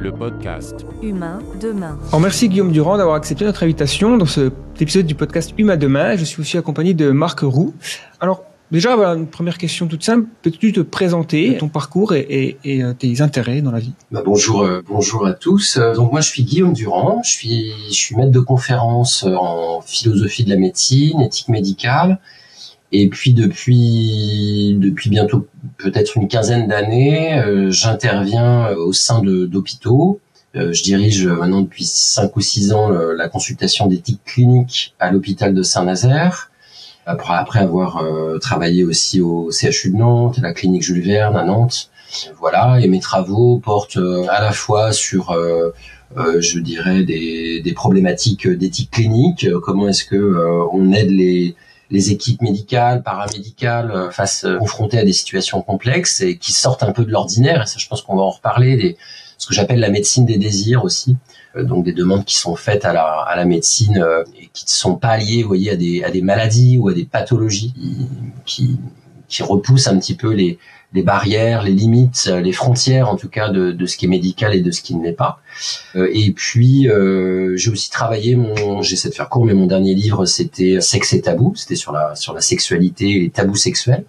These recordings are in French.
le podcast Humain demain. Alors merci Guillaume Durand d'avoir accepté notre invitation dans cet épisode du podcast Humain demain. Je suis aussi accompagné de Marc Roux. Alors déjà, voilà, une première question toute simple. Peux-tu te présenter, ton parcours et tes intérêts dans la vie? Bonjour à tous. Donc moi je suis Guillaume Durand. Je suis maître de conférence en philosophie de la médecine, éthique médicale. Et puis depuis bientôt peut-être une quinzaine d'années, j'interviens au sein d'hôpitaux. Je dirige maintenant depuis 5 ou 6 ans la consultation d'éthique clinique à l'hôpital de Saint-Nazaire. Après avoir travaillé aussi au CHU de Nantes, à la clinique Jules Verne à Nantes. Voilà, et mes travaux portent à la fois sur je dirais des problématiques d'éthique clinique, comment est-ce que on aide les équipes médicales, paramédicales, confrontées à des situations complexes et qui sortent un peu de l'ordinaire. Et ça, je pense qu'on va en reparler. Ce que j'appelle la médecine des désirs aussi. Donc des demandes qui sont faites à la médecine et qui ne sont pas liées, vous voyez, à des maladies ou à des pathologies qui repoussent un petit peu les barrières, les limites, les frontières en tout cas de ce qui est médical et de ce qui ne l'est pas. Et puis j'ai aussi travaillé j'essaie de faire court, mais mon dernier livre c'était Sexe et tabou, c'était sur la sexualité et les tabous sexuels,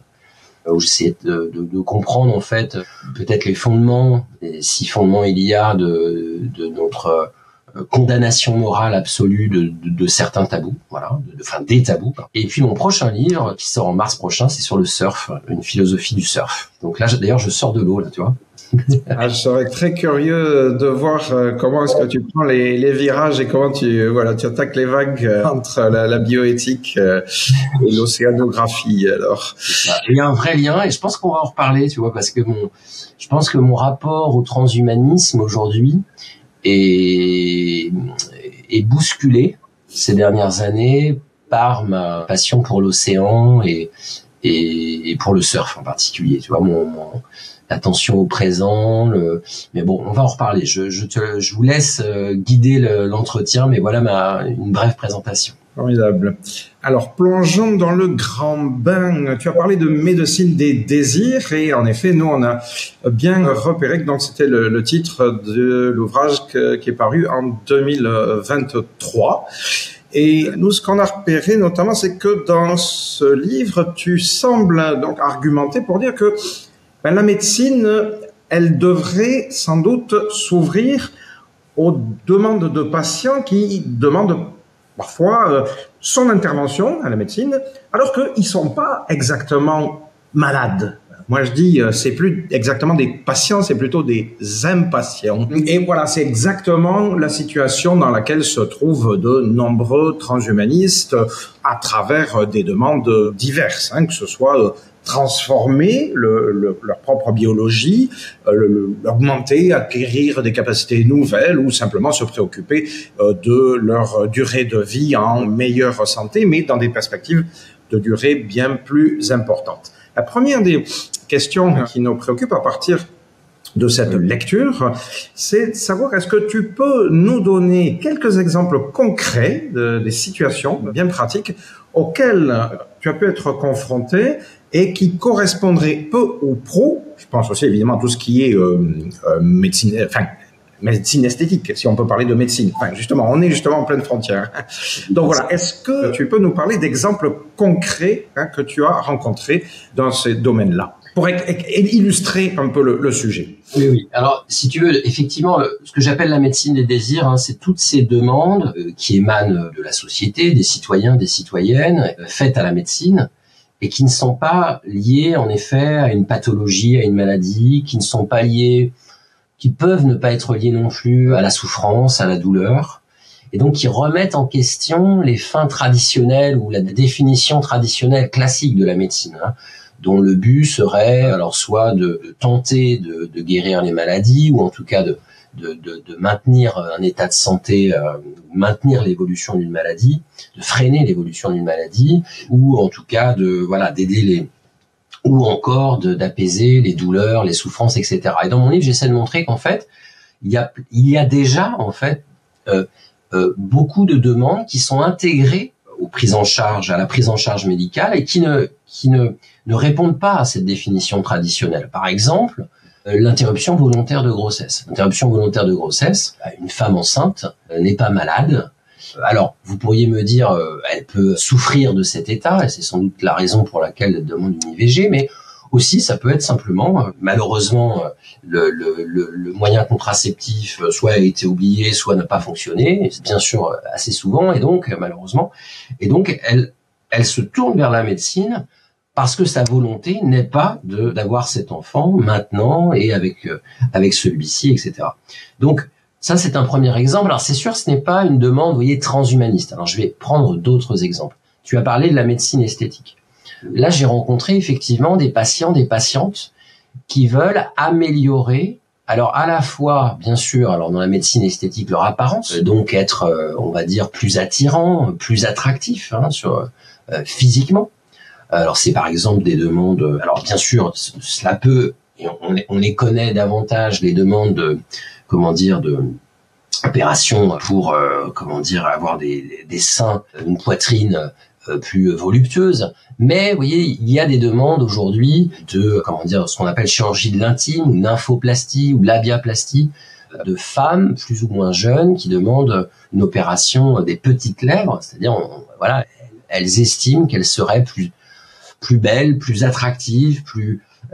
où j'essayais de comprendre en fait peut-être les fondements, et si fondements il y a de notre condamnation morale absolue de certains tabous, voilà, des tabous. Et puis mon prochain livre qui sort en mars prochain, c'est sur le surf, une philosophie du surf. Donc là, d'ailleurs, je sors de l'eau là, tu vois. Je serais très curieux de voir comment est-ce que tu prends les virages et comment tu attaques les vagues entre la bioéthique et l'océanographie. Alors, il y a un vrai lien et je pense qu'on va en reparler, tu vois, parce que je pense que mon rapport au transhumanisme aujourd'hui est bousculé ces dernières années par ma passion pour l'océan et pour le surf en particulier. Tu vois, l'attention au présent. Mais bon, on va en reparler. Je vous laisse guider l'entretien, mais voilà une brève présentation. Formidable. Alors, plongeons dans le grand bain. Tu as parlé de médecine des désirs et en effet, nous, on a bien repéré que donc c'était le titre de l'ouvrage qui est paru en 2023. Et nous, ce qu'on a repéré notamment, c'est que dans ce livre, tu sembles donc argumenter pour dire que la médecine, elle devrait sans doute s'ouvrir aux demandes de patients qui demandent parfois son intervention à la médecine, alors qu'ils sont pas exactement malades. Moi, je dis, c'est plus exactement des patients, c'est plutôt des impatients. Et voilà, c'est exactement la situation dans laquelle se trouvent de nombreux transhumanistes à travers des demandes diverses, que ce soit transformer leur propre biologie, l'augmenter, acquérir des capacités nouvelles ou simplement se préoccuper de leur durée de vie en meilleure santé, mais dans des perspectives de durée bien plus importantes. La première des questions qui nous préoccupe à partir de cette lecture, c'est de savoir est-ce que tu peux nous donner quelques exemples concrets des situations bien pratiques auxquelles tu as pu être confronté et qui correspondraient peu ou prou, je pense aussi évidemment à tout ce qui est médecine esthétique, si on peut parler de médecine. Justement, on est justement en pleine frontière. Donc voilà, est-ce que tu peux nous parler d'exemples concrets que tu as rencontrés dans ces domaines-là pour illustrer un peu le sujet? Oui. Alors, si tu veux, effectivement, ce que j'appelle la médecine des désirs, c'est toutes ces demandes qui émanent de la société, des citoyens, des citoyennes, faites à la médecine, et qui ne sont pas liées, en effet, à une pathologie, à une maladie, qui peuvent ne pas être liées non plus à la souffrance, à la douleur, et donc qui remettent en question les fins traditionnelles ou la définition traditionnelle classique de la médecine, dont le but serait alors soit de tenter de guérir les maladies ou en tout cas de maintenir un état de santé, maintenir l'évolution d'une maladie, de freiner l'évolution d'une maladie, ou en tout cas d'aider ou encore d'apaiser les douleurs, les souffrances, etc. Et dans mon livre, j'essaie de montrer qu'en fait, il y a déjà en fait beaucoup de demandes qui sont intégrées à la prise en charge médicale et qui ne répondent pas à cette définition traditionnelle. Par exemple, l'interruption volontaire de grossesse. L'interruption volontaire de grossesse, une femme enceinte n'est pas malade. Alors, vous pourriez me dire, elle peut souffrir de cet état, et c'est sans doute la raison pour laquelle elle demande une IVG, mais aussi, ça peut être simplement, malheureusement, le moyen contraceptif soit a été oublié, soit n'a pas fonctionné, bien sûr assez souvent, et donc, malheureusement, et donc elle se tourne vers la médecine parce que sa volonté n'est pas d'avoir cet enfant maintenant et avec celui-ci, etc. Donc, ça, c'est un premier exemple. Alors, c'est sûr, ce n'est pas une demande, vous voyez, transhumaniste. Alors, je vais prendre d'autres exemples. Tu as parlé de la médecine esthétique. Là, j'ai rencontré effectivement des patients, des patientes qui veulent améliorer, alors à la fois, bien sûr, alors dans la médecine esthétique, leur apparence, donc être, on va dire, plus attirant, plus attractif, physiquement. Alors, c'est par exemple des demandes. Alors, bien sûr, cela peut, et on les connaît davantage, les demandes de opérations pour, avoir des seins, une poitrine plus voluptueuse. Mais, vous voyez, il y a des demandes aujourd'hui de, ce qu'on appelle chirurgie de l'intime, ou nymphoplastie, ou labiaplastie, de femmes plus ou moins jeunes qui demandent une opération des petites lèvres. C'est-à-dire, elles estiment qu'elles seraient plus belles, plus attractives,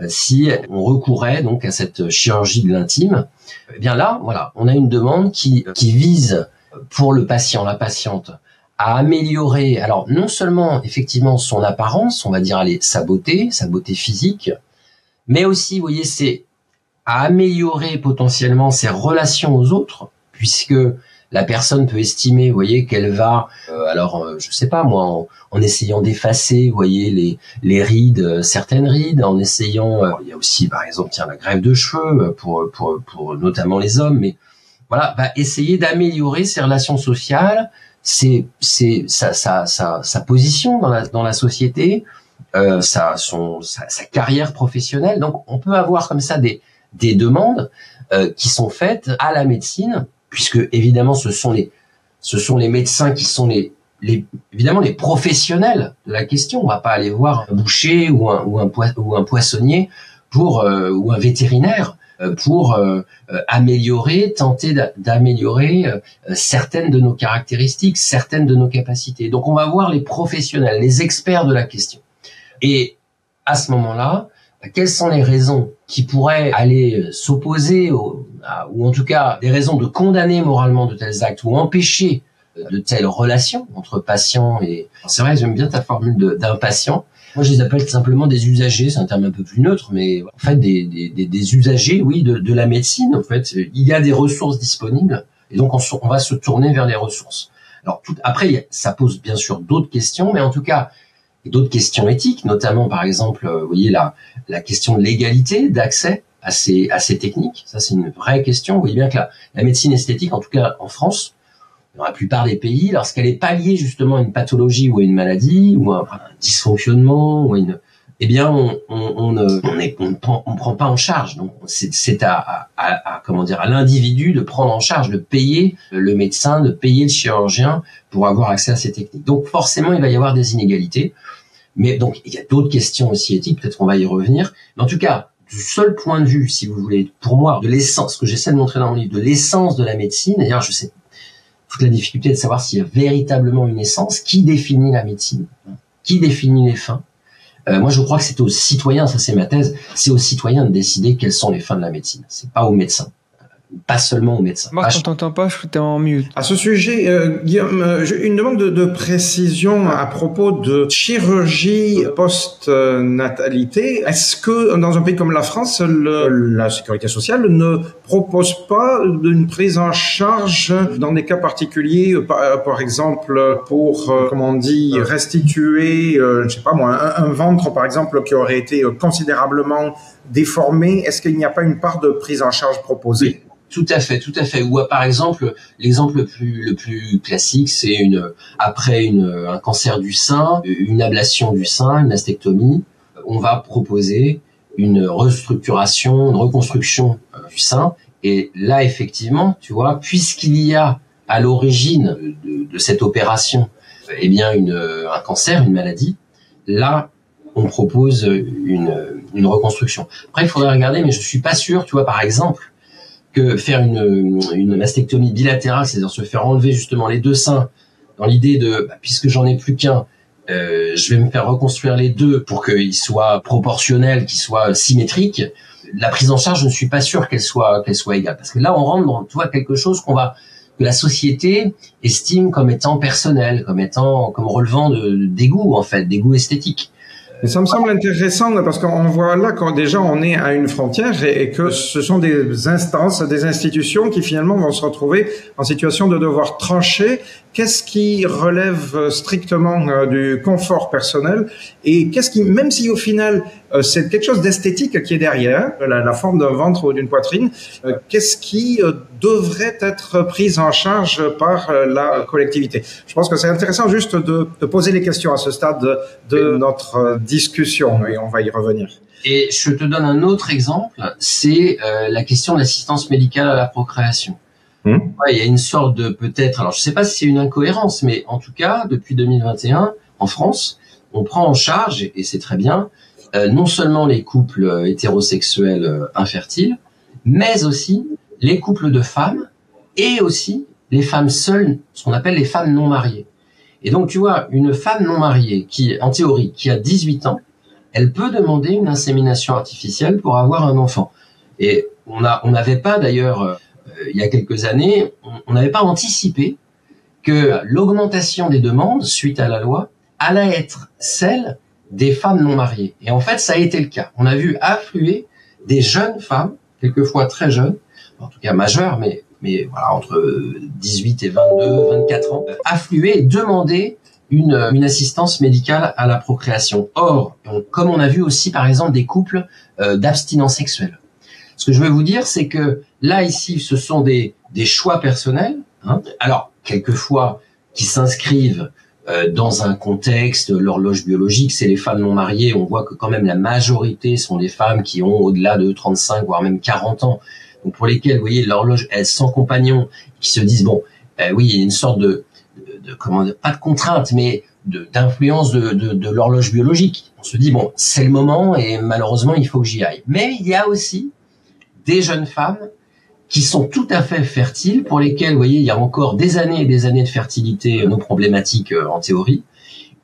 si on recourait donc à cette chirurgie de l'intime. Eh bien là, voilà, on a une demande qui vise pour le patient, la patiente, à améliorer, alors non seulement effectivement son apparence, on va dire sa beauté physique, mais aussi, vous voyez, c'est à améliorer potentiellement ses relations aux autres, puisque la personne peut estimer, vous voyez, qu'elle va, je sais pas moi, en essayant d'effacer, vous voyez, les rides, certaines rides, en essayant, il y a aussi par exemple, la greffe de cheveux pour notamment les hommes, mais voilà, va essayer d'améliorer ses relations sociales, sa position dans la société, sa carrière professionnelle. Donc on peut avoir comme ça des demandes qui sont faites à la médecine, puisque évidemment ce sont les médecins qui sont évidemment les professionnels de la question. On va pas aller voir un boucher ou un poissonnier ou un vétérinaire pour tenter d'améliorer certaines de nos caractéristiques, certaines de nos capacités. Donc on va voir les professionnels, les experts de la question. Et à ce moment-là, quelles sont les raisons qui pourraient aller s'opposer ou en tout cas des raisons de condamner moralement de tels actes ou empêcher de telles relations entre patients et... C'est vrai, j'aime bien ta formule d'un patient. Moi, je les appelle simplement des usagers, c'est un terme un peu plus neutre, mais en fait des usagers, oui, de la médecine. En fait, il y a des ressources disponibles et donc on va se tourner vers les ressources. Alors après, ça pose bien sûr d'autres questions, mais en tout cas d'autres questions éthiques, notamment par exemple, vous voyez la question de l'égalité d'accès à ces techniques. Ça, c'est une vraie question. Vous voyez bien que la médecine esthétique, en tout cas en France, dans la plupart des pays, lorsqu'elle est pas liée justement à une pathologie ou à une maladie ou à un dysfonctionnement ou on prend pas en charge. Donc c'est à l'individu de prendre en charge, de payer le médecin, de payer le chirurgien pour avoir accès à ces techniques. Donc forcément, il va y avoir des inégalités. Mais donc il y a d'autres questions aussi éthiques, peut-être on va y revenir. Mais en tout cas, du seul point de vue, si vous voulez, pour moi, de l'essence, ce que j'essaie de montrer dans mon livre, de l'essence de la médecine, d'ailleurs je sais toute la difficulté de savoir s'il y a véritablement une essence. Qui définit la médecine? Qui définit les fins? Moi, je crois que c'est aux citoyens, ça c'est ma thèse, c'est aux citoyens de décider quelles sont les fins de la médecine. C'est pas aux médecins. Pas seulement aux médecins. Marc, on t'entend pas, je crois que t'es en mute. À ce sujet, Guillaume, j'ai une demande de précision à propos de chirurgie post-natalité. Est-ce que dans un pays comme la France, la sécurité sociale ne propose pas une prise en charge dans des cas particuliers, par exemple pour, restituer, je sais pas moi, un ventre par exemple qui aurait été considérablement déformé? Est-ce qu'il n'y a pas une part de prise en charge proposée? Oui. Tout à fait. Ou par exemple, l'exemple le plus classique, c'est après un cancer du sein, une ablation du sein, une mastectomie, on va proposer une reconstruction du sein. Et là, effectivement, tu vois, puisqu'il y a à l'origine de cette opération, un cancer, une maladie, là, on propose une reconstruction. Après, il faudrait regarder, mais je suis pas sûr, tu vois, par exemple, que faire une mastectomie bilatérale, c'est-à-dire se faire enlever justement les deux seins, dans l'idée de, puisque j'en ai plus qu'un, je vais me faire reconstruire les deux pour qu'ils soient proportionnels, qu'ils soient symétriques. La prise en charge, je ne suis pas sûr qu'elle soit égale, parce que là, on rentre dans, tu vois, quelque chose que la société estime comme étant personnel, comme relevant des goûts, en fait, des goûts esthétiques. Mais ça me semble intéressant parce qu'on voit là quand déjà on est à une frontière et que ce sont des instances, des institutions qui finalement vont se retrouver en situation de devoir trancher qu'est-ce qui relève strictement du confort personnel et qu'est-ce qui, même si au final c'est quelque chose d'esthétique qui est derrière, la forme d'un ventre ou d'une poitrine, qu'est-ce qui devrait être pris en charge par la collectivité. Je pense que c'est intéressant juste de poser les questions à ce stade de notre discussion et on va y revenir. Et je te donne un autre exemple, c'est la question de l'assistance médicale à la procréation. Ouais, il y a une sorte de peut-être, alors je sais pas si c'est une incohérence, mais en tout cas, depuis 2021, en France, on prend en charge, et c'est très bien, non seulement les couples hétérosexuels infertiles, mais aussi les couples de femmes et aussi les femmes seules, ce qu'on appelle les femmes non mariées. Et donc, tu vois, une femme non mariée qui, en théorie, qui a 18 ans, elle peut demander une insémination artificielle pour avoir un enfant. Et on n'avait pas d'ailleurs, il y a quelques années, on n'avait pas anticipé que l'augmentation des demandes suite à la loi allait être celle des femmes non mariées. Et en fait, ça a été le cas. On a vu affluer des jeunes femmes, quelquefois très jeunes, en tout cas majeures, mais voilà, entre 18 et 22, 24 ans, affluer et demander une assistance médicale à la procréation. Or, comme on a vu aussi par exemple des couples d'abstinence sexuelle. Ce que je veux vous dire, c'est que là ici, ce sont des choix personnels, hein, alors quelquefois qui s'inscrivent dans un contexte, l'horloge biologique, c'est les femmes non mariées. On voit que quand même la majorité sont des femmes qui ont au-delà de 35, voire même 40 ans. Donc pour lesquelles, vous voyez, l'horloge est sans compagnon, qui se disent, bon, oui, il y a une sorte de comment dire, pas de contrainte, mais d'influence de l'horloge biologique. On se dit, bon, c'est le moment et malheureusement, il faut que j'y aille. Mais il y a aussi des jeunes femmes qui sont tout à fait fertiles, pour lesquelles, vous voyez, il y a encore des années et des années de fertilité non problématiques en théorie,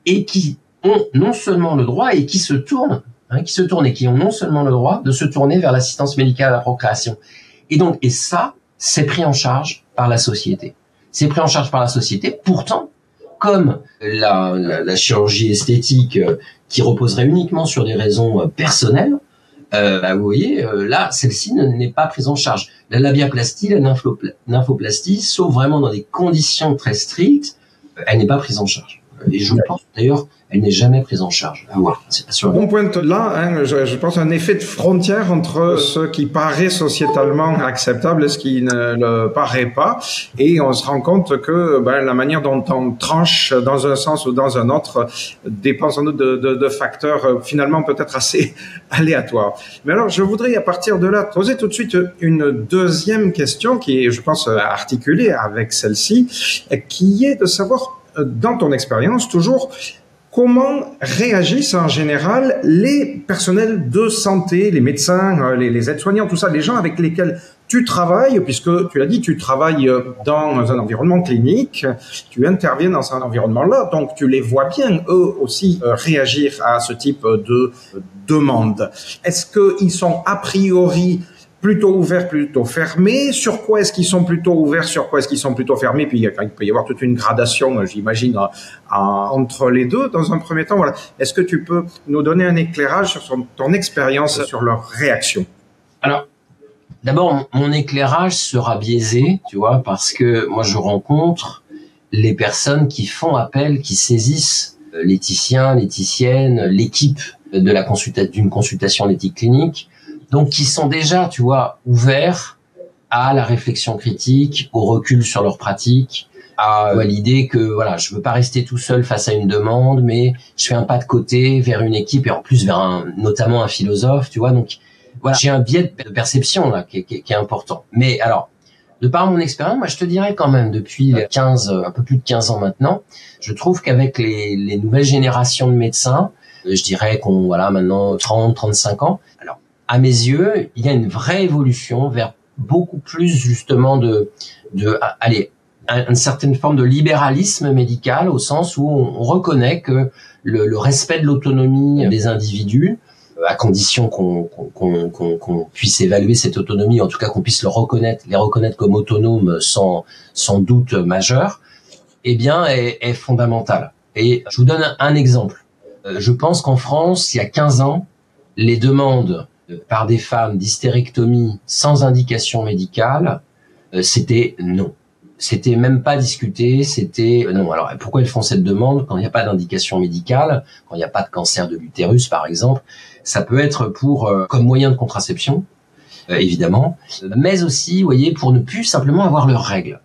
et qui ont non seulement le droit et qui se tournent et qui ont non seulement le droit de se tourner vers l'assistance médicale à la procréation. Et donc, et ça, c'est pris en charge par la société. C'est pris en charge par la société. Pourtant, comme la chirurgie esthétique qui reposerait uniquement sur des raisons personnelles, vous voyez, là, celle-ci n'est pas prise en charge. La labiaplastie, la nymphoplastie, sauf vraiment dans des conditions très strictes, elle n'est pas prise en charge. Et je pense d'ailleurs, elle n'est jamais prise en charge. À voir, c'est pas sûr. On pointe là, hein, je pense, un effet de frontière entre ce qui paraît sociétalement acceptable et ce qui ne le paraît pas. Et on se rend compte que la manière dont on tranche dans un sens ou dans un autre dépend sans doute de facteurs finalement peut-être assez aléatoires. Mais alors, je voudrais à partir de là poser tout de suite une deuxième question qui est, je pense, articulée avec celle-ci, qui est de savoir, dans ton expérience, toujours, comment réagissent en général les personnels de santé, les médecins, les aides-soignants, tout ça, les gens avec lesquels tu travailles, puisque tu l'as dit, tu travailles dans un environnement clinique, tu interviens dans un environnement-là, donc tu les vois bien, eux aussi, réagir à ce type de demande. Est-ce qu'ils sont a priori plutôt ouverts, plutôt fermés? Sur quoi est-ce qu'ils sont plutôt ouverts? Sur quoi est-ce qu'ils sont plutôt fermés? Puis il peut y avoir toute une gradation, j'imagine, entre les deux. Dans un premier temps, voilà. Est-ce que tu peux nous donner un éclairage sur ton expérience sur leur réaction? Alors, d'abord, mon éclairage sera biaisé, tu vois, parce que moi, je rencontre les personnes qui font appel, qui saisissent l'éthicien, l'éthicienne, l'équipe d'une consultation d'éthique clinique, donc qui sont déjà, tu vois, ouverts à la réflexion critique, au recul sur leur pratique, à l'idée que voilà, je veux pas rester tout seul face à une demande, mais je fais un pas de côté vers une équipe et en plus vers notamment un philosophe, tu vois. Donc voilà, j'ai un biais de perception là qui est important. Mais alors, de par mon expérience, moi je te dirais quand même depuis un peu plus de 15 ans maintenant, je trouve qu'avec les nouvelles générations de médecins, je dirais qu'on voilà maintenant 35 ans. Alors à mes yeux, il y a une vraie évolution vers beaucoup plus justement une certaine forme de libéralisme médical, au sens où on reconnaît que le respect de l'autonomie des individus, à condition qu'on puisse évaluer cette autonomie, en tout cas qu'on puisse les reconnaître comme autonomes sans doute majeur, eh bien est fondamental. Et je vous donne un exemple. Je pense qu'en France, il y a 15 ans, les demandes par des femmes d'hystérectomie sans indication médicale, c'était non. C'était même pas discuté, c'était non. Alors pourquoi elles font cette demande quand il n'y a pas d'indication médicale, quand il n'y a pas de cancer de l'utérus par exemple? Ça peut être comme moyen de contraception, évidemment, mais aussi, vous voyez, pour ne plus simplement avoir leurs règles.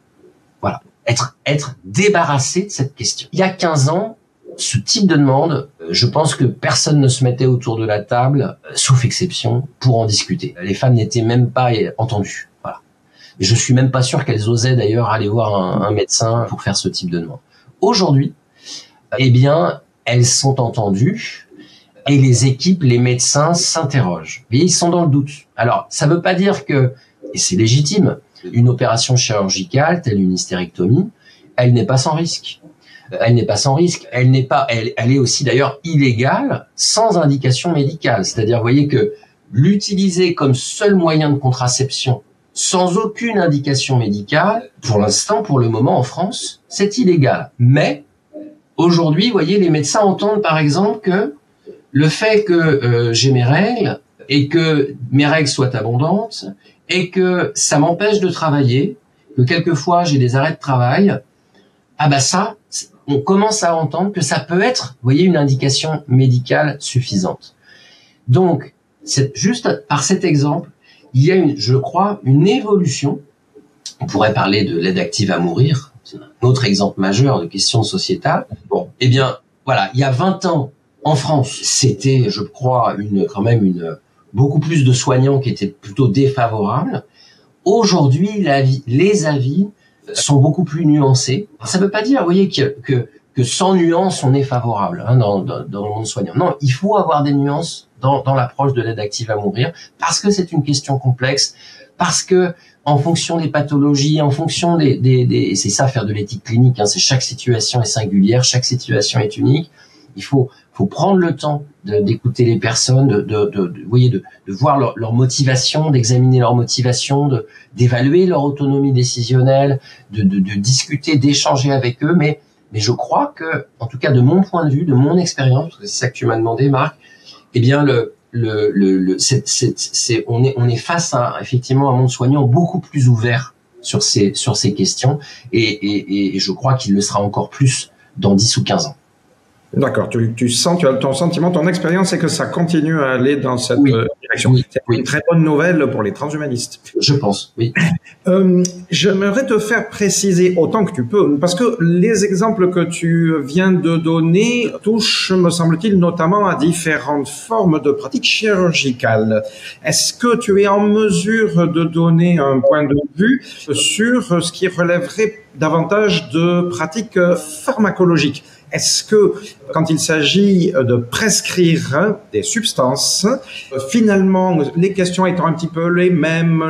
Voilà, être débarrassé de cette question. Il y a 15 ans, ce type de demande, je pense que personne ne se mettait autour de la table, sauf exception, pour en discuter. Les femmes n'étaient même pas entendues. Voilà. Et je suis même pas sûr qu'elles osaient d'ailleurs aller voir un médecin pour faire ce type de demande. Aujourd'hui, eh bien, elles sont entendues et les équipes, les médecins s'interrogent. Et ils sont dans le doute. Alors, ça veut pas dire que, et c'est légitime, une opération chirurgicale telle une hystérectomie, elle n'est pas sans risque. Elle n'est pas sans risque. Elle est aussi d'ailleurs illégale sans indication médicale. C'est-à-dire, vous voyez que l'utiliser comme seul moyen de contraception sans aucune indication médicale, pour l'instant, pour le moment en France, c'est illégal. Mais aujourd'hui, vous voyez, les médecins entendent par exemple que le fait que j'ai mes règles et que mes règles soient abondantes et que ça m'empêche de travailler, que quelquefois j'ai des arrêts de travail, ah bah ça, on commence à entendre que ça peut être, vous voyez, une indication médicale suffisante. Donc, juste par cet exemple, il y a je crois, une évolution. On pourrait parler de l'aide active à mourir, c'est un autre exemple majeur de question sociétale. Bon, eh bien, voilà, il y a 20 ans, en France, c'était, je crois, beaucoup plus de soignants qui étaient plutôt défavorables. Aujourd'hui, les avis sont beaucoup plus nuancés. Ça ne veut pas dire, vous voyez, que sans nuance, on est favorable dans le monde soignant. Non, il faut avoir des nuances dans l'approche de l'aide active à mourir, parce que c'est une question complexe, parce que en fonction des pathologies, en fonction c'est ça faire de l'éthique clinique, c'est chaque situation est singulière, chaque situation est unique. Il faut prendre le temps d'écouter les personnes, de voir leur motivation, d'examiner leur motivation, d'évaluer leur autonomie décisionnelle, de discuter, d'échanger avec eux. Mais je crois que, en tout cas de mon point de vue, de mon expérience, parce que c'est ça que tu m'as demandé, Marc, eh bien on est face à effectivement un monde soignant beaucoup plus ouvert sur ces questions et je crois qu'il le sera encore plus dans 10 ou 15 ans. D'accord, tu sens, tu as ton sentiment, ton expérience, c'est que ça continue à aller dans cette direction. Oui, c'est une très bonne nouvelle pour les transhumanistes. Je pense, oui. J'aimerais te faire préciser autant que tu peux, parce que les exemples que tu viens de donner touchent, me semble-t-il, notamment à différentes formes de pratiques chirurgicales. Est-ce que tu es en mesure de donner un point de vue sur ce qui relèverait davantage de pratiques pharmacologiques? Est-ce que, quand il s'agit de prescrire des substances, finalement, les questions étant un petit peu les mêmes,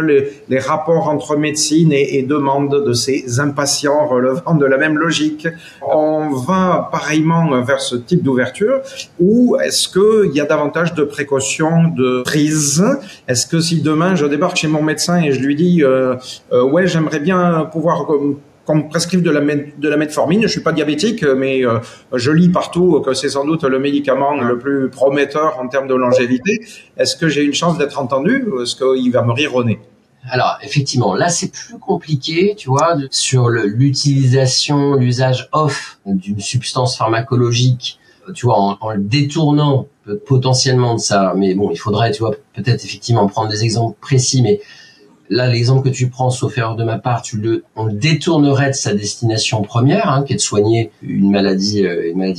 les rapports entre médecine et demande de ces impatients relevant de la même logique, on va pareillement vers ce type d'ouverture, ou est-ce qu'il y a davantage de précautions de prise? Est-ce que si demain je débarque chez mon médecin et je lui dis ouais, j'aimerais bien pouvoir qu'on me prescrive de la metformine. Je suis pas diabétique, mais je lis partout que c'est sans doute le médicament le plus prometteur en termes de longévité. Est-ce que j'ai une chance d'être entendu ou est-ce qu'il va me rire au nez? Alors, effectivement, là, c'est plus compliqué, tu vois, sur l'usage off d'une substance pharmacologique, tu vois, en le détournant potentiellement de ça. Mais bon, il faudrait, tu vois, peut-être effectivement prendre des exemples précis, mais là, l'exemple que tu prends, sauf erreur de ma part, on le détournerait de sa destination première, qui est de soigner une maladie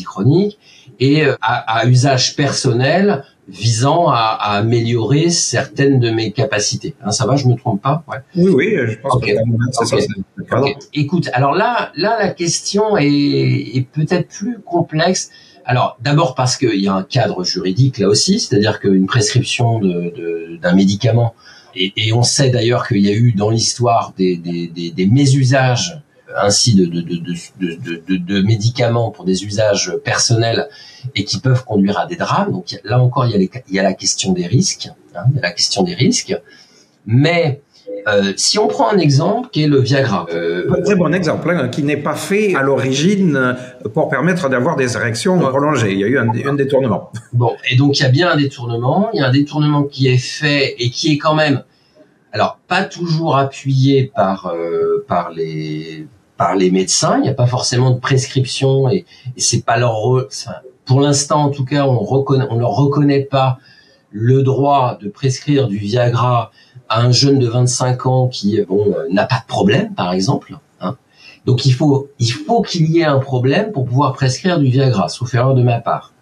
chronique, et à usage personnel visant à améliorer certaines de mes capacités. Ça va, je me trompe pas? Ouais. Oui, je pense que c'est ça. Okay. Écoute, alors là, la question est peut-être plus complexe. Alors, d'abord parce qu'il y a un cadre juridique là aussi, c'est-à-dire qu'une prescription d'un médicament, et on sait d'ailleurs qu'il y a eu dans l'histoire des mésusages ainsi de médicaments pour des usages personnels et qui peuvent conduire à des drames. Donc là encore, il y a la question des risques. Il y a la question des risques. Mais si on prend un exemple qui est le Viagra. Un très bon exemple, qui n'est pas fait à l'origine pour permettre d'avoir des érections prolongées. Il y a eu un détournement. Bon, et donc il y a bien un détournement. Il y a un détournement qui est fait et qui est quand même, alors pas toujours appuyé par les médecins. Il n'y a pas forcément de prescription et c'est pas leur rôle. Enfin, pour l'instant, en tout cas, on leur reconnaît pas le droit de prescrire du Viagra à un jeune de 25 ans qui n'a pas de problème, par exemple. Hein. Donc il faut qu'il y ait un problème pour pouvoir prescrire du Viagra, sauf erreur de ma part.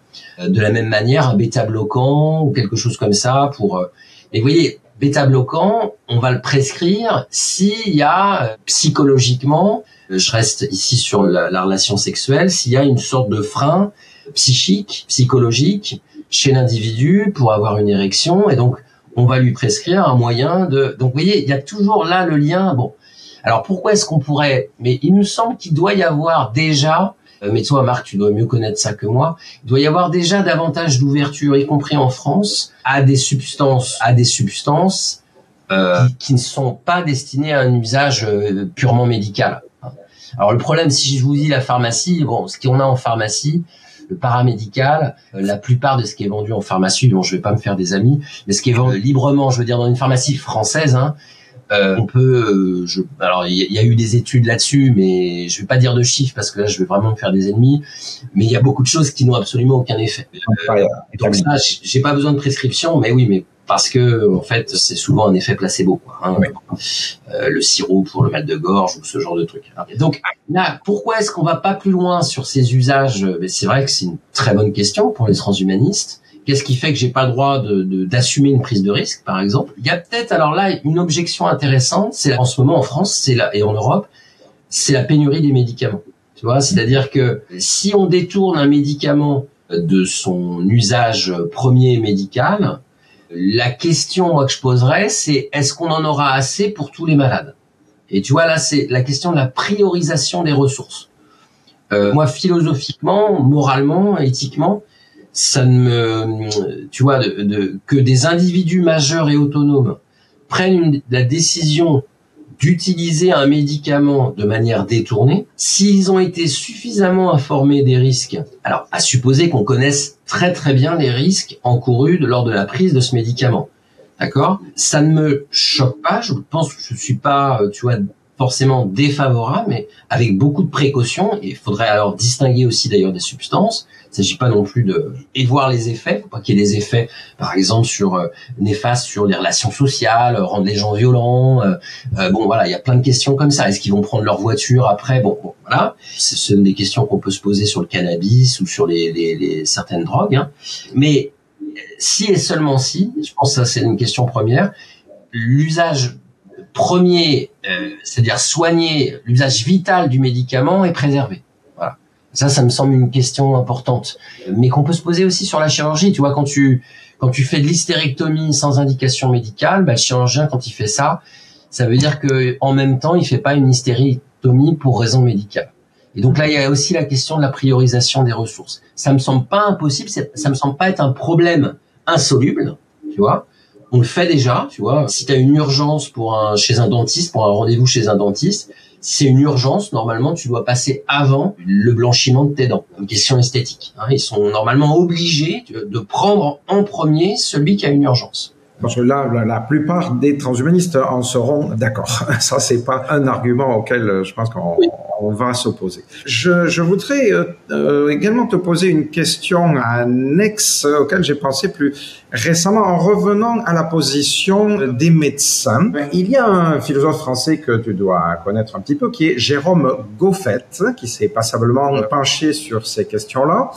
De la même manière, un bêta-bloquant ou quelque chose comme ça pour. Mais vous voyez, bêta-bloquant, on va le prescrire s'il y a psychologiquement, je reste ici sur la relation sexuelle, s'il y a une sorte de frein psychique, psychologique chez l'individu pour avoir une érection, et donc on va lui prescrire un moyen de. Donc vous voyez, il y a toujours là le lien. Bon, alors pourquoi est-ce qu'on pourrait? Mais il me semble qu'il doit y avoir déjà. Mais toi, Marc, tu dois mieux connaître ça que moi. Il doit y avoir déjà davantage d'ouverture, y compris en France, à des substances qui ne sont pas destinées à un usage purement médical. Alors le problème, si je vous dis la pharmacie, bon, ce qu'on a en pharmacie, le paramédical, la plupart de ce qui est vendu en pharmacie, bon, je vais pas me faire des amis, mais ce qui est vendu librement, je veux dire dans une pharmacie française, hein, on peut, alors il y a eu des études là-dessus, mais je vais pas dire de chiffres parce que là je vais vraiment me faire des ennemis. Mais il y a beaucoup de choses qui n'ont absolument aucun effet. Donc ça, j'ai pas besoin de prescription, mais oui, mais parce que en fait c'est souvent un effet placebo, quoi, hein. Oui. Le sirop pour le mal de gorge ou ce genre de truc. Donc là, pourquoi est-ce qu'on va pas plus loin sur ces usages? Mais c'est vrai que c'est une très bonne question pour les transhumanistes. Qu'est-ce qui fait que j'ai pas le droit d'assumer une prise de risque, par exemple? Il y a peut-être, alors là, une objection intéressante, c'est en ce moment en France, et en Europe, c'est la pénurie des médicaments. Tu vois, c'est-à-dire que si on détourne un médicament de son usage premier médical, la question, moi, que je poserais, c'est est-ce qu'on en aura assez pour tous les malades? Et tu vois, là, c'est la question de la priorisation des ressources. Moi, philosophiquement, moralement, éthiquement, ça ne me, tu vois, que des individus majeurs et autonomes prennent la décision d'utiliser un médicament de manière détournée, s'ils ont été suffisamment informés des risques. Alors, à supposer qu'on connaisse très très bien les risques encourus lors de la prise de ce médicament. D'accord? Ça ne me choque pas, je pense que je suis pas, tu vois, forcément défavorable, mais avec beaucoup de précautions. Et il faudrait alors distinguer aussi d'ailleurs des substances. Il ne s'agit pas non plus et voir les effets. Faut pas qu'il y ait des effets, par exemple, néfastes sur les relations sociales, rendre les gens violents. Bon, voilà, il y a plein de questions comme ça. Est-ce qu'ils vont prendre leur voiture après? Bon, voilà. Ce sont des questions qu'on peut se poser sur le cannabis ou sur les certaines drogues. Hein. Mais si et seulement si, je pense que ça c'est une question première, l'usage premier, c'est-à-dire soigner l'usage vital du médicament est préservé. Voilà. Ça me semble une question importante, mais qu'on peut se poser aussi sur la chirurgie. Tu vois, quand tu fais de l'hystérectomie sans indication médicale, le chirurgien, quand il fait ça, ça veut dire que en même temps, il fait pas une hystérectomie pour raison médicale. Et donc là, il y a aussi la question de la priorisation des ressources. Ça me semble pas impossible, ça me semble pas être un problème insoluble, tu vois. On le fait déjà, tu vois. Si tu as une urgence chez un dentiste, pour un rendez-vous chez un dentiste, si c'est une urgence, normalement, tu dois passer avant le blanchiment de tes dents. Une question esthétique. Hein. Ils sont normalement obligés de prendre en premier celui qui a une urgence. Parce que là, la plupart des transhumanistes en seront d'accord. Ça, c'est pas un argument auquel je pense qu'on va s'opposer. Je voudrais également te poser une question annexe auquel j'ai pensé plus récemment en revenant à la position des médecins. Il y a un philosophe français que tu dois connaître un petit peu qui est Jérôme Goffet, qui s'est passablement penché sur ces questions-là.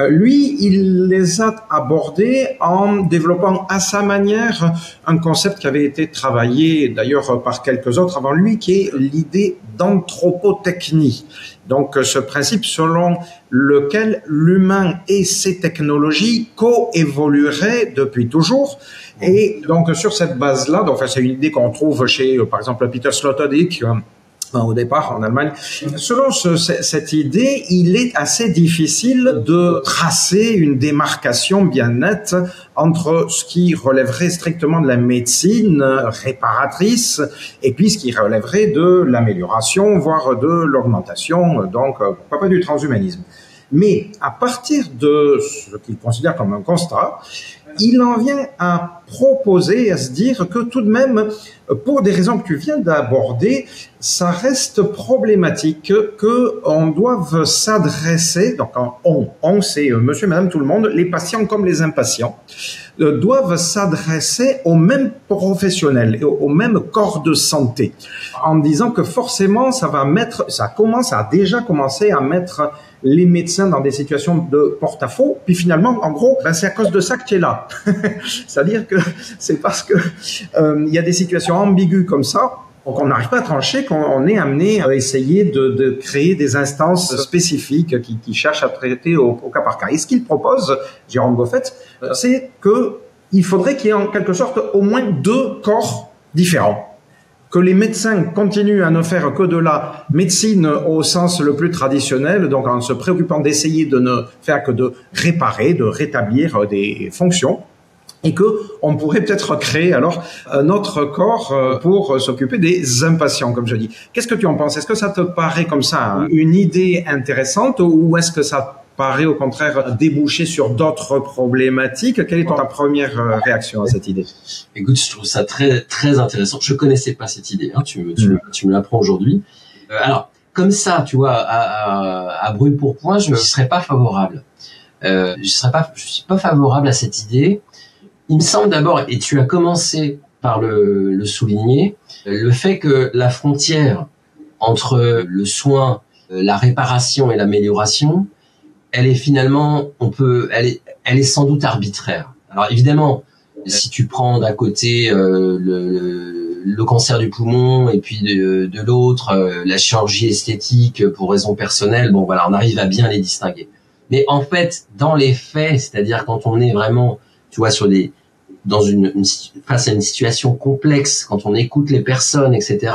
Lui, il les a abordées en développant à sa manière lumière un concept qui avait été travaillé d'ailleurs par quelques autres avant lui, qui est l'idée d'anthropotechnie. Donc ce principe selon lequel l'humain et ses technologies coévolueraient depuis toujours. Et donc sur cette base-là, donc c'est une idée qu'on trouve chez par exemple Peter Sloterdijk, au départ en Allemagne. Selon cette idée, il est assez difficile de tracer une démarcation bien nette entre ce qui relèverait strictement de la médecine réparatrice et puis ce qui relèverait de l'amélioration, voire de l'augmentation, donc pourquoi pas du transhumanisme. Mais à partir de ce qu'il considère comme un constat, il en vient à proposer, à se dire que tout de même, pour des raisons que tu viens d'aborder, ça reste problématique que on doive s'adresser, donc on c'est monsieur, madame, tout le monde, les patients comme les impatients, doivent s'adresser aux mêmes professionnels et au même corps de santé, en disant que forcément ça a déjà commencé à mettre les médecins dans des situations de porte-à-faux, puis finalement, en gros, c'est à cause de ça que tu es là. C'est-à-dire que c'est parce que il y a des situations ambiguës comme ça, qu'on n'arrive pas à trancher, qu'on est amené à essayer de créer des instances spécifiques qui cherchent à traiter au cas par cas. Et ce qu'il propose, Jérôme Boffet, c'est que il faudrait qu'il y ait en quelque sorte au moins 2 corps différents. Que les médecins continuent à ne faire que de la médecine au sens le plus traditionnel, donc en se préoccupant d'essayer de ne faire que de réparer, de rétablir des fonctions, et que on pourrait peut-être créer alors un autre corps pour s'occuper des impatients, comme je dis. Qu'est-ce que tu en penses? Est-ce que ça te paraît comme ça une idée intéressante, ou est-ce que ça paraît au contraire déboucher sur d'autres problématiques? Quelle est ta première réaction à cette idée? Écoute, je trouve ça très très intéressant. Je connaissais pas cette idée. Hein. Tu me l'apprends aujourd'hui. Alors comme ça, tu vois, à brûle pour point, je ne serais pas favorable. Je suis pas favorable à cette idée. Il me semble d'abord, et tu as commencé par le souligner, le fait que la frontière entre le soin, la réparation et l'amélioration, elle est finalement, elle est sans doute arbitraire. Alors évidemment, si tu prends d'un côté le cancer du poumon et puis de l'autre la chirurgie esthétique pour raisons personnelles, bon voilà, on arrive à bien les distinguer. Mais en fait, dans les faits, c'est-à-dire quand on est vraiment, tu vois, face à une situation complexe, quand on écoute les personnes, etc.,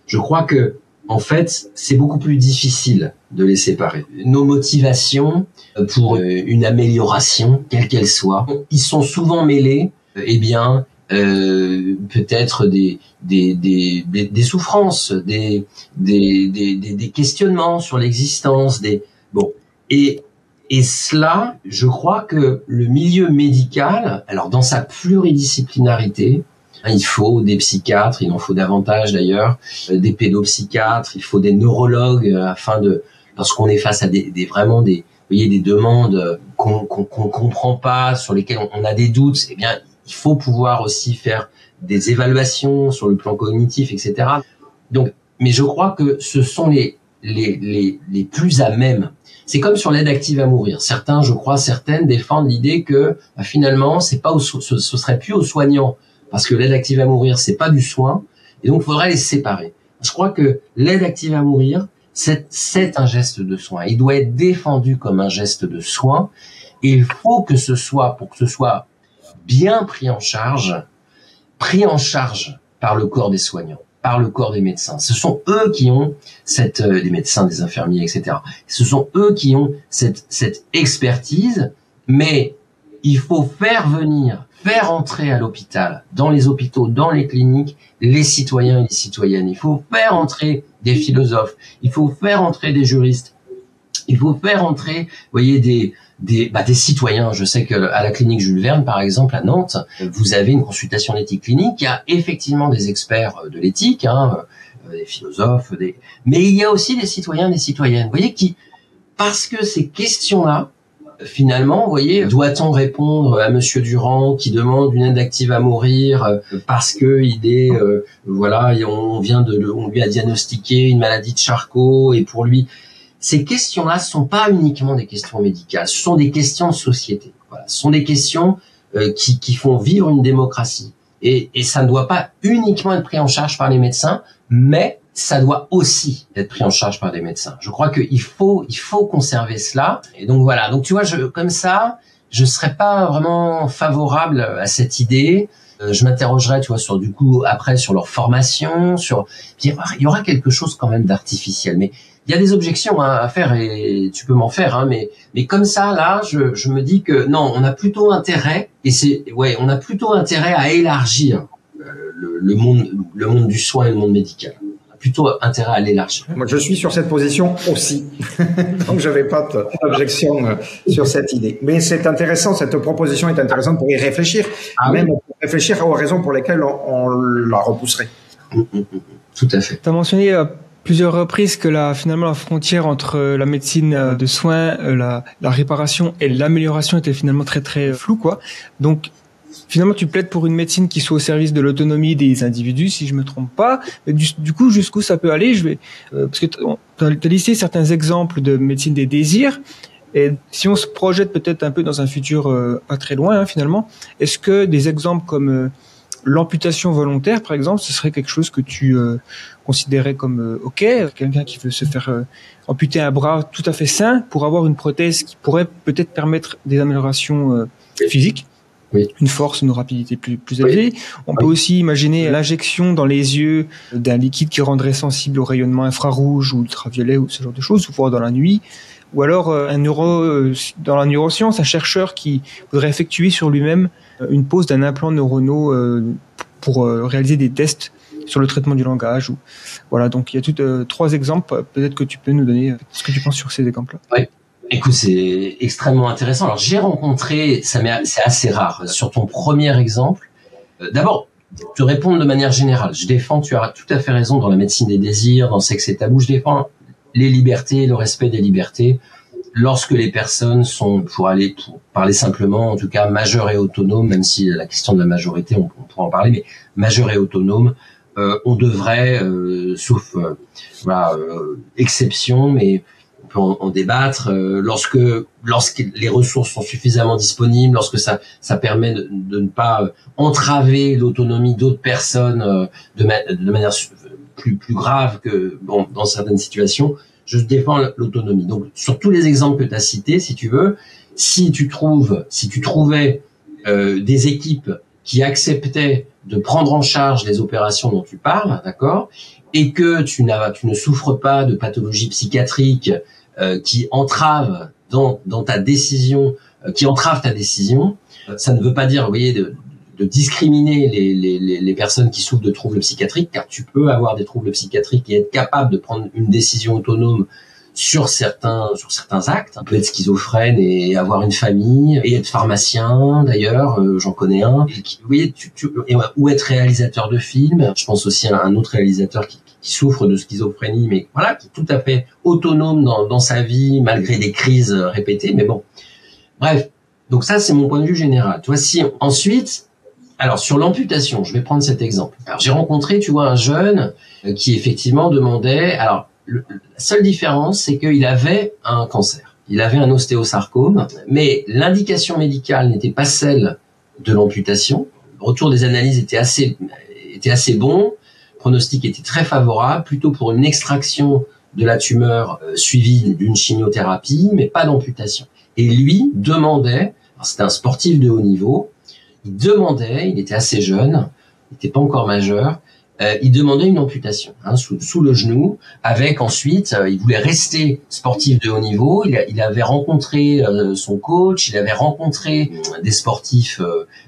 je crois que en fait, c'est beaucoup plus difficile de les séparer. Nos motivations pour une amélioration, quelle qu'elle soit, ils sont souvent mêlés, peut-être des souffrances, des questionnements sur l'existence, et cela, je crois que le milieu médical, alors dans sa pluridisciplinarité, il faut des psychiatres, il en faut davantage d'ailleurs, des pédopsychiatres, il faut des neurologues lorsqu'on est face à des demandes qu'on comprend pas, sur lesquelles on a des doutes, eh bien, il faut pouvoir aussi faire des évaluations sur le plan cognitif, etc. Donc, mais je crois que ce sont les plus à même. C'est comme sur l'aide active à mourir. Certaines défendent l'idée que finalement, ce serait plus aux soignants, parce que l'aide active à mourir, c'est pas du soin, et donc il faudrait les séparer. Je crois que l'aide active à mourir, c'est un geste de soin. Il doit être défendu comme un geste de soin, et il faut que pour que ce soit bien pris en charge par le corps des soignants, par le corps des médecins. Ce sont eux qui ont des médecins, des infirmiers, etc. Ce sont eux qui ont cette expertise, mais il faut faire entrer à l'hôpital, dans les hôpitaux, dans les cliniques, les citoyens et les citoyennes. Il faut faire entrer des philosophes, il faut faire entrer des juristes, il faut faire entrer, des citoyens. Je sais que à la clinique Jules Verne, par exemple, à Nantes, vous avez une consultation d'éthique clinique. Il y a effectivement des experts de l'éthique, des philosophes, mais il y a aussi des citoyens, des citoyennes. Vous voyez, parce que ces questions-là, finalement, vous voyez, doit-on répondre à Monsieur Durand qui demande une aide active à mourir parce que on lui a diagnostiqué une maladie de Charcot, et pour lui, ces questions-là sont pas uniquement des questions médicales, ce sont des questions de société. Voilà, ce sont des questions qui font vivre une démocratie. Et ça ne doit pas uniquement être pris en charge par les médecins, mais ça doit aussi être pris en charge par des médecins. Je crois qu'il faut conserver cela. Et donc voilà. Donc tu vois, comme ça, je serais pas vraiment favorable à cette idée. Je m'interrogerais, tu vois, sur du coup après sur leur formation, il y aura quelque chose quand même d'artificiel. Mais il y a des objections à faire et tu peux m'en faire, hein, mais comme ça là, je me dis que non, on a plutôt intérêt on a plutôt intérêt à élargir le monde du soin et le monde médical. On a plutôt intérêt à l'élargir. Moi, je suis sur cette position aussi, donc je n'avais pas d'objection sur cette idée. Mais c'est intéressant, cette proposition est intéressante pour y réfléchir, même pour réfléchir aux raisons pour lesquelles on la repousserait. Tout à fait. Tu as mentionné plusieurs reprises que finalement la frontière entre la médecine de soins, la réparation et l'amélioration était finalement très très floue, quoi. Donc finalement tu plaides pour une médecine qui soit au service de l'autonomie des individus, si je me trompe pas. Mais du coup, jusqu'où ça peut aller? Parce que tu as listé certains exemples de médecine des désirs. Et si on se projette peut-être un peu dans un futur pas très loin, hein, finalement, est-ce que des exemples comme l'amputation volontaire, par exemple, ce serait quelque chose que tu considérais comme OK, quelqu'un qui veut se faire amputer un bras tout à fait sain pour avoir une prothèse qui pourrait peut-être permettre des améliorations physiques, une force, une rapidité plus élevée. On peut aussi imaginer l'injection dans les yeux d'un liquide qui rendrait sensible au rayonnement infrarouge ou ultraviolet ou ce genre de choses, ou voire dans la nuit. Ou alors dans la neuroscience, un chercheur qui voudrait effectuer sur lui-même une pose d'un implant neuronaux pour réaliser des tests sur le traitement du langage. Voilà, donc il y a trois exemples. Peut-être que tu peux nous donner ce que tu penses sur ces exemples-là. Oui. Écoute, c'est extrêmement intéressant. Alors j'ai rencontré, c'est assez rare. Sur ton premier exemple, d'abord, te répondre de manière générale. Je défends, tu as tout à fait raison, dans la médecine des désirs, dans Sexe et Tabou, je défends les libertés, le respect des libertés, lorsque les personnes sont, pour parler simplement, en tout cas majeures et autonomes, même si la question de la majorité, on pourra en parler, mais majeures et autonomes, on devrait, sauf exception, mais on peut en débattre, lorsque les ressources sont suffisamment disponibles, lorsque ça permet de ne pas entraver l'autonomie d'autres personnes de manière plus grave que dans certaines situations, je défends l'autonomie. Donc sur tous les exemples que tu as cités, si tu veux, si tu trouvais des équipes qui acceptaient de prendre en charge les opérations dont tu parles, d'accord, et que tu ne souffres pas de pathologies psychiatriques qui entravent dans ta décision, qui entravent ta décision, ça ne veut pas dire, vous voyez, de discriminer les personnes qui souffrent de troubles psychiatriques, car tu peux avoir des troubles psychiatriques et être capable de prendre une décision autonome sur certains actes. On peut être schizophrène et avoir une famille et être pharmacien, d'ailleurs, j'en connais un. Vous voyez, ou être réalisateur de films. Je pense aussi à un autre réalisateur qui souffre de schizophrénie, mais voilà, qui est tout à fait autonome dans sa vie malgré des crises répétées. Mais bon, bref. Donc ça, c'est mon point de vue général. Tu vois, si ensuite. Alors, sur l'amputation, je vais prendre cet exemple. Alors, j'ai rencontré, tu vois, un jeune qui effectivement demandait... Alors, la seule différence, c'est qu'il avait un cancer. Il avait un ostéosarcome, mais l'indication médicale n'était pas celle de l'amputation. Le retour des analyses était assez bon. Le pronostic était très favorable, plutôt pour une extraction de la tumeur suivie d'une chimiothérapie, mais pas d'amputation. Et lui demandait... Alors, c'était un sportif de haut niveau... il était assez jeune, il n'était pas encore majeur, il demandait une amputation sous le genou, avec ensuite, il voulait rester sportif de haut niveau, il avait rencontré son coach, il avait rencontré des sportifs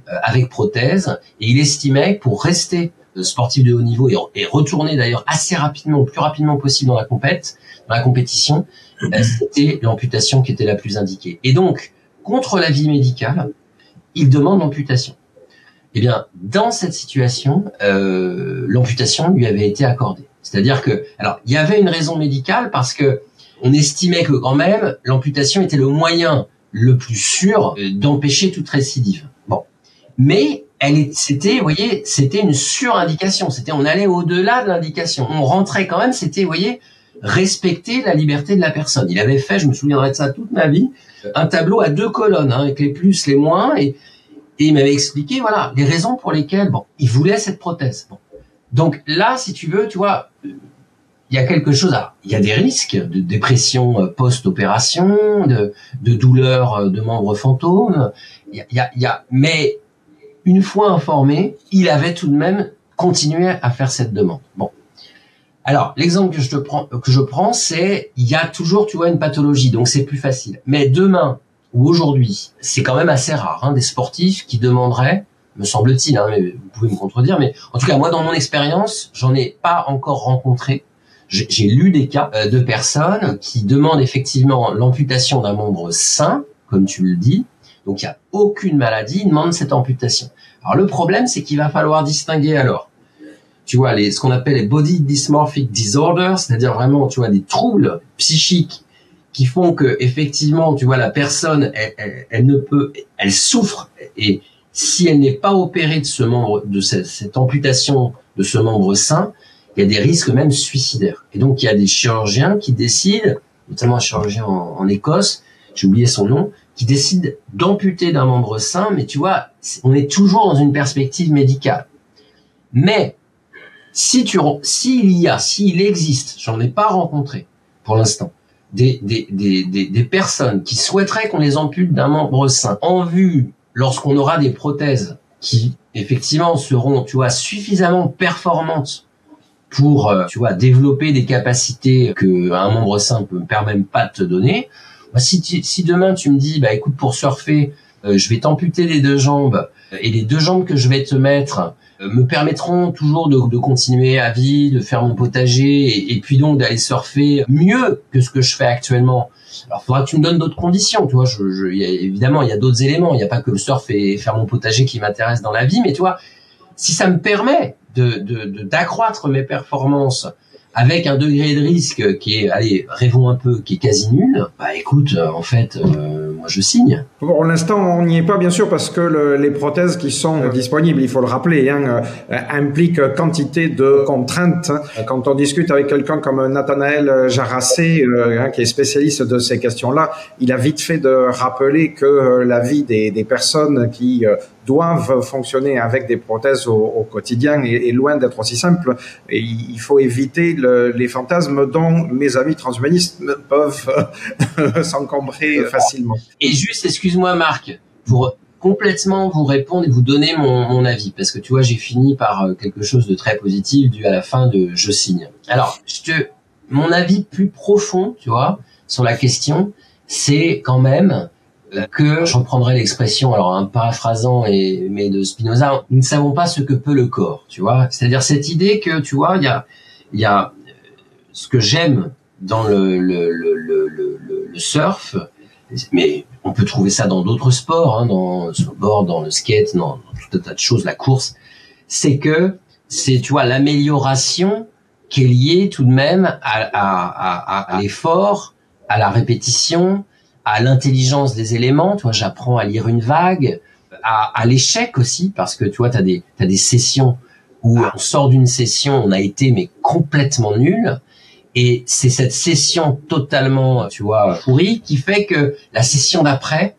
avec prothèse, et il estimait que pour rester sportif de haut niveau et retourner d'ailleurs assez rapidement, le plus rapidement possible dans la compétition, c'était l'amputation qui était la plus indiquée. Et donc, contre l'avis médical, il demande l'amputation. Eh bien, dans cette situation, l'amputation lui avait été accordée. C'est-à-dire que, alors, il y avait une raison médicale parce que on estimait que quand même l'amputation était le moyen le plus sûr d'empêcher toute récidive. Bon, mais c'était, vous voyez, c'était une surindication. On allait au-delà de l'indication. On rentrait quand même. C'était, vous voyez, respecter la liberté de la personne. Il avait fait, je me souviendrai de ça toute ma vie, un tableau à 2 colonnes, avec les plus, les moins, et Et il m'avait expliqué, voilà, les raisons pour lesquelles, bon, il voulait cette prothèse. Bon. Donc là, si tu veux, tu vois, il y a quelque chose il y a des risques de dépression post-opération, de douleur de membres fantômes. Mais une fois informé, il avait tout de même continué à faire cette demande. Bon. Alors, l'exemple que je prends, c'est, il y a toujours, tu vois, une pathologie, donc c'est plus facile. Mais demain ou aujourd'hui, c'est quand même assez rare, des sportifs qui demanderaient, me semble-t-il, mais vous pouvez me contredire, mais en tout cas, moi, dans mon expérience, j'en ai pas encore rencontré. J'ai lu des cas de personnes qui demandent effectivement l'amputation d'un membre sain, comme tu le dis. Donc, il n'y a aucune maladie, ils demandent cette amputation. Alors, le problème, c'est qu'il va falloir distinguer alors, tu vois, ce qu'on appelle les body dysmorphic disorders, c'est-à-dire vraiment, tu vois, des troubles psychiques qui font que, effectivement, tu vois, la personne, elle souffre, et si elle n'est pas opérée de ce membre, de cette amputation de ce membre sain, il y a des risques même suicidaires. Et donc, il y a des chirurgiens qui décident, notamment un chirurgien en Écosse, j'ai oublié son nom, qui décide d'amputer d'un membre sain, mais tu vois, on est toujours dans une perspective médicale. Mais, s'il existe, j'en ai pas rencontré, pour l'instant, des personnes qui souhaiteraient qu'on les ampute d'un membre sain en vue, lorsqu'on aura des prothèses qui, effectivement, seront, tu vois, suffisamment performantes pour, tu vois, développer des capacités que un membre sain ne permet même pas de te donner. Si demain tu me dis, écoute, pour surfer, je vais t'amputer les 2 jambes, et les 2 jambes que je vais te mettre me permettront toujours de continuer à vivre, de faire mon potager, et puis donc d'aller surfer mieux que ce que je fais actuellement. Alors, il faudra que tu me donnes d'autres conditions, tu vois. Évidemment, il y a d'autres éléments. Il n'y a pas que le surf et faire mon potager qui m'intéresse dans la vie, mais tu vois, si ça me permet d'accroître mes performances avec un degré de risque qui est, allez, rêvons un peu, qui est quasi nul, écoute, en fait, moi je signe. Pour l'instant, on n'y est pas, bien sûr, parce que les prothèses qui sont disponibles, il faut le rappeler, impliquent quantité de contraintes. Quand on discute avec quelqu'un comme Nathanaël Jarassé, qui est spécialiste de ces questions-là, il a vite fait de rappeler que la vie des personnes qui doivent fonctionner avec des prothèses au quotidien est loin d'être aussi simple. Et il faut éviter les fantasmes dont mes amis transhumanistes peuvent s'encombrer facilement. Et juste, excuse-moi Marc, pour complètement vous répondre et vous donner mon avis, parce que tu vois, j'ai fini par quelque chose de très positif dû à la fin de je signe. Alors, mon avis plus profond, tu vois, sur la question, c'est quand même que, je reprendrai l'expression, alors un paraphrasant mais de Spinoza, nous ne savons pas ce que peut le corps, tu vois. C'est-à-dire cette idée que, tu vois, il y a ce que j'aime dans le surf, mais on peut trouver ça dans d'autres sports, dans le snowboard, dans le skate, dans tout un tas de choses, la course, c'est que c'est, tu vois, l'amélioration qui est liée tout de même à l'effort, à la répétition, à l'intelligence des éléments. Tu vois, j'apprends à lire une vague, à l'échec aussi, parce que tu vois, t'as des sessions où on sort d'une session, on a été mais complètement nul. Et c'est cette session totalement, tu vois, pourrie qui fait que la session d'après,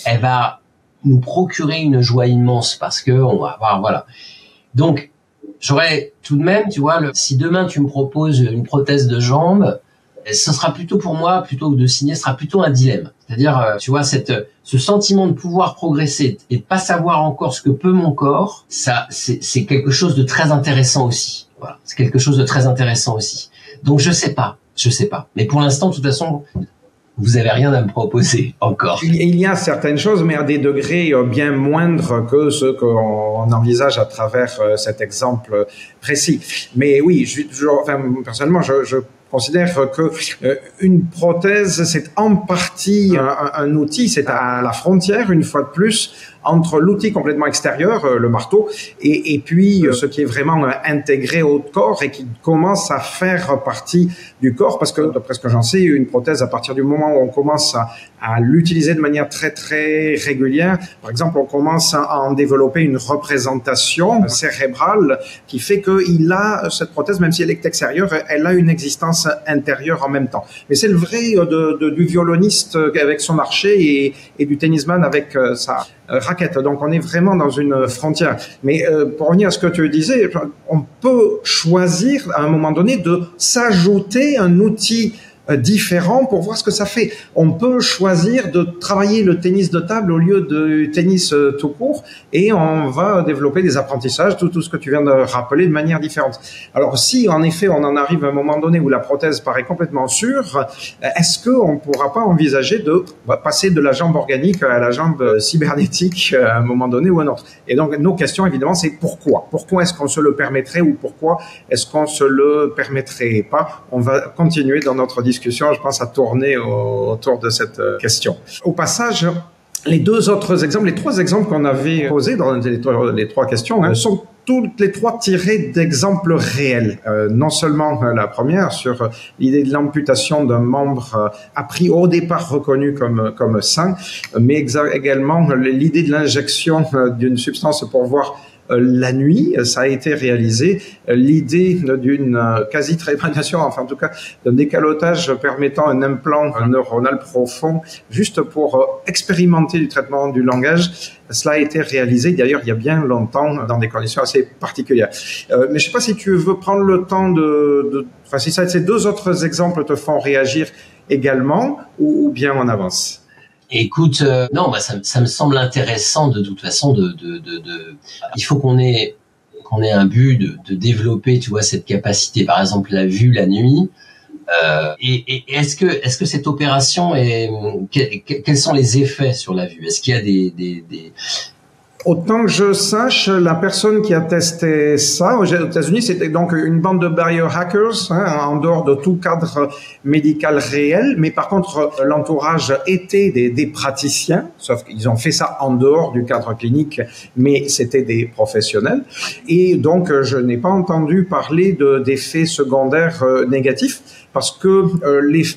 elle va nous procurer une joie immense parce que on va avoir, voilà. Donc, j'aurais tout de même, tu vois, si demain tu me proposes une prothèse de jambe, ce sera plutôt pour moi, plutôt que de signer, ce sera plutôt un dilemme. C'est-à-dire, tu vois, ce sentiment de pouvoir progresser et de pas savoir encore ce que peut mon corps, ça, c'est quelque chose de très intéressant aussi. Voilà. C'est quelque chose de très intéressant aussi. Donc je sais pas. Mais pour l'instant, de toute façon, vous avez rien à me proposer encore. Il y a certaines choses, mais à des degrés bien moindres que ce qu'on envisage à travers cet exemple précis. Mais oui, personnellement, je considère que une prothèse, c'est en partie un outil, c'est à la frontière, une fois de plus, entre l'outil complètement extérieur, le marteau, et puis ce qui est vraiment intégré au corps et qui commence à faire partie du corps, parce que d'après ce que j'en sais, une prothèse, à partir du moment où on commence à l'utiliser de manière très très régulière, par exemple, on commence à en développer une représentation cérébrale qui fait qu'il a cette prothèse, même si elle est extérieure, elle a une existence intérieure en même temps. Mais c'est le vrai du violoniste avec son archet et du tennisman avec raquette. Donc, on est vraiment dans une frontière. Mais pour revenir à ce que tu disais, on peut choisir à un moment donné de s'ajouter un outil différent pour voir ce que ça fait. On peut choisir de travailler le tennis de table au lieu du tennis tout court et on va développer des apprentissages, tout ce que tu viens de rappeler de manière différente. Alors si en effet on en arrive à un moment donné où la prothèse paraît complètement sûre, est-ce qu'on ne pourra pas envisager de passer de la jambe organique à la jambe cybernétique à un moment donné ou un autre? Et donc nos questions évidemment c'est pourquoi? Pourquoi est-ce qu'on se le permettrait ou pourquoi est-ce qu'on se le permettrait pas? On va continuer dans notre discussion, je pense, à tourner autour de cette question. Au passage, les trois exemples qu'on avait posés dans les trois questions sont toutes les trois tirés d'exemples réels. Non seulement la première sur l'idée de l'amputation d'un membre a priori au départ reconnu comme sain, mais également l'idée de l'injection d'une substance pour voir la nuit, ça a été réalisé. L'idée d'une quasi-trépanation, enfin en tout cas d'un décalotage permettant un implant neuronal profond, juste pour expérimenter du traitement du langage, cela a été réalisé d'ailleurs il y a bien longtemps dans des conditions assez particulières. Mais je ne sais pas si tu veux prendre le temps enfin si ces deux autres exemples te font réagir également ou bien on avance. Écoute, non, ça me semble intéressant de toute façon il faut qu'on ait un but de développer, tu vois, cette capacité, par exemple la vue la nuit. Et est-ce que cette opération quels sont les effets sur la vue? Est-ce qu'il y a des Autant que je sache, la personne qui a testé ça aux États-Unis, c'était donc une bande de biohackers, en dehors de tout cadre médical réel. Mais par contre, l'entourage était des praticiens, sauf qu'ils ont fait ça en dehors du cadre clinique, mais c'était des professionnels. Et donc, je n'ai pas entendu parler d'effets secondaires négatifs. Parce que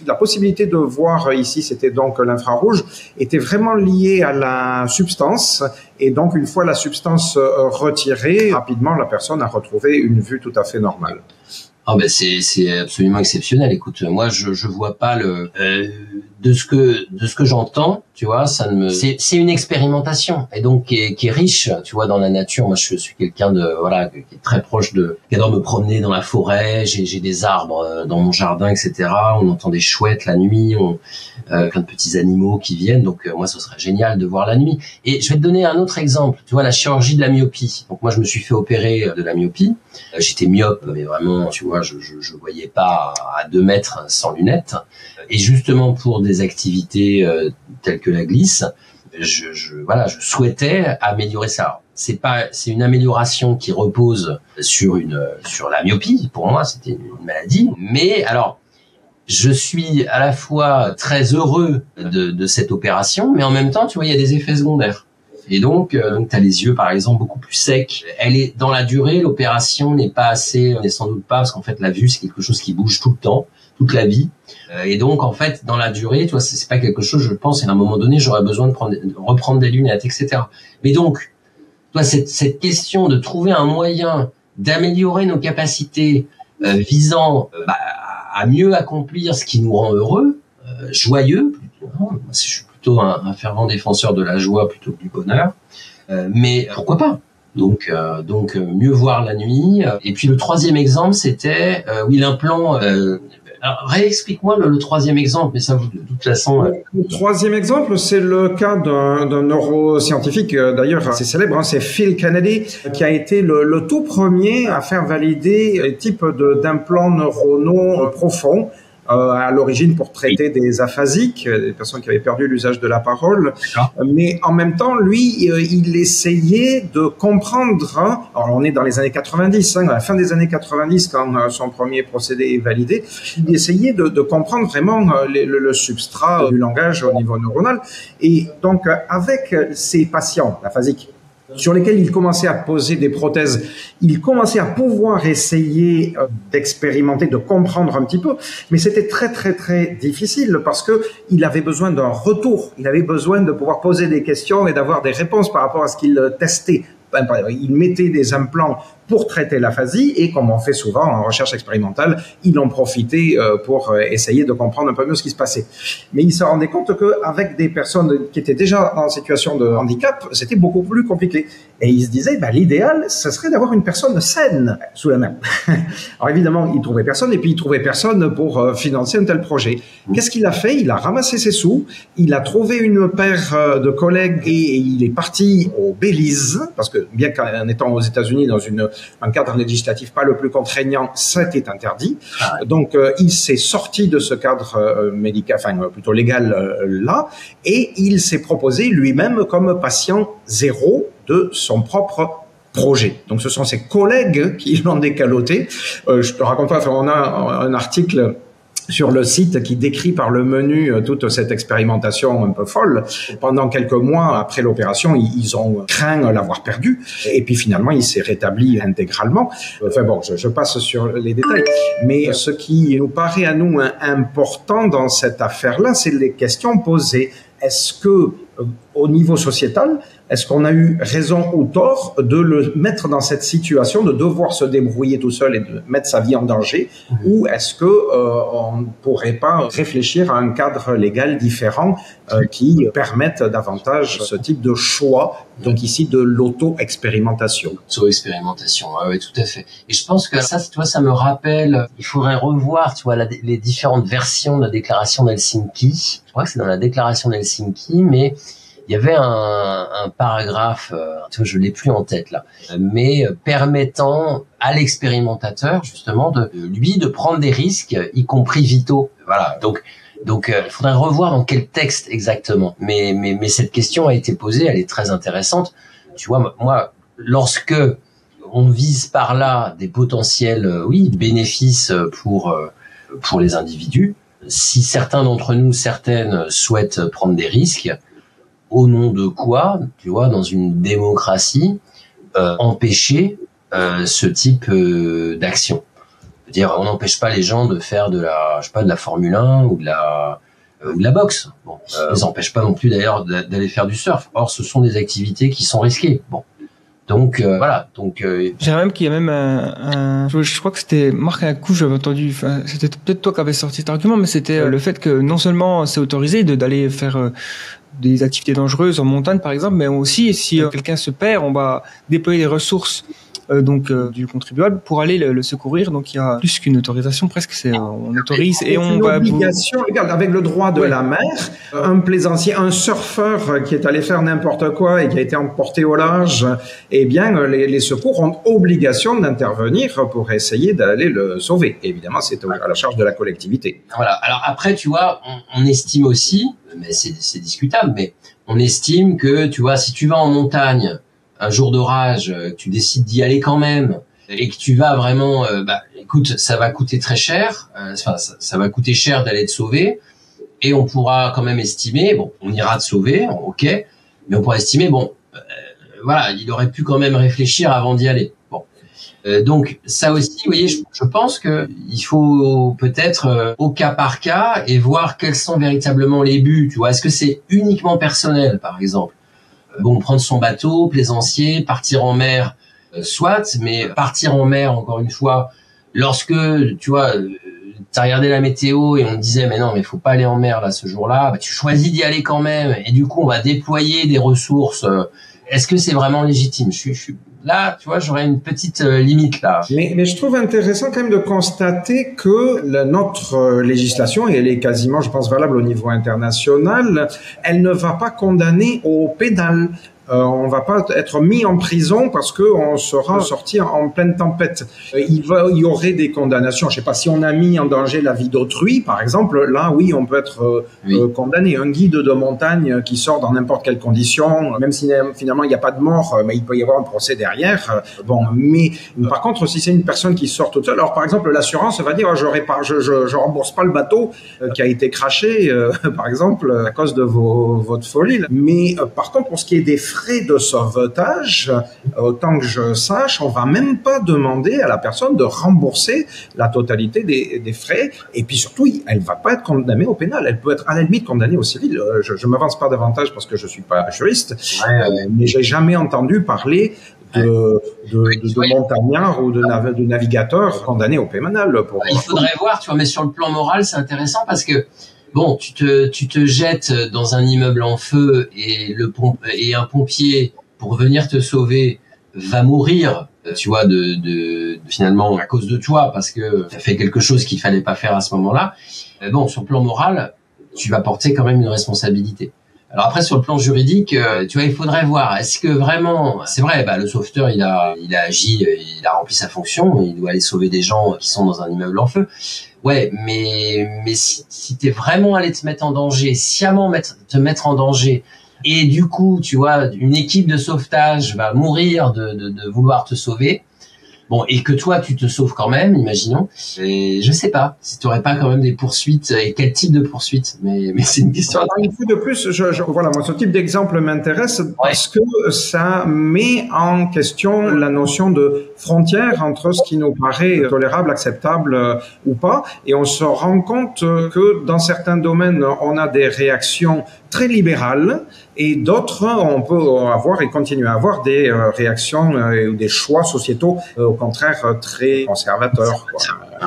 la possibilité de voir ici, c'était donc l'infrarouge, était vraiment liée à la substance. Et donc, une fois la substance retirée, rapidement, la personne a retrouvé une vue tout à fait normale. Ah ben c'est absolument exceptionnel. Écoute, moi je vois pas de ce que j'entends, tu vois, c'est une expérimentation et donc qui est riche, tu vois, dans la nature. Moi je suis quelqu'un qui est très proche qui adore me promener dans la forêt. J'ai des arbres dans mon jardin, etc. On entend des chouettes la nuit, plein de petits animaux qui viennent. Donc moi ce serait génial de voir la nuit. Et je vais te donner un autre exemple. Tu vois, la chirurgie de la myopie. Donc moi je me suis fait opérer de la myopie. J'étais myope, mais vraiment, tu vois, je voyais pas à 2 mètres sans lunettes. Et justement pour des activités telles que la glisse, je souhaitais améliorer ça. C'est une amélioration qui repose sur la myopie. Pour moi, c'était une maladie. Mais alors, je suis à la fois très heureux de cette opération, mais en même temps, tu vois, il y a des effets secondaires. Et donc t'as les yeux par exemple beaucoup plus secs. Elle est dans la durée, l'opération n'est pas assez, on n'est sans doute pas, parce qu'en fait la vue c'est quelque chose qui bouge tout le temps, toute la vie. Et donc en fait dans la durée, tu vois, c'est pas quelque chose, je pense, et à un moment donné j'aurais besoin de reprendre des lunettes, etc. Mais donc, toi, cette question de trouver un moyen d'améliorer nos capacités visant à mieux accomplir ce qui nous rend heureux, joyeux, je suis plutôt un fervent défenseur de la joie plutôt que du bonheur, mais pourquoi pas? Donc mieux voir la nuit. Et puis le troisième exemple, c'était l'implant. Alors réexplique-moi le troisième exemple, mais ça de toute façon. Le troisième exemple, c'est le cas d'un neuroscientifique d'ailleurs assez célèbre, c'est Phil Kennedy, qui a été le tout premier à faire valider un type d'implants neuronaux profonds. À l'origine pour traiter des aphasiques, des personnes qui avaient perdu l'usage de la parole. Mais en même temps, lui, il essayait de comprendre, alors on est dans les années 90, à la fin des années 90, quand son premier procédé est validé, il essayait de comprendre vraiment le substrat du langage au niveau neuronal. Et donc, avec ces patients aphasiques, sur lesquels il commençait à poser des prothèses, il commençait à pouvoir essayer d'expérimenter, de comprendre un petit peu, mais c'était très très très difficile parce que il avait besoin d'un retour, il avait besoin de pouvoir poser des questions et d'avoir des réponses par rapport à ce qu'il testait. Il mettait des implants pour traiter l'aphasie et, comme on fait souvent en recherche expérimentale, il en profitait pour essayer de comprendre un peu mieux ce qui se passait. Mais il se rendait compte qu'avec des personnes qui étaient déjà en situation de handicap, c'était beaucoup plus compliqué. Et il se disait, l'idéal, ce serait d'avoir une personne saine sous la main. Alors évidemment, il trouvait personne, et puis il trouvait personne pour financer un tel projet. Qu'est-ce qu'il a fait? Il a ramassé ses sous, il a trouvé une paire de collègues et il est parti au Belize, parce que bien qu'en étant aux États-Unis dans un cadre législatif pas le plus contraignant, c'était interdit. Donc il s'est sorti de ce cadre médical, plutôt légal là, et il s'est proposé lui-même comme patient zéro de son propre projet. Donc ce sont ses collègues qui l'ont décaloté. Je te raconte pas, on a un article sur le site qui décrit par le menu toute cette expérimentation un peu folle. Pendant quelques mois après l'opération, ils ont craint l'avoir perdu. Et puis finalement, il s'est rétabli intégralement. Je passe sur les détails. Mais ce qui nous paraît à nous important dans cette affaire-là, c'est les questions posées. Est-ce que, au niveau sociétal, est-ce qu'on a eu raison ou tort de le mettre dans cette situation, de devoir se débrouiller tout seul et de mettre sa vie en danger, ou est-ce que on ne pourrait pas réfléchir à un cadre légal différent qui permette davantage ce type de choix, donc ici de l'auto-expérimentation. Auto-expérimentation, oui, tout à fait. Et je pense que ça, tu vois, ça me rappelle, il faudrait revoir, tu vois, les différentes versions de la déclaration d'Helsinki. Je crois que c'est dans la déclaration d'Helsinki, mais il y avait un paragraphe, tu vois, je l'ai plus en tête là, mais permettant à l'expérimentateur justement de prendre des risques, y compris vitaux. Voilà. Donc, il faudrait revoir dans quel texte exactement. Mais cette question a été posée, elle est très intéressante. Tu vois, moi, lorsque on vise par là des potentiels, bénéfices pour les individus, si certains d'entre nous, certaines souhaitent prendre des risques, au nom de quoi, tu vois, dans une démocratie, empêcher ce type d'action. C'est-à-dire, on n'empêche pas les gens de faire de la Formule 1 ou de la boxe. Bon, on les empêche pas non plus d'ailleurs d'aller faire du surf. Or, ce sont des activités qui sont risquées. Bon. Donc voilà. Donc j'ai même qu'il y a même je crois que c'était Marc à un coup j'avais entendu. Enfin, c'était peut-être toi qui avais sorti cet argument, mais c'était le fait que non seulement c'est autorisé d'aller faire des activités dangereuses en montagne par exemple, mais aussi si quelqu'un se perd, on va déployer les ressources du contribuable pour aller le secourir. Donc il y a plus qu'une autorisation, presque on autorise et on va obligation. Regarde, avec le droit de la mer, un plaisancier, un surfeur qui est allé faire n'importe quoi et qui a été emporté au large, eh bien les secours ont obligation d'intervenir pour essayer d'aller le sauver. Et évidemment, c'est à la charge de la collectivité. Voilà. Alors après, tu vois, on estime aussi, mais c'est discutable, mais on estime que, tu vois, si tu vas en montagne un jour d'orage, tu décides d'y aller quand même, et que tu vas vraiment, écoute, ça va coûter très cher, ça va coûter cher d'aller te sauver, et on pourra quand même estimer, on ira te sauver, ok, mais on pourra estimer, il aurait pu quand même réfléchir avant d'y aller. Donc ça aussi, vous voyez, je pense que il faut peut-être au cas par cas et voir quels sont véritablement les buts. Tu vois, est-ce que c'est uniquement personnel, par exemple? Prendre son bateau, plaisancier, partir en mer, soit, mais partir en mer, encore une fois, lorsque, tu vois, t'as regardé la météo et on te disait, mais non, mais faut pas aller en mer, là, ce jour-là, tu choisis d'y aller quand même, et du coup, on va déployer des ressources. Est-ce que c'est vraiment légitime? Je suis là, tu vois, j'aurais une petite limite là. Mais je trouve intéressant quand même de constater que notre législation, et elle est quasiment, je pense, valable au niveau international, elle ne va pas condamner au pénal. On va pas être mis en prison parce que on sera sorti en pleine tempête. Il y aurait des condamnations. Je sais pas, si on a mis en danger la vie d'autrui, par exemple, là, oui, on peut être condamné. Un guide de montagne qui sort dans n'importe quelle condition, même si finalement il n'y a pas de mort, mais il peut y avoir un procès derrière. Mais par contre, si c'est une personne qui sort toute seule, alors par exemple, l'assurance va dire, je rembourse pas le bateau qui a été crashé, par exemple, à cause de votre folie. Mais par contre, pour ce qui est des frais de sauvetage, autant que je sache, on va même pas demander à la personne de rembourser la totalité des frais. Et puis surtout, elle va pas être condamnée au pénal. Elle peut être à la limite condamnée au civil. Je m'avance pas davantage parce que je suis pas juriste, mais j'ai jamais entendu parler de montagnards ou de navigateurs condamnés au pénal. Il faudrait voir, tu vois, mais sur le plan moral, c'est intéressant parce que bon, tu te jettes dans un immeuble en feu et un pompier pour venir te sauver va mourir, tu vois, de finalement à cause de toi parce que tu as fait quelque chose qu'il fallait pas faire à ce moment-là. Bon, sur le plan moral, tu vas porter quand même une responsabilité. Alors après, sur le plan juridique, tu vois, il faudrait voir. Est-ce que vraiment, c'est vrai, le sauveteur, il a agi, il a rempli sa fonction, il doit aller sauver des gens qui sont dans un immeuble en feu. Ouais, mais si t'es vraiment allé te mettre en danger, sciemment te mettre en danger, et du coup, tu vois, une équipe de sauvetage va mourir de vouloir te sauver. Bon, et que toi, tu te sauves quand même, imaginons. Et je sais pas si tu aurais pas quand même des poursuites et quel type de poursuites. Mais c'est une question. Une fois de plus, voilà, moi, ce type d'exemple m'intéresse parce que ça met en question la notion de frontière entre ce qui nous paraît tolérable, acceptable ou pas. Et on se rend compte que dans certains domaines, on a des réactions très libérales et d'autres, on peut avoir et continuer à avoir des réactions ou des choix sociétaux au contraire très conservateurs.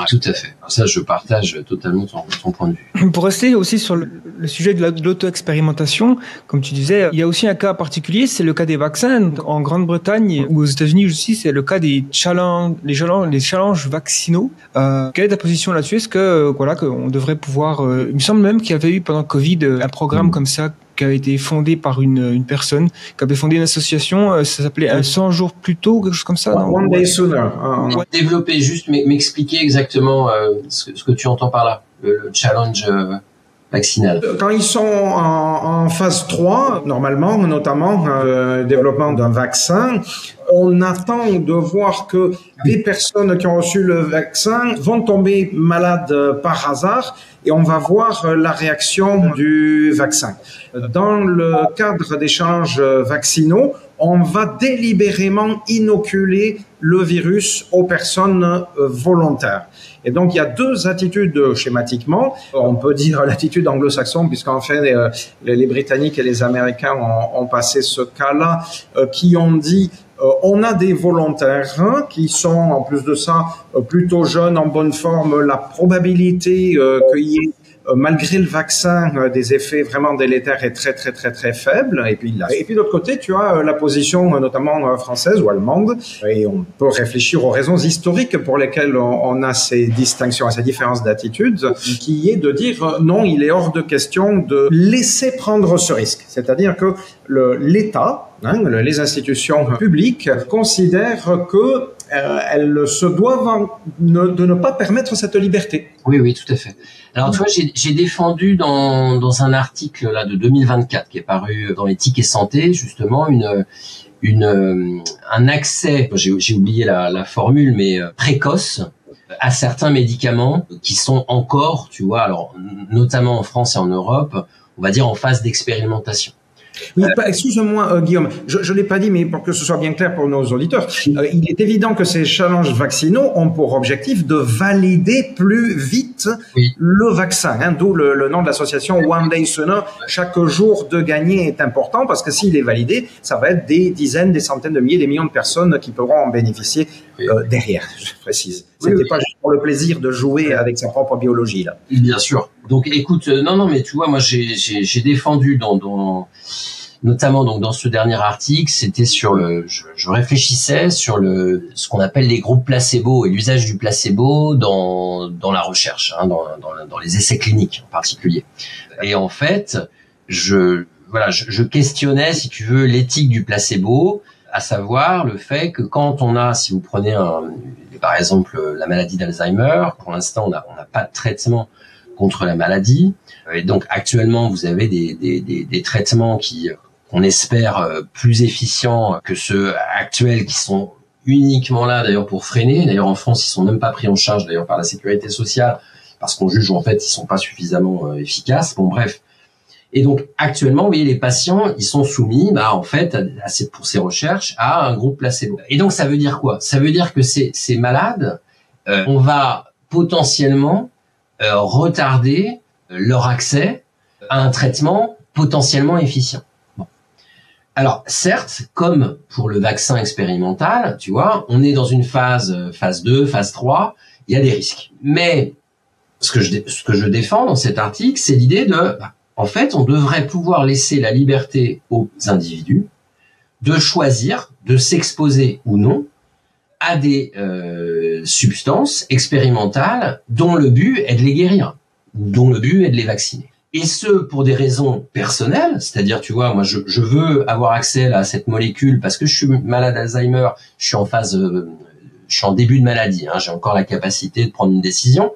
Tout à fait. Ça, je partage totalement ton point de vue. Pour rester aussi sur le sujet de l'auto-expérimentation, comme tu disais, il y a aussi un cas particulier, c'est le cas des vaccins. En Grande-Bretagne ou aux États-Unis aussi, c'est le cas des challenges vaccinaux. Quelle est ta position là-dessus? Est-ce que qu'on devrait pouvoir il me semble même qu'il y avait eu pendant Covid un programme comme ça qui a été fondé par une personne qui avait fondé une association, ça s'appelait 100 jours plus tôt, quelque chose comme ça, non? One Day Sooner. Développer, juste m'expliquer exactement ce que tu entends par là, le challenge vaccinal. Quand ils sont en phase 3, normalement, notamment développement d'un vaccin, on attend de voir que des personnes qui ont reçu le vaccin vont tomber malades par hasard et on va voir la réaction du vaccin. Dans le cadre d'échanges vaccinaux, on va délibérément inoculer le virus aux personnes volontaires. Et donc, il y a deux attitudes schématiquement. On peut dire l'attitude anglo-saxonne, puisqu'en fait, les Britanniques et les Américains ont passé ce cas-là, qui ont dit on a des volontaires qui sont, en plus de ça, plutôt jeunes, en bonne forme. La probabilité qu'il y ait malgré le vaccin, des effets vraiment délétères est très très très très faible. Et puis de l'autre côté, tu as la position notamment française ou allemande, et on peut réfléchir aux raisons historiques pour lesquelles on a ces distinctions et ces différences d'attitude, qui est de dire non, il est hors de question de laisser prendre ce risque. C'est-à-dire que l'État, les institutions publiques considèrent que elles se doivent de ne pas permettre cette liberté. Oui, tout à fait. Alors, tu vois, j'ai défendu dans un article là de 2024 qui est paru dans Éthique et Santé, justement, un accès, j'ai oublié la formule, mais précoce à certains médicaments qui sont encore, tu vois, alors notamment en France et en Europe, on va dire en phase d'expérimentation. Oui, excuse-moi Guillaume, je l'ai pas dit, mais pour que ce soit bien clair pour nos auditeurs, il est évident que ces challenges vaccinaux ont pour objectif de valider plus vite le vaccin, d'où le nom de l'association One Day Sooner. Chaque jour de gagné est important parce que s'il est validé, ça va être des dizaines, des centaines de milliers, des millions de personnes qui pourront en bénéficier derrière, je précise. C'était pas juste pour le plaisir de jouer avec sa propre biologie, là. Bien sûr. Donc, écoute, non, mais tu vois, moi, j'ai défendu notamment donc dans ce dernier article, c'était sur je réfléchissais sur ce qu'on appelle les groupes placebo et l'usage du placebo dans la recherche, dans les essais cliniques en particulier. Et en fait, je questionnais, si tu veux, l'éthique du placebo, à savoir le fait que quand on a, si vous prenez par exemple la maladie d'Alzheimer, pour l'instant on n'a pas de traitement contre la maladie, et donc actuellement vous avez des traitements qu'on espère plus efficients que ceux actuels qui sont uniquement là d'ailleurs pour freiner. D'ailleurs en France ils sont même pas pris en charge d'ailleurs par la sécurité sociale parce qu'on juge en fait ils sont pas suffisamment efficaces. Bon bref. Et donc actuellement, vous voyez, les patients, ils sont soumis, en fait, pour ces recherches, à un groupe placebo. Et donc ça veut dire quoi? Ça veut dire que ces malades, on va potentiellement retarder leur accès à un traitement potentiellement efficient. Bon. Alors, certes, comme pour le vaccin expérimental, tu vois, on est dans une phase 2, phase 3, il y a des risques. Mais ce que je défends dans cet article, c'est l'idée en fait, on devrait pouvoir laisser la liberté aux individus de choisir, de s'exposer ou non à des substances expérimentales dont le but est de les guérir, dont le but est de les vacciner. Et ce, pour des raisons personnelles, c'est-à-dire, tu vois, moi, je veux avoir accès à cette molécule parce que je suis malade d'Alzheimer, je suis en début de maladie, hein, j'ai encore la capacité de prendre une décision.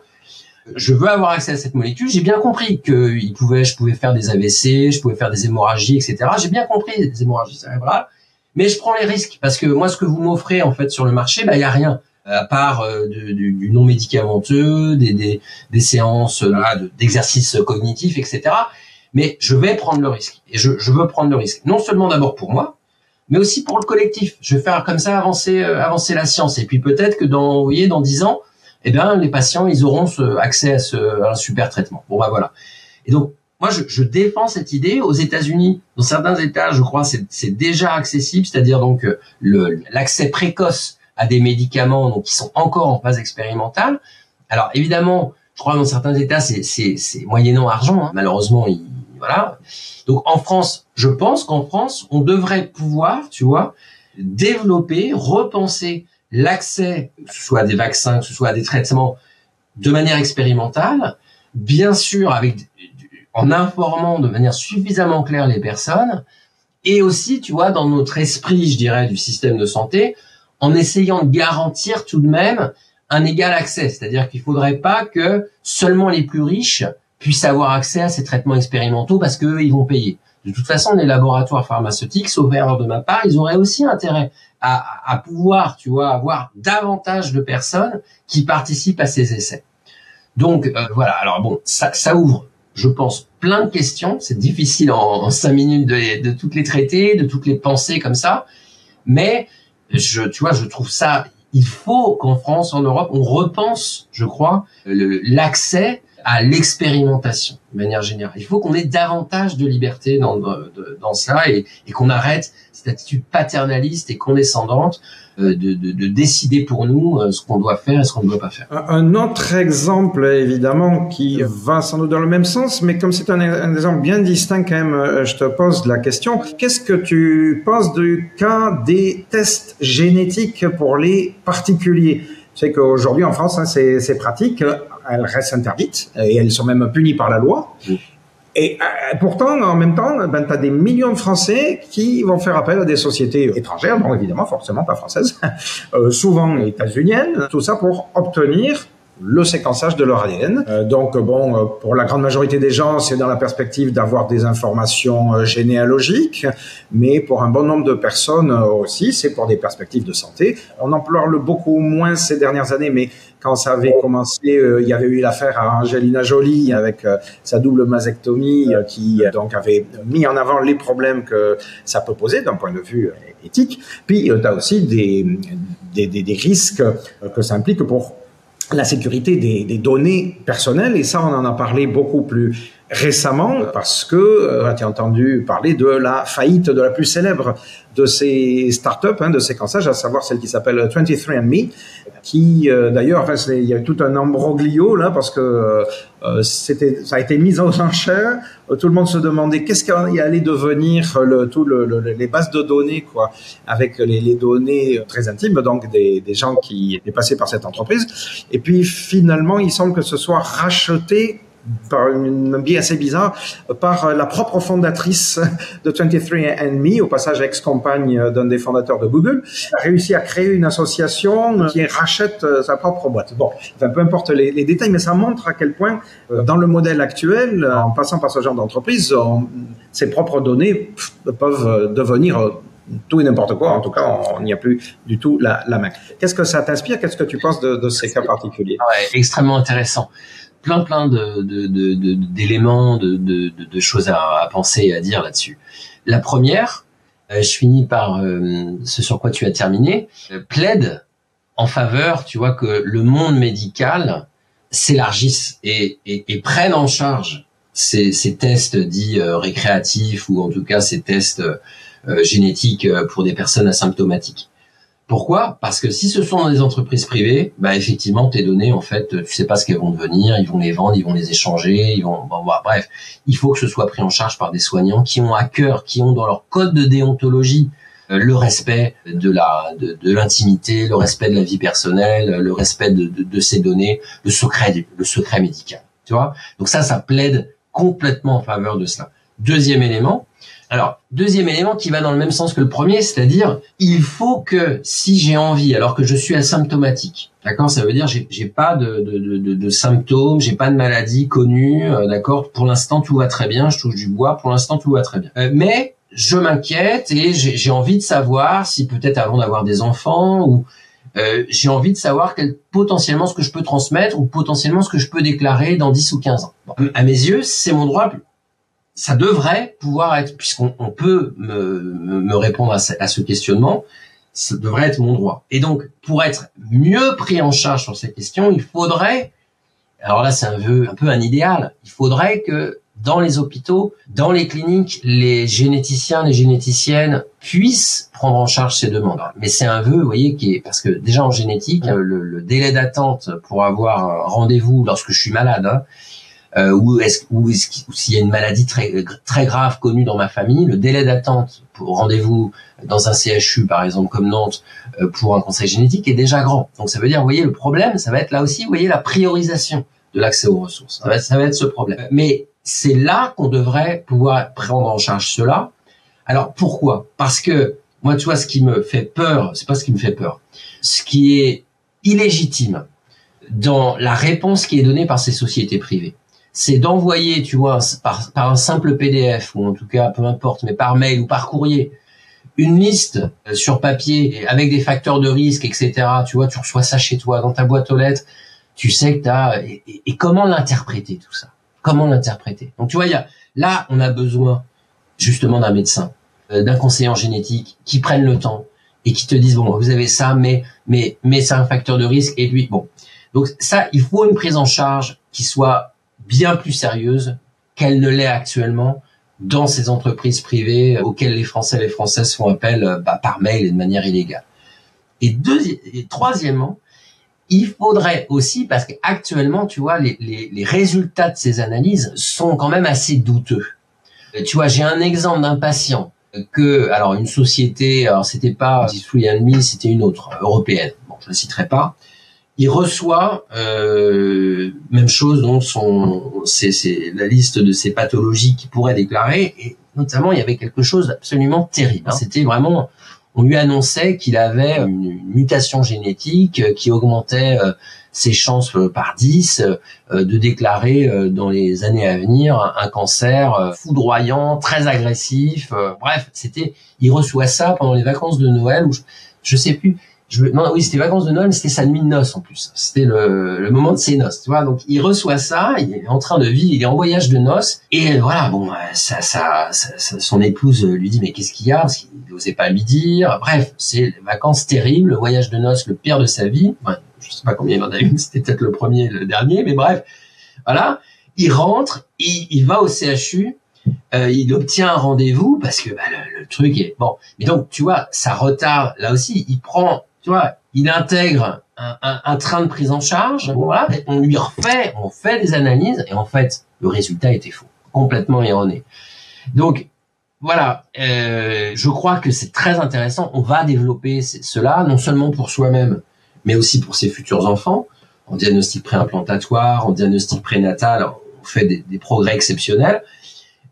Je veux avoir accès à cette molécule. J'ai bien compris que je pouvais faire des AVC, je pouvais faire des hémorragies, etc. J'ai bien compris des hémorragies cérébrales, mais je prends les risques parce que moi, ce que vous m'offrez en fait sur le marché, il y a rien à part du non médicamenteux, des séances d'exercice cognitif, etc. Mais je vais prendre le risque et je veux prendre le risque. Non seulement d'abord pour moi, mais aussi pour le collectif. Je vais faire comme ça avancer la science. Et puis peut-être que dans 10 ans, les patients, ils auront accès à un super traitement. Bon, voilà. Et donc, moi, je défends cette idée. Aux États-Unis, dans certains États, je crois, c'est déjà accessible, c'est-à-dire donc l'accès précoce à des médicaments donc qui sont encore en phase expérimentale. Alors, évidemment, je crois dans certains États, c'est moyennant argent. Hein. Malheureusement, voilà. Donc, en France, je pense qu'en France, on devrait pouvoir, tu vois, développer, repenser l'accès, que ce soit à des vaccins, que ce soit à des traitements, de manière expérimentale, bien sûr en informant de manière suffisamment claire les personnes, et aussi, tu vois, dans notre esprit, je dirais, du système de santé, en essayant de garantir tout de même un égal accès. C'est-à-dire qu'il faudrait pas que seulement les plus riches puissent avoir accès à ces traitements expérimentaux parce qu'eux, ils vont payer. De toute façon, les laboratoires pharmaceutiques, sauf erreur de ma part, ils auraient aussi intérêt à pouvoir, tu vois, avoir davantage de personnes qui participent à ces essais. Donc, voilà. Alors bon, ça ouvre, je pense, plein de questions. C'est difficile en 5 minutes de toutes les traiter, de toutes les penser comme ça. Mais, tu vois, je trouve ça, il faut qu'en France, en Europe, on repense, je crois, l'accès à l'expérimentation de manière générale. Il faut qu'on ait davantage de liberté dans cela et qu'on arrête cette attitude paternaliste et condescendante de décider pour nous ce qu'on doit faire et ce qu'on ne doit pas faire. Un autre exemple, évidemment, qui va sans doute dans le même sens, mais comme c'est un exemple bien distinct quand même, je te pose la question. Qu'est-ce que tu penses du cas des tests génétiques pour les particuliers? Tu sais qu'aujourd'hui en France, hein, c'est pratique. Elles restent interdites et elles sont même punies par la loi. Oui. Et pourtant, en même temps, tu as des millions de Français qui vont faire appel à des sociétés étrangères, bon évidemment, forcément pas françaises, souvent états-uniennes, tout ça pour obtenir le séquençage de leur ADN. Donc bon, pour la grande majorité des gens, c'est dans la perspective d'avoir des informations généalogiques, mais pour un bon nombre de personnes aussi, c'est pour des perspectives de santé. On en parle beaucoup moins ces dernières années, mais quand ça avait commencé, il y avait eu l'affaire à Angelina Jolie avec sa double mastectomie qui donc avait mis en avant les problèmes que ça peut poser d'un point de vue éthique. Puis tu as aussi des risques que ça implique pour la sécurité des données personnelles, et ça on en a parlé beaucoup plus récemment parce que tu as entendu parler de la faillite de la plus célèbre de ces startups de séquençage, à savoir celle qui s'appelle 23andMe, qui d'ailleurs, il y a eu tout un imbroglio là parce que ça a été mis aux enchères. Tout le monde se demandait qu'est-ce qu'il allait devenir les bases de données quoi, avec les données très intimes donc des gens qui étaient passés par cette entreprise. Et puis finalement, il semble que ce soit racheté par un biais assez bizarre, par la propre fondatrice de 23andMe, au passage ex-compagne d'un des fondateurs de Google, a réussi à créer une association qui rachète sa propre boîte. Bon, enfin, peu importe les détails, mais ça montre à quel point, dans le modèle actuel, en passant par ce genre d'entreprise, ses propres données peuvent devenir tout et n'importe quoi. En tout cas, on n'y a plus du tout la main. Qu'est-ce que ça t'inspire? Qu'est-ce que tu penses de ces cas particuliers? Ouais, extrêmement intéressant. Plein d'éléments, de choses à penser et à dire là-dessus. La première, je finis par ce sur quoi tu as terminé, plaide en faveur, tu vois, que le monde médical s'élargisse et prenne en charge ces tests dits récréatifs ou en tout cas ces tests génétique pour des personnes asymptomatiques. Pourquoi? Parce que si ce sont dans des entreprises privées, bah effectivement tes données, en fait, tu sais pas ce qu'elles vont devenir, ils vont les vendre, ils vont les échanger, bref, il faut que ce soit pris en charge par des soignants qui ont à cœur, qui ont dans leur code de déontologie le respect de l'intimité, le respect de la vie personnelle, le respect de ces données, le secret médical. Tu vois? Donc ça plaide complètement en faveur de cela. Deuxième élément qui va dans le même sens que le premier, c'est-à-dire, il faut que si j'ai envie, alors que je suis asymptomatique, d'accord, ça veut dire j'ai pas de symptômes, j'ai pas de maladie connue, d'accord, pour l'instant tout va très bien, je touche du bois, pour l'instant tout va très bien. Mais je m'inquiète et j'ai envie de savoir si peut-être avant d'avoir des enfants ou j'ai envie de savoir potentiellement ce que je peux transmettre ou potentiellement ce que je peux déclarer dans 10 ou 15 ans. Bon, à mes yeux, c'est mon droit. Ça devrait pouvoir être, puisqu'on peut me répondre à ce questionnement, ça devrait être mon droit. Et donc, pour être mieux pris en charge sur ces questions, il faudrait, alors là c'est un peu un idéal, il faudrait que dans les hôpitaux, dans les cliniques, les généticiens, les généticiennes puissent prendre en charge ces demandes. Mais c'est un vœu, vous voyez, parce que déjà en génétique, le délai d'attente pour avoir un rendez-vous lorsque je suis malade, ou s'il y a une maladie très grave connue dans ma famille, le délai d'attente pour rendez-vous dans un CHU par exemple comme Nantes pour un conseil génétique est déjà grand. Donc ça veut dire, vous voyez, le problème, ça va être là aussi, vous voyez, la priorisation de l'accès aux ressources. Ça va être ce problème. Mais c'est là qu'on devrait pouvoir prendre en charge cela. Alors pourquoi? Parce que moi, tu vois, ce qui me fait peur, c'est pas ce qui me fait peur. Ce qui est illégitime dans la réponse qui est donnée par ces sociétés privées, c'est d'envoyer, tu vois, par un simple PDF, ou en tout cas, peu importe, mais par mail ou par courrier, une liste sur papier avec des facteurs de risque, etc. Tu vois, tu reçois ça chez toi, dans ta boîte aux lettres, tu sais que et comment l'interpréter, tout ça? Comment l'interpréter? Donc, tu vois, là, on a besoin, justement, d'un médecin, d'un conseiller en génétique, qui prennent le temps et qui te disent, bon, vous avez ça, mais c'est un facteur de risque, et lui, bon. Donc, ça, il faut une prise en charge qui soit bien plus sérieuse qu'elle ne l'est actuellement dans ces entreprises privées auxquelles les Français et les Françaises font appel par mail et de manière illégale. Et troisièmement, il faudrait aussi, parce qu'actuellement, tu vois, les résultats de ces analyses sont quand même assez douteux. Tu vois, j'ai un exemple d'un patient alors une société, alors c'était pas 23andMe, c'était une autre, européenne, bon, je ne citerai pas. Il reçoit même chose, donc c'est la liste de ses pathologies qu'il pourrait déclarer, et notamment il y avait quelque chose d'absolument terrible. C'était vraiment, on lui annonçait qu'il avait une mutation génétique qui augmentait ses chances par 10 de déclarer dans les années à venir un cancer foudroyant, très agressif. Bref, il reçoit ça pendant les vacances de Noël, où je sais plus. Non, oui, c'était vacances de Noël, mais c'était sa nuit de noces en plus. C'était le moment de ses noces, tu vois. Donc, il reçoit ça, il est en train de vivre, il est en voyage de noces, et voilà, bon, son épouse lui dit, mais qu'est-ce qu'il y a? Parce qu'il n'osait pas lui dire. Bref, c'est les vacances terribles, le voyage de noces, le pire de sa vie. Ouais, je sais pas combien il en a eu, c'était peut-être le premier, le dernier, mais bref. Voilà. Il rentre, il va au CHU, il obtient un rendez-vous, parce que, le truc est, bon. Mais donc, tu vois, ça retarde, là aussi, il intègre un train de prise en charge, voilà, et on fait des analyses, et en fait, le résultat était faux, complètement erroné. Donc, voilà, je crois que c'est très intéressant, on va développer cela, non seulement pour soi-même, mais aussi pour ses futurs enfants, en diagnostic préimplantatoire, en diagnostic prénatal, on fait des progrès exceptionnels,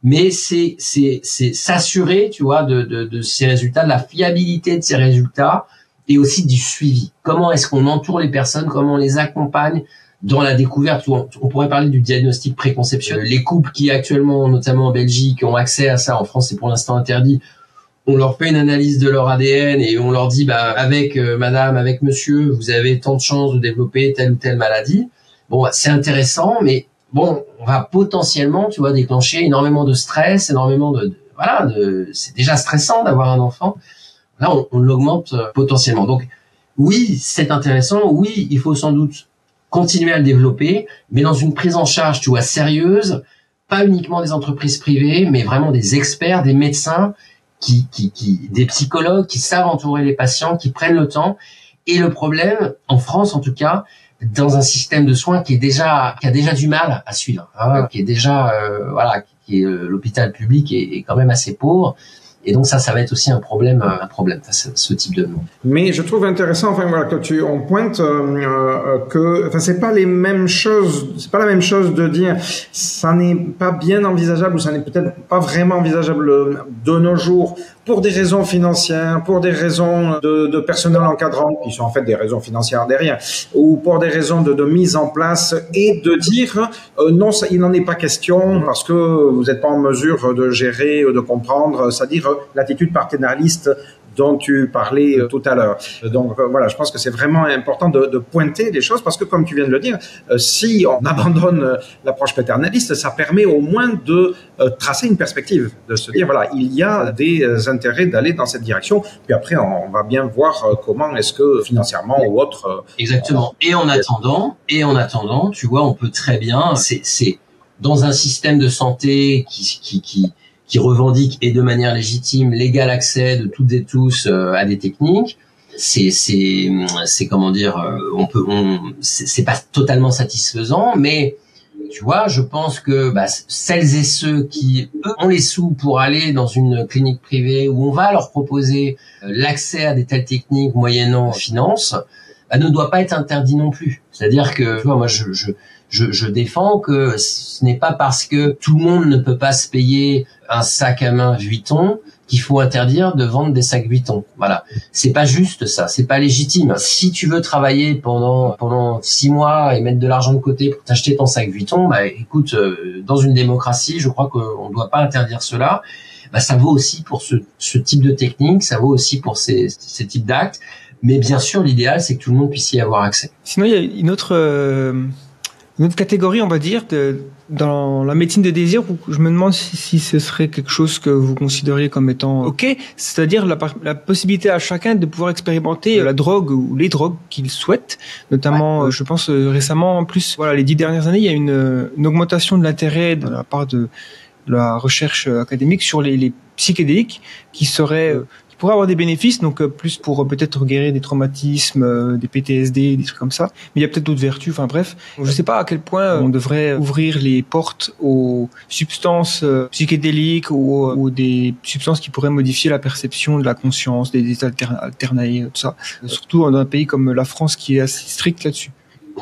mais c'est s'assurer, tu vois, de ces résultats, de la fiabilité de ces résultats, et aussi du suivi. Comment est-ce qu'on entoure les personnes, comment on les accompagne dans la découverte. On pourrait parler du diagnostic préconceptionnel. Les couples qui actuellement, notamment en Belgique, ont accès à ça, en France c'est pour l'instant interdit, on leur fait une analyse de leur ADN et on leur dit, avec madame, avec monsieur, vous avez tant de chances de développer telle ou telle maladie. Bon, c'est intéressant, mais bon, on va potentiellement, tu vois, déclencher énormément de stress, énormément c'est déjà stressant d'avoir un enfant. Là, on l'augmente potentiellement. Donc, oui, c'est intéressant. Oui, il faut sans doute continuer à le développer, mais dans une prise en charge, tu vois, sérieuse, pas uniquement des entreprises privées, mais vraiment des experts, des médecins des psychologues qui savent entourer les patients, qui prennent le temps. Et le problème, en France en tout cas, dans un système de soins qui a déjà du mal à suivre, hein, qui est déjà l'hôpital public est quand même assez pauvre. Et donc ça va être aussi un problème, ce type de nom. Mais je trouve intéressant, que on pointe que, c'est pas les mêmes choses, c'est pas la même chose de dire ça n'est pas bien envisageable ou ça n'est peut-être pas vraiment envisageable de nos jours pour des raisons financières, pour des raisons de personnel encadrant qui sont en fait des raisons financières derrière, ou pour des raisons de mise en place, et de dire non, il n'en est pas question parce que vous n'êtes pas en mesure de gérer, de comprendre, c'est-à-dire l'attitude paternaliste dont tu parlais tout à l'heure. Donc voilà, je pense que c'est vraiment important de pointer les choses parce que, comme tu viens de le dire, si on abandonne l'approche paternaliste, ça permet au moins de tracer une perspective, de se dire voilà, il y a des intérêts d'aller dans cette direction. Puis après, on va bien voir comment est-ce que financièrement ou autre. Exactement. Et en attendant, tu vois, on peut très bien. C'est dans un système de santé qui revendique, et de manière légitime, l'égal accès de toutes et tous à des techniques. C'est comment dire, c'est pas totalement satisfaisant, mais tu vois, je pense que celles et ceux qui eux ont les sous pour aller dans une clinique privée où on va leur proposer l'accès à des telles techniques moyennant finance, ne doit pas être interdit non plus. C'est-à-dire que, tu vois, moi je défends que ce n'est pas parce que tout le monde ne peut pas se payer un sac à main Vuitton qu'il faut interdire de vendre des sacs Vuitton. Voilà. C'est pas juste ça. C'est pas légitime. Si tu veux travailler pendant 6 mois et mettre de l'argent de côté pour t'acheter ton sac Vuitton, écoute, dans une démocratie, je crois qu'on ne doit pas interdire cela. Ça vaut aussi pour ce type de technique, ça vaut aussi pour ces types d'actes. Mais bien sûr, l'idéal, c'est que tout le monde puisse y avoir accès. Sinon, il y a une autre catégorie, on va dire, dans la médecine de désir, où je me demande si ce serait quelque chose que vous considériez comme étant OK, c'est-à-dire la possibilité à chacun de pouvoir expérimenter la drogue ou les drogues qu'il souhaite, notamment, je pense récemment, en plus, les 10 dernières années, il y a une augmentation de l'intérêt de la part de la recherche académique sur les psychédéliques qui pourrait avoir des bénéfices, donc plus pour peut-être guérir des traumatismes, des PTSD, des trucs comme ça. Mais il y a peut-être d'autres vertus. Enfin bref, je ne sais pas à quel point on devrait ouvrir les portes aux substances psychédéliques ou des substances qui pourraient modifier la perception de la conscience, des états alternés, tout ça. Surtout dans un pays comme la France qui est assez strict là-dessus.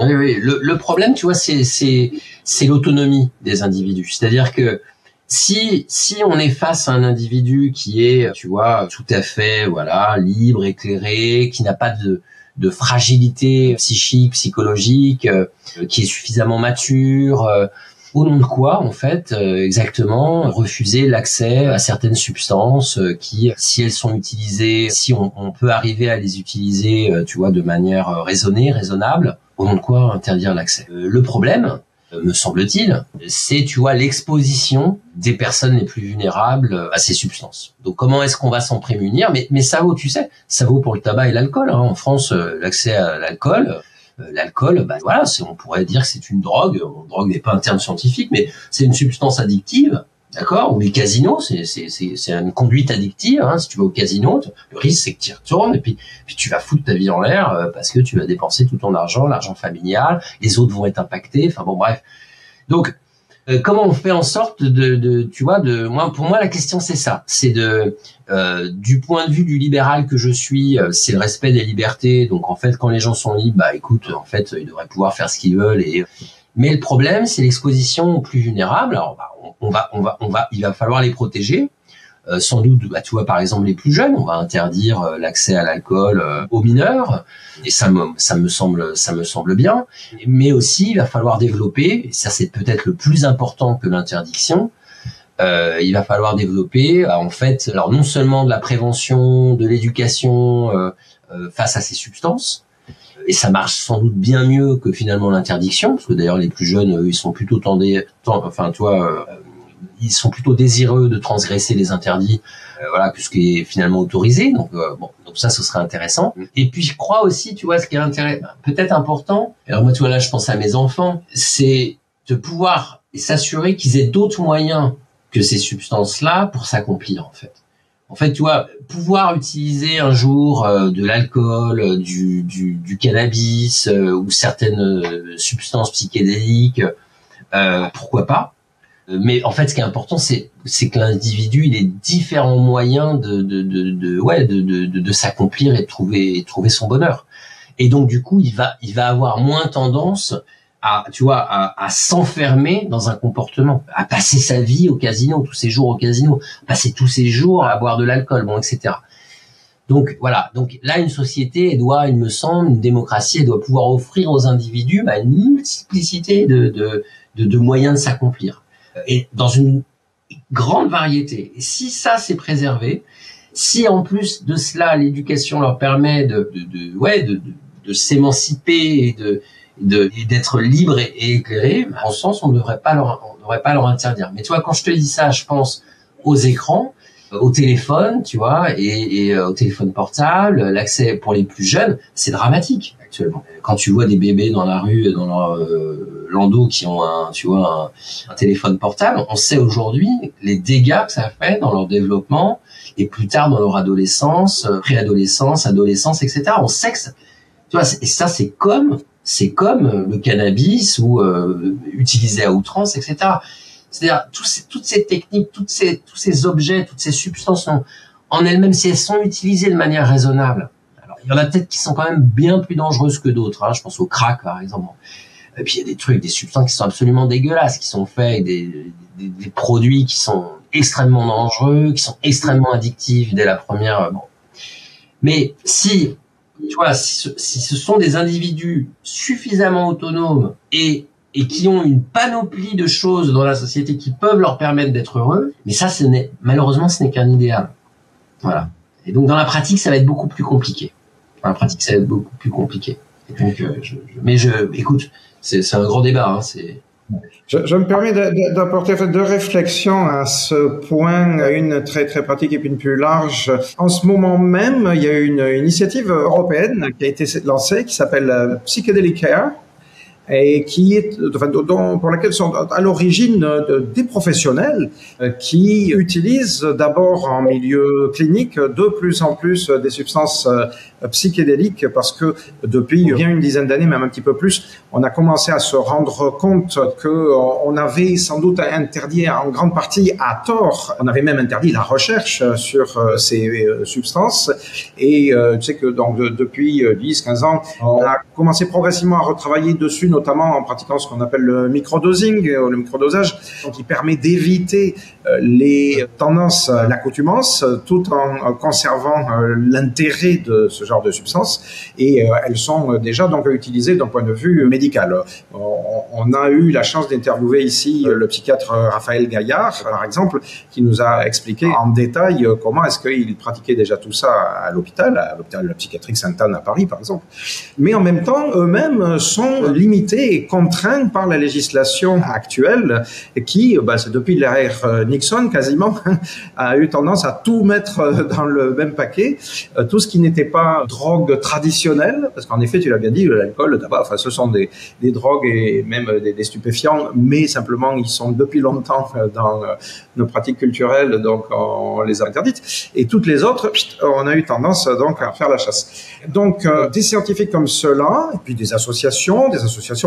Oui. Le problème, tu vois, c'est l'autonomie des individus. C'est-à-dire que si on est face à un individu qui est, tu vois, tout à fait, libre, éclairé, qui n'a pas de fragilité psychique, psychologique, qui est suffisamment mature, au nom de quoi, en fait, exactement, refuser l'accès à certaines substances qui, si elles sont utilisées, si on peut arriver à les utiliser, tu vois, de manière raisonnable, au nom de quoi interdire l'accès? Le problème, me semble-t-il, c'est, tu vois, l'exposition des personnes les plus vulnérables à ces substances. Donc, comment est-ce qu'on va s'en prémunir? Mais ça vaut, tu sais, ça vaut pour le tabac et l'alcool. En France, l'accès à l'alcool, on pourrait dire que c'est une drogue. Drogue n'est pas un terme scientifique, mais c'est une substance addictive. D'accord? Ou les casinos, c'est une conduite addictive, hein. Si tu vas au casino, le risque c'est que tu y retournes et puis tu vas foutre ta vie en l'air parce que tu vas dépenser tout ton argent, l'argent familial, les autres vont être impactés, enfin bon bref. Donc comment on fait en sorte pour moi la question c'est ça, c'est du point de vue du libéral que je suis, c'est le respect des libertés. Donc en fait quand les gens sont libres, écoute, en fait ils devraient pouvoir faire ce qu'ils veulent mais le problème c'est l'exposition aux plus vulnérables. Alors il va falloir les protéger. Sans doute, tu vois, par exemple, les plus jeunes, on va interdire l'accès à l'alcool aux mineurs, et ça me semble bien. Mais aussi, il va falloir développer, et ça c'est peut-être le plus important que l'interdiction, il va falloir développer, en fait, alors non seulement de la prévention, de l'éducation face à ces substances, et ça marche sans doute bien mieux que finalement l'interdiction, parce que d'ailleurs les plus jeunes, ils sont plutôt ils sont plutôt désireux de transgresser les interdits, que ce qui est finalement autorisé. Donc ça, ce serait intéressant. Et puis je crois aussi, tu vois, ce qui est peut-être important. Alors moi, tu vois, là, je pense à mes enfants, c'est de pouvoir s'assurer qu'ils aient d'autres moyens que ces substances-là pour s'accomplir, en fait. En fait, tu vois, pouvoir utiliser un jour de l'alcool, du cannabis ou certaines substances psychédéliques, pourquoi pas. Mais en fait, ce qui est important, c'est que l'individu, il ait différents moyens de s'accomplir et de trouver son bonheur. Et donc, du coup, il va avoir moins tendance à s'enfermer dans un comportement, à passer sa vie au casino, tous ses jours au casino, passer tous ses jours à boire de l'alcool, bon, etc. Donc voilà. Donc là, une société, il me semble, une démocratie, elle doit pouvoir offrir aux individus une multiplicité de moyens de s'accomplir, et dans une grande variété. Et si ça c'est préservé, si en plus de cela l'éducation leur permet de s'émanciper et d'être libre et éclairé, en ce sens on ne devrait pas leur interdire. Mais tu vois, quand je te dis ça, je pense aux écrans, au téléphone, tu vois, et au téléphone portable, l'accès pour les plus jeunes, c'est dramatique actuellement. Quand tu vois des bébés dans la rue, dans leur landau qui ont un téléphone portable, on sait aujourd'hui les dégâts que ça fait dans leur développement et plus tard dans leur adolescence, préadolescence, adolescence, etc. On sait que tu vois, et ça c'est comme le cannabis ou utilisé à outrance, etc. C'est-à-dire toutes ces techniques, tous ces objets, toutes ces substances en elles-mêmes, si elles sont utilisées de manière raisonnable. Alors il y en a peut-être qui sont quand même bien plus dangereuses que d'autres. Je pense au crack par exemple. Et puis il y a des substances qui sont absolument dégueulasses, qui sont faits avec des produits qui sont extrêmement dangereux, qui sont extrêmement addictifs dès la première. Bon. Mais si ce sont des individus suffisamment autonomes et qui ont une panoplie de choses dans la société qui peuvent leur permettre d'être heureux, mais ça, malheureusement, ce n'est qu'un idéal. Voilà. Et donc, dans la pratique, ça va être beaucoup plus compliqué. Et donc, écoute, c'est un grand débat, Je me permets d'apporter deux réflexions à ce point, une très très pratique et puis une plus large. En ce moment même, il y a une initiative européenne qui a été lancée qui s'appelle Psychedelic Care, et pour laquelle sont à l'origine des professionnels qui utilisent d'abord en milieu clinique de plus en plus des substances psychédéliques, parce que depuis bien une dizaine d'années, même un petit peu plus, on a commencé à se rendre compte que on avait sans doute interdit en grande partie à tort, on avait même interdit la recherche sur ces substances, et tu sais que donc depuis 10-15 ans, on a commencé progressivement à retravailler dessus, notamment en pratiquant ce qu'on appelle le microdosing, le microdosage, qui permet d'éviter les tendances à l'accoutumance, tout en conservant l'intérêt de ce genre de substances, et elles sont déjà donc utilisées d'un point de vue médical. On a eu la chance d'interviewer ici le psychiatre Raphaël Gaillard, par exemple, qui nous a expliqué en détail comment est-ce qu'il pratiquait déjà tout ça à l'hôpital psychiatrique Sainte-Anne à Paris, par exemple. Mais en même temps, eux-mêmes sont limités et contraints par la législation actuelle qui, c'est depuis l'ère Nixon quasiment, a eu tendance à tout mettre dans le même paquet, tout ce qui n'était pas drogue traditionnelle, parce qu'en effet, tu l'as bien dit, l'alcool, le tabac, ce sont des drogues et même des stupéfiants, mais simplement ils sont depuis longtemps dans nos pratiques culturelles, donc on les a interdites, et toutes les autres, on a eu tendance donc à faire la chasse. Donc des scientifiques comme ceux-là, et puis des associations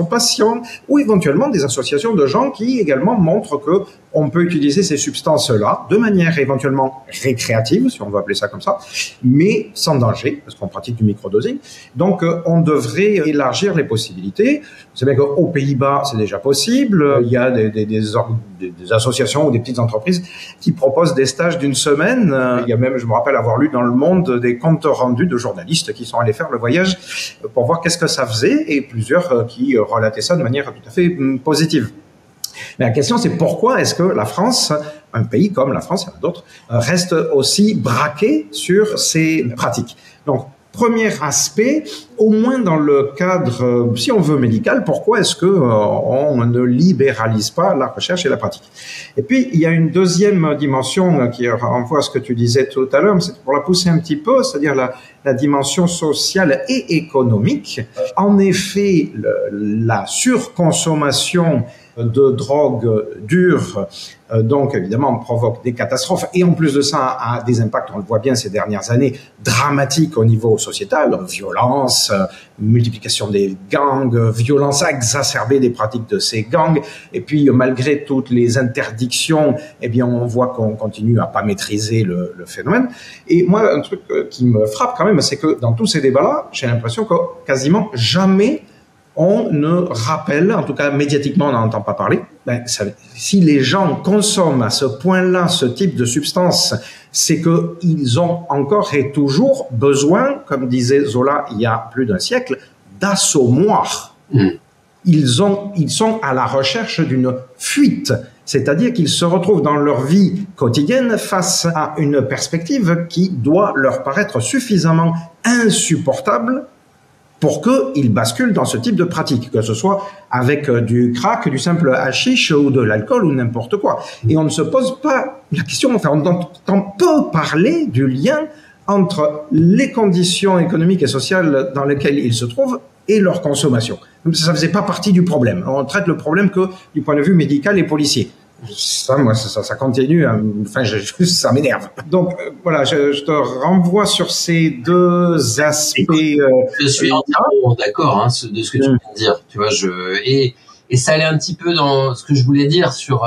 patients, ou éventuellement des associations de gens qui également montrent que on peut utiliser ces substances-là de manière éventuellement récréative, si on veut appeler ça comme ça, mais sans danger, parce qu'on pratique du microdosing. Donc, on devrait élargir les possibilités. Vous savez qu'aux Pays-Bas, c'est déjà possible. Il y a des associations ou des petites entreprises qui proposent des stages d'une semaine. Il y a même, je me rappelle avoir lu dans Le Monde, des comptes rendus de journalistes qui sont allés faire le voyage pour voir qu'est-ce que ça faisait, et plusieurs qui relataient ça de manière tout à fait positive. Mais la question, c'est pourquoi est-ce que la France, un pays comme la France, il y en a d'autres, reste aussi braqué sur ces pratiques. Donc, premier aspect, au moins dans le cadre, si on veut, médical, pourquoi est-ce que on ne libéralise pas la recherche et la pratique? Et puis, il y a une deuxième dimension qui renvoie à ce que tu disais tout à l'heure, c'est pour la pousser un petit peu, c'est-à-dire la dimension sociale et économique. En effet, la surconsommation de drogues dures, donc évidemment provoque des catastrophes et en plus de ça a des impacts, on le voit bien ces dernières années, dramatiques au niveau sociétal, violence, multiplication des gangs, violence exacerbée des pratiques de ces gangs, et puis malgré toutes les interdictions, eh bien on voit qu'on continue à pas maîtriser le phénomène. Et moi, un truc qui me frappe quand même, c'est que dans tous ces débats-là, j'ai l'impression que quasiment jamais on ne rappelle, en tout cas médiatiquement on n'en entend pas parler, si les gens consomment à ce point-là ce type de substance, c'est qu'ils ont encore et toujours besoin, comme disait Zola il y a plus d'un siècle, d'assommoir. Ils sont à la recherche d'une fuite, c'est-à-dire qu'ils se retrouvent dans leur vie quotidienne face à une perspective qui doit leur paraître suffisamment insupportable pour qu'ils basculent dans ce type de pratique, que ce soit avec du crack, du simple hashish ou de l'alcool ou n'importe quoi. Et on ne se pose pas la question, enfin, on peut parler du lien entre les conditions économiques et sociales dans lesquelles ils se trouvent et leur consommation. Ça faisait pas partie du problème. On traite le problème que du point de vue médical et policier. Ça, moi, ça continue. Enfin, ça m'énerve. Donc, voilà, je te renvoie sur ces deux aspects. Je suis entièrement d'accord de ce que tu viens de dire. Tu vois, et ça allait un petit peu dans ce que je voulais dire sur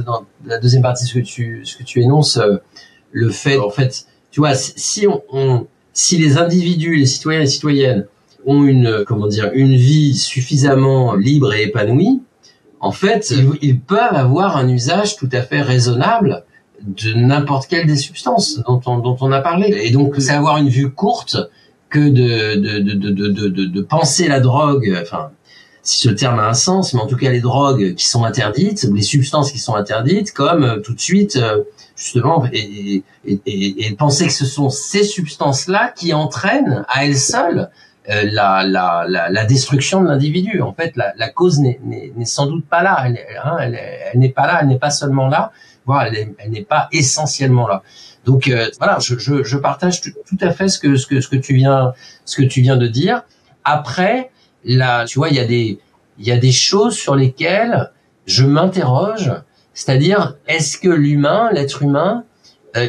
dans la deuxième partie, ce que tu énonces, le fait, en fait, tu vois, si les individus, les citoyens et les citoyennes ont une vie suffisamment libre et épanouie, en fait, ils peuvent avoir un usage tout à fait raisonnable de n'importe quelle des substances dont on a parlé. Et donc, c'est avoir une vue courte que de penser la drogue, enfin, si ce terme a un sens, mais en tout cas les drogues qui sont interdites, ou les substances qui sont interdites, comme tout de suite, justement, et penser que ce sont ces substances-là qui entraînent à elles seules la destruction de l'individu. En fait, la cause n'est sans doute pas là. Elle n'est pas là. Elle n'est pas seulement là. Voire elle n'est pas essentiellement là. Donc voilà, je partage tout à fait ce que tu viens de dire. Après, là, tu vois, il y a des choses sur lesquelles je m'interroge. C'est-à-dire, est-ce que l'être humain,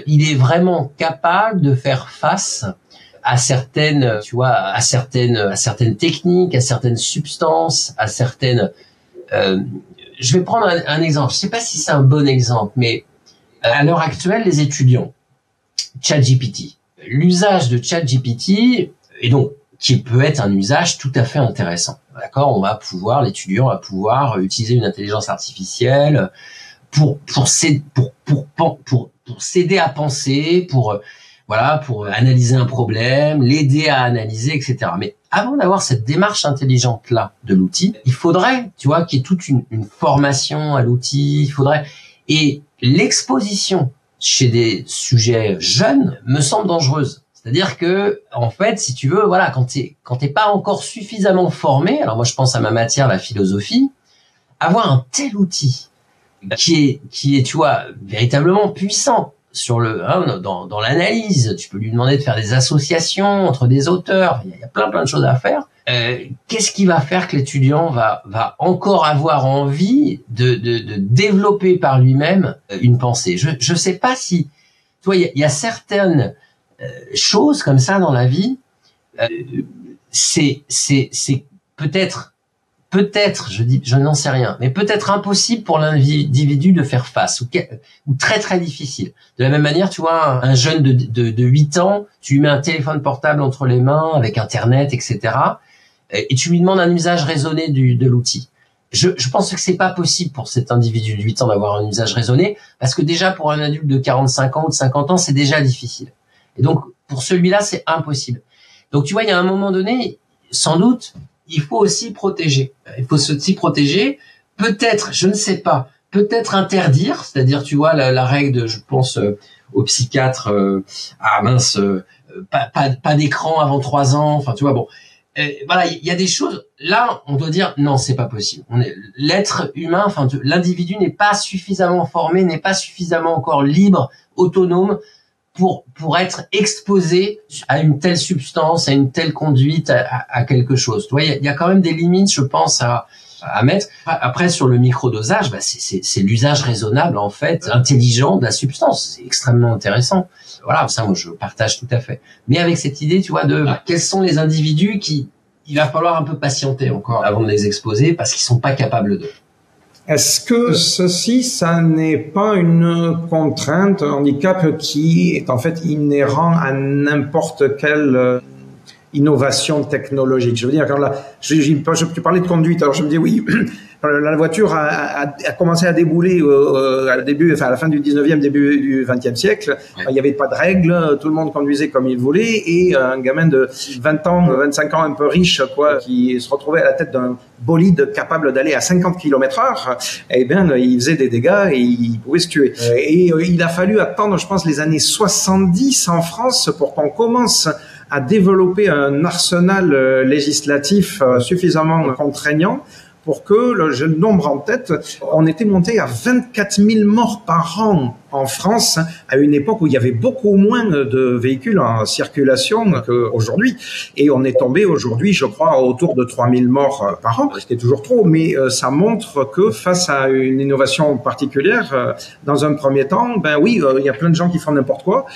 il est vraiment capable de faire face à certaines, tu vois, à certaines techniques, à certaines substances, à certaines. Je vais prendre un exemple. Je sais pas si c'est un bon exemple, mais à l'heure actuelle, les étudiants, ChatGPT, l'usage de ChatGPT, et donc qui peut être un usage tout à fait intéressant. D'accord, l'étudiant va pouvoir utiliser une intelligence artificielle pour s'aider à penser, pour analyser un problème, l'aider à analyser, etc. Mais avant d'avoir cette démarche intelligente-là de l'outil, il faudrait, tu vois, qu'il y ait toute une formation à l'outil, et l'exposition chez des sujets jeunes me semble dangereuse. C'est-à-dire que, en fait, si tu veux, voilà, quand t'es pas encore suffisamment formé, alors moi je pense à ma matière, la philosophie, avoir un tel outil qui est, tu vois, véritablement puissant, dans l'analyse, tu peux lui demander de faire des associations entre des auteurs, il y a plein de choses à faire. Qu'est-ce qui va faire que l'étudiant va encore avoir envie de développer par lui-même une pensée? Je sais pas si, tu vois, il y a certaines choses comme ça dans la vie, c'est peut-être, je n'en sais rien, mais peut-être impossible pour l'individu de faire face, ou très très difficile. De la même manière, tu vois, un jeune de 8 ans, tu lui mets un téléphone portable entre les mains avec Internet, etc., et tu lui demandes un usage raisonné de l'outil. Je pense que c'est pas possible pour cet individu de 8 ans d'avoir un usage raisonné, parce que déjà pour un adulte de 45 ans ou de 50 ans, c'est déjà difficile. Et donc, pour celui-là, c'est impossible. Donc, tu vois, il y a un moment donné, sans doute, il faut aussi protéger. Il faut aussi protéger. Peut-être, je ne sais pas, peut-être interdire, c'est-à-dire, tu vois, la règle je pense aux psychiatres, pas d'écran avant 3 ans, enfin, tu vois, bon. voilà, il y a des choses. Là, on doit dire non, c'est pas possible. L'être humain, enfin l'individu n'est pas suffisamment formé, n'est pas suffisamment encore libre, autonome pour être exposé à une telle substance, à une telle conduite, à quelque chose. Tu vois, il y a quand même des limites, je pense, à mettre. Après, sur le microdosage, c'est l'usage raisonnable, en fait, intelligent de la substance. C'est extrêmement intéressant. Voilà, ça, moi, je partage tout à fait. Mais avec cette idée, tu vois, quels sont les individus il va falloir un peu patienter encore avant de les exposer parce qu'ils sont pas capables de. Est-ce que ceci, ça n'est pas une contrainte, un handicap qui est en fait inhérent à n'importe quelle innovation technologique? Je veux dire, quand tu parlais de conduite, alors je me dis oui, la voiture a commencé à débouler à la fin du 19e, début du 20e siècle. Ouais. Il n'y avait pas de règles, tout le monde conduisait comme il voulait, et un gamin de 20 ans, 25 ans un peu riche, qui se retrouvait à la tête d'un bolide capable d'aller à 50 km/h, eh bien, il faisait des dégâts et il pouvait se tuer. Et il a fallu attendre, je pense, les années 70 en France pour qu'on commence à développer un arsenal législatif suffisamment contraignant pour que, j'ai le nombre en tête, on était monté à 24 000 morts par an en France, à une époque où il y avait beaucoup moins de véhicules en circulation qu'aujourd'hui. Et on est tombé aujourd'hui, je crois, autour de 3 000 morts par an, ce qui est toujours trop, mais ça montre que face à une innovation particulière, dans un premier temps, il y a plein de gens qui font n'importe quoi.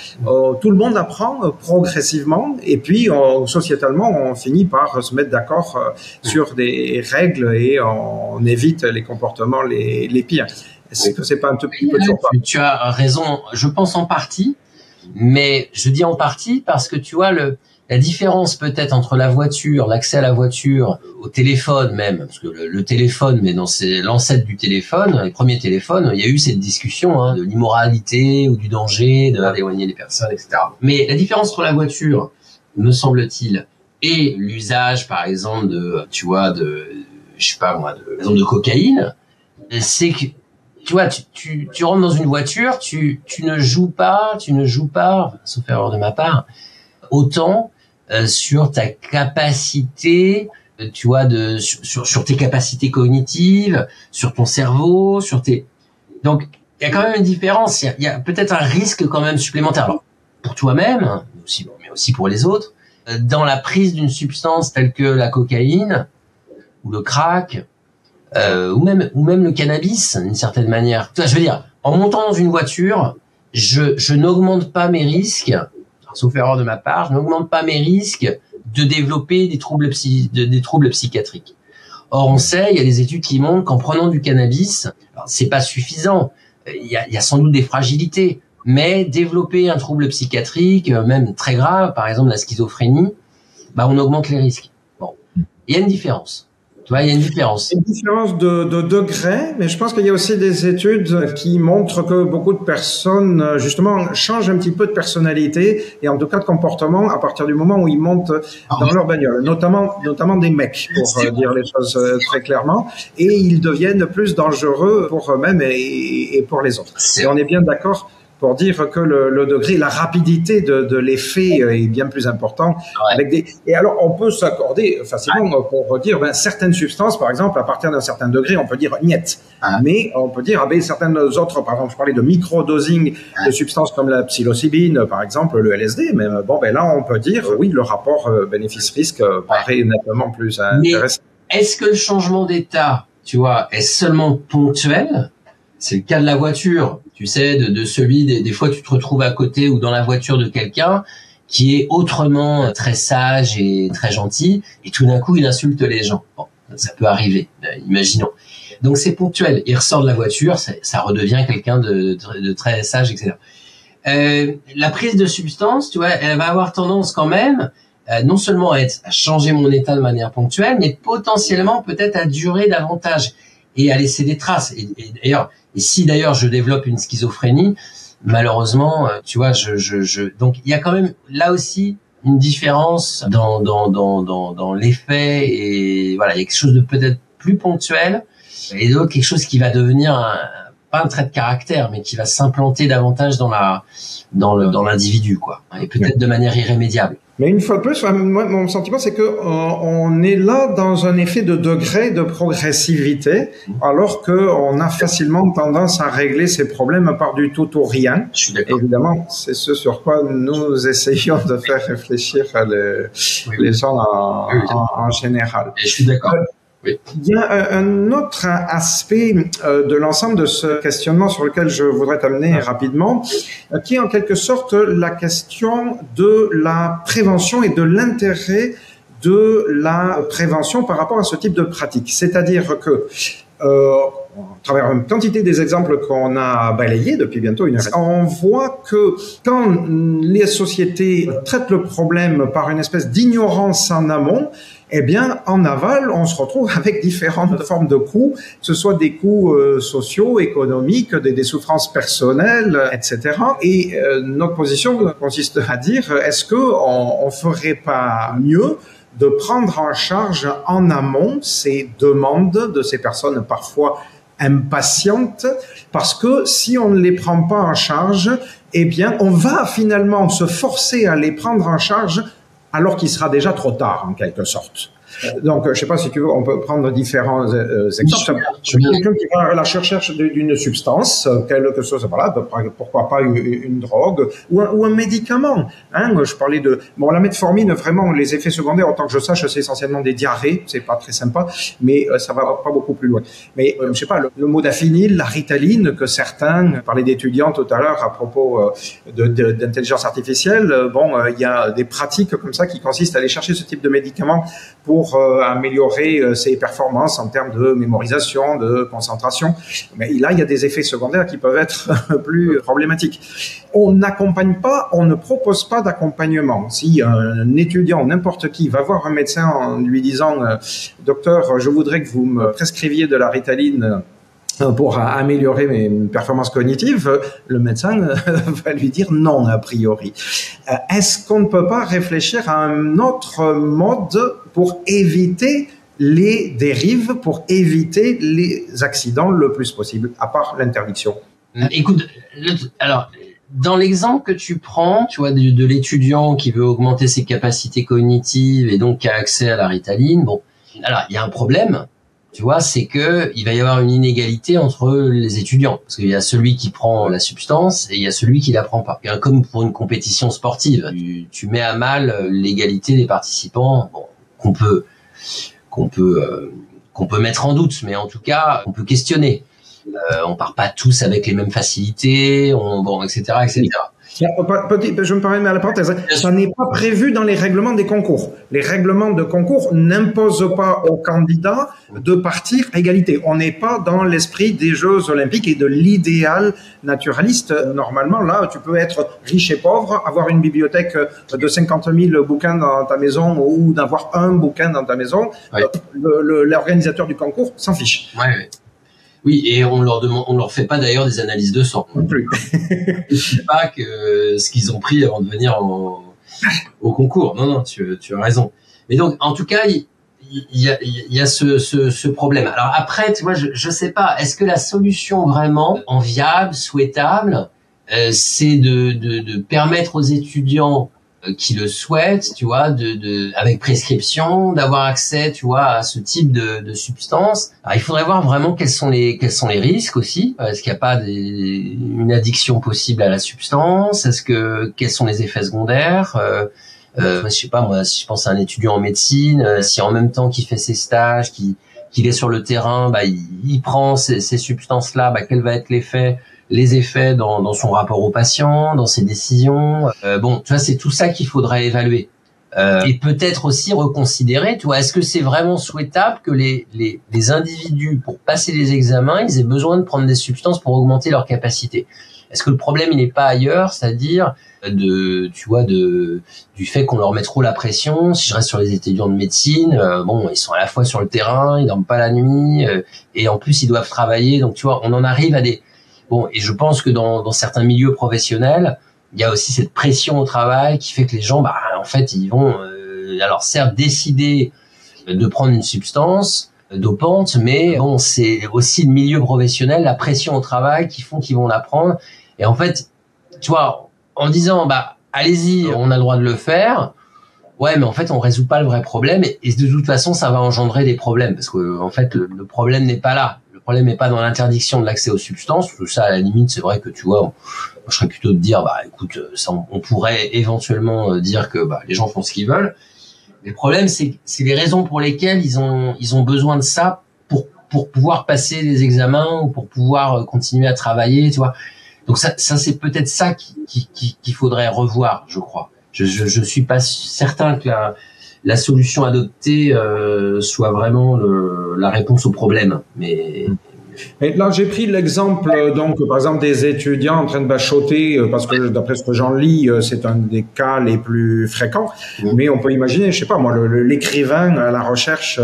Tout le monde apprend progressivement, et puis sociétalement, on finit par se mettre d'accord sur des règles et on évite les comportements les pires. Est-ce que c'est pas un tout petit peu toujours pas? Tu as raison, je pense en partie, mais je dis en partie parce que tu vois la différence peut-être entre la voiture, l'accès à la voiture, au téléphone même, parce que le téléphone, mais non, c'est l'ancêtre du téléphone, les premiers téléphones, il y a eu cette discussion de l'immoralité ou du danger, d'éloigner les personnes, etc. Mais la différence entre la voiture, me semble-t-il, et l'usage, par exemple, de cocaïne, c'est que tu vois, tu rentres dans une voiture, tu ne joues pas, sauf erreur de ma part, autant sur ta capacité, tu vois, sur tes capacités cognitives, sur ton cerveau, donc il y a quand même une différence. Il y a peut-être un risque quand même supplémentaire. Alors, pour toi-même, mais aussi pour les autres, dans la prise d'une substance telle que la cocaïne ou le crack. Ou même le cannabis, d'une certaine manière. Je veux dire, en montant dans une voiture, je n'augmente pas mes risques, sauf erreur de ma part, je n'augmente pas mes risques de développer des troubles psychiatriques. Or, on sait, il y a des études qui montrent qu'en prenant du cannabis, alors, c'est pas suffisant. Il y a sans doute des fragilités, mais développer un trouble psychiatrique, même très grave, par exemple la schizophrénie, on augmente les risques. Bon, il y a une différence. Tu vois, il y a une différence. Une différence de degré, mais je pense qu'il y a aussi des études qui montrent que beaucoup de personnes, justement, changent un petit peu de personnalité et en tout cas de comportement à partir du moment où ils montent dans leur bagnole, notamment des mecs, pour dire les choses très clairement, et ils deviennent plus dangereux pour eux-mêmes et pour les autres. Et on est bien d'accord pour dire que le degré, la rapidité de l'effet est bien plus important. Ouais. Et alors, on peut s'accorder facilement pour dire, certaines substances, par exemple, à partir d'un certain degré, on peut dire niet. Mais on peut dire, certaines autres, par exemple, je parlais de micro-dosing de substances comme la psilocybine, par exemple, le LSD, mais là, on peut dire, oui, le rapport bénéfice-risque paraît nettement plus intéressant. Mais est-ce que le changement d'état, tu vois, est seulement ponctuel? C'est le cas de la voiture, tu sais, de celui des fois tu te retrouves à côté ou dans la voiture de quelqu'un qui est autrement très sage et très gentil et tout d'un coup il insulte les gens. Bon, ça peut arriver, imaginons. Donc c'est ponctuel, il ressort de la voiture, ça redevient quelqu'un de très sage, etc. La prise de substance, tu vois, elle va avoir tendance quand même non seulement à changer mon état de manière ponctuelle, mais potentiellement peut-être à durer davantage et à laisser des traces. Et si d'ailleurs je développe une schizophrénie, malheureusement, tu vois, donc il y a quand même là aussi une différence dans l'effet et voilà, il y a quelque chose de peut-être plus ponctuel et d'autre quelque chose qui va devenir pas un trait de caractère, mais qui va s'implanter davantage dans l'individu, quoi, et peut-être de manière irrémédiable. Mais une fois de plus, moi, mon sentiment, c'est que on est là dans un effet de degré de progressivité, alors que on a facilement tendance à régler ces problèmes par du tout ou rien. Je suis d'accord. Évidemment, c'est ce sur quoi nous essayons de faire réfléchir les gens en général. Et je suis d'accord. Oui. Il y a un autre aspect de l'ensemble de ce questionnement sur lequel je voudrais t'amener rapidement, qui est en quelque sorte la question de la prévention et de l'intérêt de la prévention par rapport à ce type de pratique. C'est-à-dire que à travers une quantité des exemples qu'on a balayés depuis bientôt une heure, on voit que quand les sociétés traitent le problème par une espèce d'ignorance en amont, eh bien, en aval, on se retrouve avec différentes formes de coûts, que ce soit des coûts sociaux, économiques, des souffrances personnelles, etc. Et notre position consiste à dire, est-ce que on ferait pas mieux de prendre en charge en amont ces demandes de ces personnes parfois impatientes, parce que si on ne les prend pas en charge, eh bien, on va finalement se forcer à les prendre en charge alors qu'il sera déjà trop tard, en quelque sorte. Donc, je ne sais pas si tu veux, on peut prendre différents exemples. Quelqu'un qui va à la recherche d'une substance, quelque chose, voilà, pourquoi pas une drogue ou un médicament. Hein, je parlais de, bon, la metformine, vraiment, les effets secondaires, autant que je sache, c'est essentiellement des diarrhées, c'est pas très sympa, mais ça va pas beaucoup plus loin. Mais je sais pas, le modafinil, la ritaline, que certains parlaient d'étudiants tout à l'heure à propos d'intelligence artificielle. Bon, il y a des pratiques comme ça qui consistent à aller chercher ce type de médicaments pour améliorer ses performances en termes de mémorisation, de concentration. Mais là, il y a des effets secondaires qui peuvent être plus problématiques. On n'accompagne pas, on ne propose pas d'accompagnement. Si un étudiant ou n'importe qui va voir un médecin en lui disant « Docteur, je voudrais que vous me prescriviez de la ritaline pour améliorer mes performances cognitives », le médecin va lui dire non, a priori. Est-ce qu'on ne peut pas réfléchir à un autre mode pour éviter les dérives, pour éviter les accidents le plus possible, à part l'interdiction? Écoute, alors, dans l'exemple que tu prends, tu vois, de l'étudiant qui veut augmenter ses capacités cognitives et donc qui a accès à la ritaline, bon, alors, il y a un problème. Tu vois, c'est que il va y avoir une inégalité entre les étudiants, parce qu'il y a celui qui prend la substance et il y a celui qui la prend pas. Comme pour une compétition sportive, tu mets à mal l'égalité des participants, bon, qu'on peut mettre en doute, mais en tout cas, on peut questionner. On part pas tous avec les mêmes facilités, bon, etc., etc. Je me permets à la parenthèse, ça n'est pas prévu dans les règlements des concours. Les règlements de concours n'imposent pas aux candidats de partir à égalité. On n'est pas dans l'esprit des Jeux Olympiques et de l'idéal naturaliste. Normalement, là, tu peux être riche et pauvre, avoir une bibliothèque de 50 000 bouquins dans ta maison ou d'avoir un bouquin dans ta maison. Ouais. L'organisateur du concours s'en fiche. Ouais. Oui, et on leur fait pas d'ailleurs des analyses de sang. Non plus. Je sais pas que ce qu'ils ont pris avant de venir au concours. Non, tu as raison. Mais donc, en tout cas, il y a ce problème. Alors après, tu vois, je sais pas. Est-ce que la solution vraiment enviable, souhaitable, c'est de permettre aux étudiants qui le souhaitent, tu vois, avec prescription, d'avoir accès, tu vois, à ce type de substance. Alors, il faudrait voir vraiment quels sont les risques aussi. Est-ce qu'il n'y a pas une addiction possible à la substance? Quels sont les effets secondaires? Je sais pas, moi, si je pense à un étudiant en médecine, si en même temps qu'il fait ses stages, qu'il est sur le terrain, bah, il prend ces substances-là, bah, quel va être les effets dans son rapport au patient, dans ses décisions. Bon, tu vois, c'est tout ça qu'il faudrait évaluer. Et peut-être aussi reconsidérer, tu vois, est-ce que c'est vraiment souhaitable que les individus, pour passer les examens, ils aient besoin de prendre des substances pour augmenter leur capacité? Est-ce que le problème, il n'est pas ailleurs, c'est-à-dire du fait qu'on leur met trop la pression? Si je reste sur les étudiants de médecine, bon, ils sont à la fois sur le terrain, ils dorment pas la nuit, et en plus, ils doivent travailler. Donc, tu vois, on en arrive à des... Bon, et je pense que dans certains milieux professionnels, il y a aussi cette pression au travail qui fait que les gens, bah, en fait, ils vont, alors certes, décider de prendre une substance dopante, mais bon, c'est aussi le milieu professionnel, la pression au travail qui font qu'ils vont la prendre. Et en fait, tu vois, en disant, bah, allez-y, on a le droit de le faire, Ouais, mais en fait, on résout pas le vrai problème et de toute façon, ça va engendrer des problèmes parce que en fait, le problème n'est pas là. Le problème n'est pas dans l'interdiction de l'accès aux substances. Tout ça, à la limite, c'est vrai que tu vois, je serais plutôt de dire, bah, écoute, ça, on pourrait éventuellement dire que bah, les gens font ce qu'ils veulent. Mais le problème, c'est les raisons pour lesquelles ils ont besoin de ça pour pouvoir passer les examens ou pour pouvoir continuer à travailler, tu vois. Donc ça c'est peut-être ça qu'il faudrait revoir, je crois. Je suis pas certain que la solution adoptée soit vraiment la réponse au problème. Mais et là, j'ai pris l'exemple, donc, par exemple, des étudiants en train de bachoter, parce que d'après ce que j'en lis, c'est un des cas les plus fréquents. Mais on peut imaginer, je sais pas moi, l'écrivain à la recherche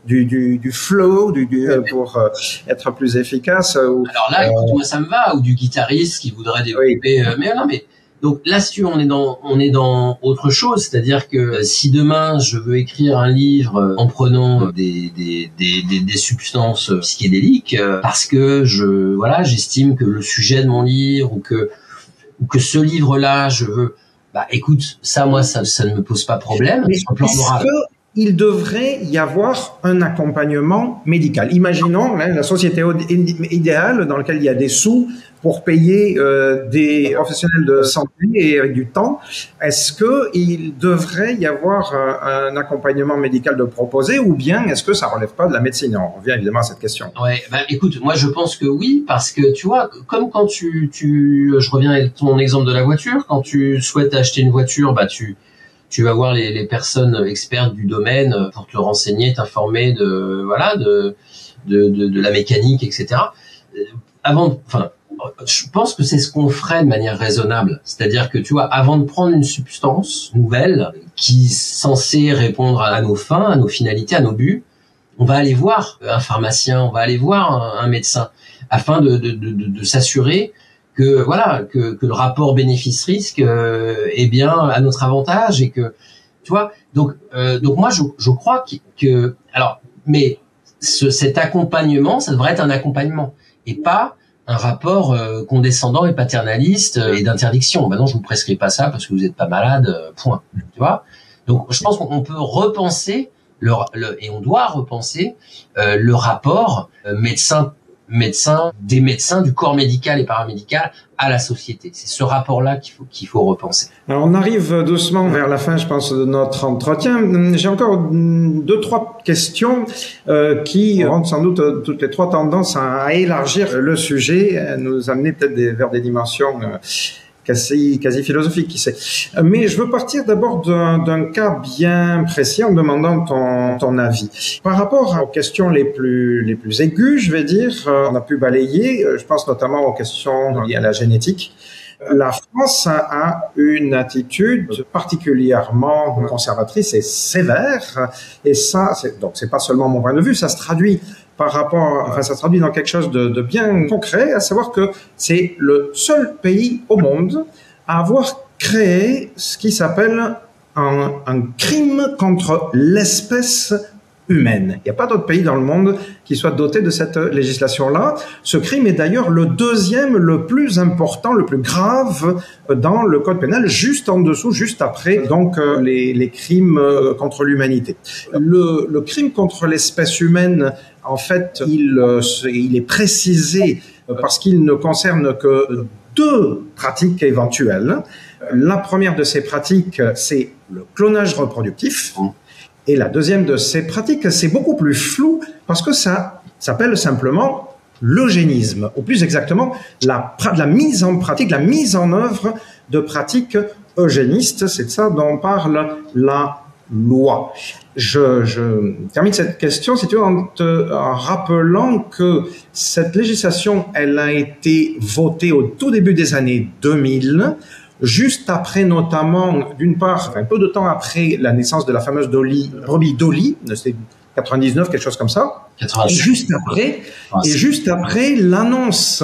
du flow, pour être plus efficace. Alors là, écoute, moi ça me va, ou du guitariste qui voudrait développer. Mais non, mais donc là, si tu veux, on est dans autre chose, c'est-à-dire que si demain je veux écrire un livre en prenant des substances psychédéliques, parce que j'estime que le sujet de mon livre ou que ce livre-là, je veux, bah écoute, ça moi ça ne me pose pas de problème. Mais sur le plan moral. Il devrait y avoir un accompagnement médical. Imaginons la société idéale dans laquelle il y a des sous pour payer des professionnels de santé et avec du temps. Est-ce que il devrait y avoir un accompagnement médical de proposer ou bien est-ce que ça relève pas de la médecine? On revient évidemment à cette question. Ouais, bah écoute, moi je pense que oui, parce que tu vois, comme quand je reviens avec ton exemple de la voiture, quand tu souhaites acheter une voiture, bah tu vas voir les personnes expertes du domaine pour te renseigner, t'informer de la mécanique, etc. Je pense que c'est ce qu'on ferait de manière raisonnable. C'est-à-dire que, tu vois, avant de prendre une substance nouvelle qui est censée répondre à nos fins, à nos finalités, à nos buts, on va aller voir un pharmacien, on va aller voir un médecin afin de s'assurer que le rapport bénéfice-risque est bien à notre avantage et que, tu vois, donc moi je crois que alors, mais cet accompagnement, ça devrait être un accompagnement et pas un rapport condescendant et paternaliste et d'interdiction. Maintenant, je vous prescris pas ça parce que vous êtes pas malade, point. Tu vois. Donc, je pense qu'on peut repenser et on doit repenser le rapport des médecins du corps médical et paramédical à la société. C'est ce rapport-là qu'il faut repenser. Alors, on arrive doucement vers la fin, je pense, de notre entretien. J'ai encore 2-3 questions qui auront sans doute toutes les trois tendance à élargir le sujet, à nous amener peut-être vers des dimensions quasi philosophique, qui sait. Mais je veux partir d'abord d'un cas bien précis en demandant ton avis. Par rapport aux questions les plus aiguës, je vais dire, on a pu balayer, je pense notamment aux questions liées à la génétique. La France a une attitude particulièrement conservatrice et sévère, et ça, c'est pas seulement mon point de vue, ça se traduit ça se traduit dans quelque chose de bien concret, à savoir que c'est le seul pays au monde à avoir créé ce qui s'appelle un crime contre l'espèce humaine. Il n'y a pas d'autre pays dans le monde qui soit doté de cette législation-là. Ce crime est d'ailleurs le deuxième, le plus important, le plus grave dans le code pénal, juste en dessous, juste après donc les crimes contre l'humanité. Le crime contre l'espèce humaine, en fait, il est précisé parce qu'il ne concerne que 2 pratiques éventuelles. La première de ces pratiques, c'est le clonage reproductif. Et la deuxième de ces pratiques, c'est beaucoup plus flou parce que ça s'appelle simplement l'eugénisme, ou plus exactement la mise en pratique, la mise en œuvre de pratiques eugénistes. C'est de ça dont parle la loi. Je termine cette question, si tu veux, en rappelant que cette législation, elle a été votée au tout début des années 2000, juste après notamment, d'une part, un peu de temps après la naissance de la fameuse brebis Dolly, c'était 99, quelque chose comme ça. 88. Et juste après l'annonce,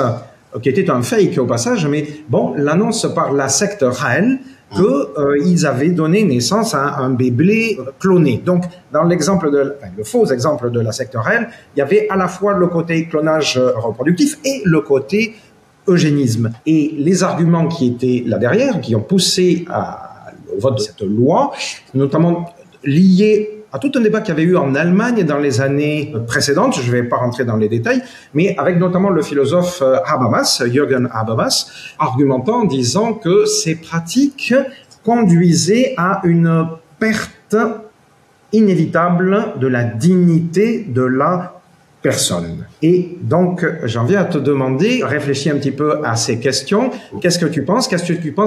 qui était un fake au passage, mais bon, l'annonce par la secte Raël qu'ils avaient donné naissance à un bébé cloné. Donc, dans le faux exemple de la secte Raël, il y avait à la fois le côté clonage reproductif et le côté eugénisme. Et les arguments qui étaient là derrière, qui ont poussé au vote de cette loi, notamment lié à tout un débat qu'il y avait eu en Allemagne dans les années précédentes. Je ne vais pas rentrer dans les détails, mais avec notamment le philosophe Habermas, Jürgen Habermas, argumentant en disant que ces pratiques conduisaient à une perte inévitable de la dignité de la personne. Et donc, j'en viens à te demander, réfléchis un petit peu à ces questions. Qu'est-ce que tu penses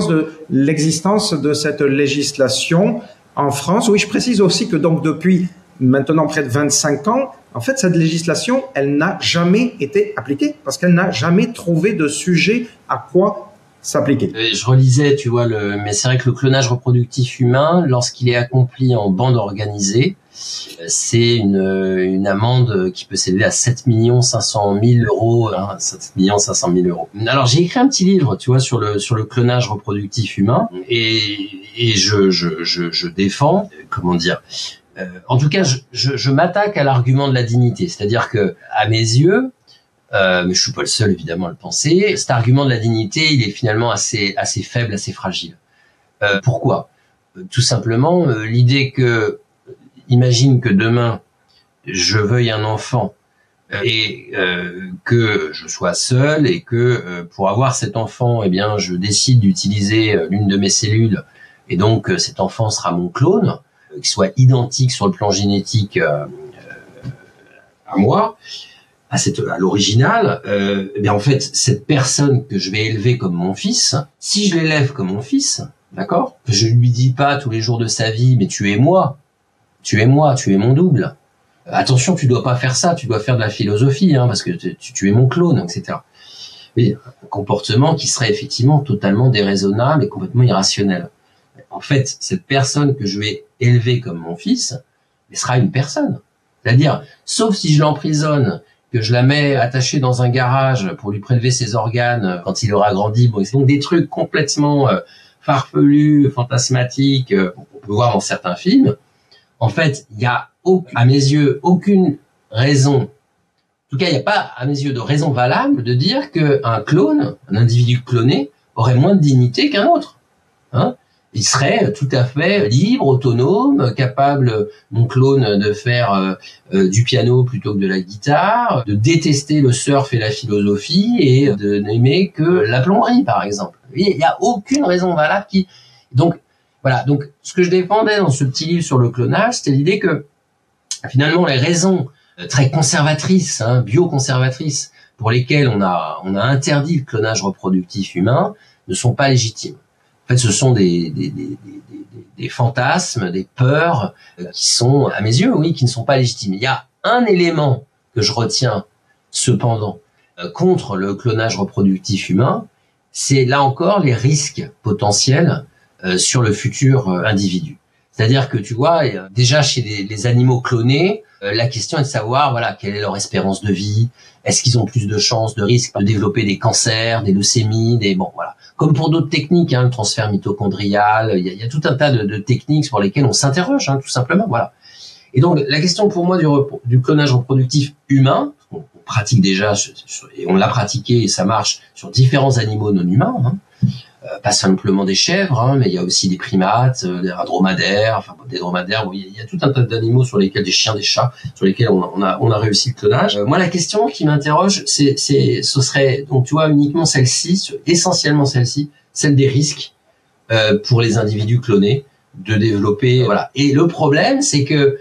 de l'existence de cette législation en France? Oui, je précise aussi que donc depuis maintenant près de 25 ans, en fait, cette législation, elle n'a jamais été appliquée parce qu'elle n'a jamais trouvé de sujet à quoi s'appliquer. Je relisais, tu vois, mais c'est vrai que le clonage reproductif humain, lorsqu'il est accompli en bande organisée, c'est une amende qui peut s'élever à 7 500 000 euros, 7 500 000 euros. Alors, j'ai écrit un petit livre, tu vois, sur le clonage reproductif humain, et je défends, comment dire, en tout cas, je m'attaque à l'argument de la dignité, c'est-à-dire que, à mes yeux, mais je suis pas le seul évidemment à le penser, cet argument de la dignité, il est finalement assez faible, assez fragile. Pourquoi? Tout simplement, l'idée que, imagine que demain, je veuille un enfant et que je sois seul et que pour avoir cet enfant, eh bien, je décide d'utiliser l'une de mes cellules et donc cet enfant sera mon clone, qui soit identique sur le plan génétique à moi, à l'original, eh bien en fait cette personne que je vais élever comme mon fils, si je l'élève comme mon fils, d'accord, que je lui dis pas tous les jours de sa vie, mais tu es moi, tu es mon double. Attention, tu dois pas faire ça, tu dois faire de la philosophie, parce que tu es mon clone, etc. Et un comportement qui serait effectivement totalement déraisonnable et complètement irrationnel. En fait, cette personne que je vais élever comme mon fils, elle sera une personne. C'est-à-dire, sauf si je l'emprisonne, que je la mets attachée dans un garage pour lui prélever ses organes quand il aura grandi. Bon, c'est donc des trucs complètement farfelus, fantasmatiques, on peut voir dans certains films. En fait, il y a, à mes yeux, aucune raison. En tout cas, il n'y a pas, à mes yeux, de raison valable de dire qu'un clone, un individu cloné, aurait moins de dignité qu'un autre. Il serait tout à fait libre, autonome, capable, mon clone, de faire du piano plutôt que de la guitare, de détester le surf et la philosophie et de n'aimer que la plomberie, par exemple. Il n'y a aucune raison valable qui... Donc, voilà. Donc, ce que je défendais dans ce petit livre sur le clonage, c'était l'idée que, finalement, les raisons très conservatrices, bioconservatrices, pour lesquelles on a interdit le clonage reproductif humain, ne sont pas légitimes. En fait, ce sont des fantasmes, des peurs qui sont, à mes yeux, oui, qui ne sont pas légitimes. Il y a un élément que je retiens, cependant, contre le clonage reproductif humain, c'est là encore les risques potentiels sur le futur individu. C'est-à-dire que tu vois, déjà chez les animaux clonés, la question est de savoir, voilà, quelle est leur espérance de vie, est-ce qu'ils ont plus de chances, de risques de développer des cancers, des leucémies, voilà. Comme pour d'autres techniques, le transfert mitochondrial, il y a tout un tas de techniques pour lesquelles on s'interroge, tout simplement, voilà. Et donc, la question pour moi du clonage reproductif humain, on pratique déjà, et on l'a pratiqué et ça marche sur différents animaux non humains, pas simplement des chèvres, mais il y a aussi des primates, des dromadaires, des dromadaires. Il y a tout un tas d'animaux sur lesquels, des chiens, des chats, sur lesquels on a réussi le clonage. Moi, la question qui m'interroge, ce serait donc tu vois uniquement celle-ci, essentiellement celle-ci, celle des risques pour les individus clonés de développer. Voilà. Et le problème, c'est que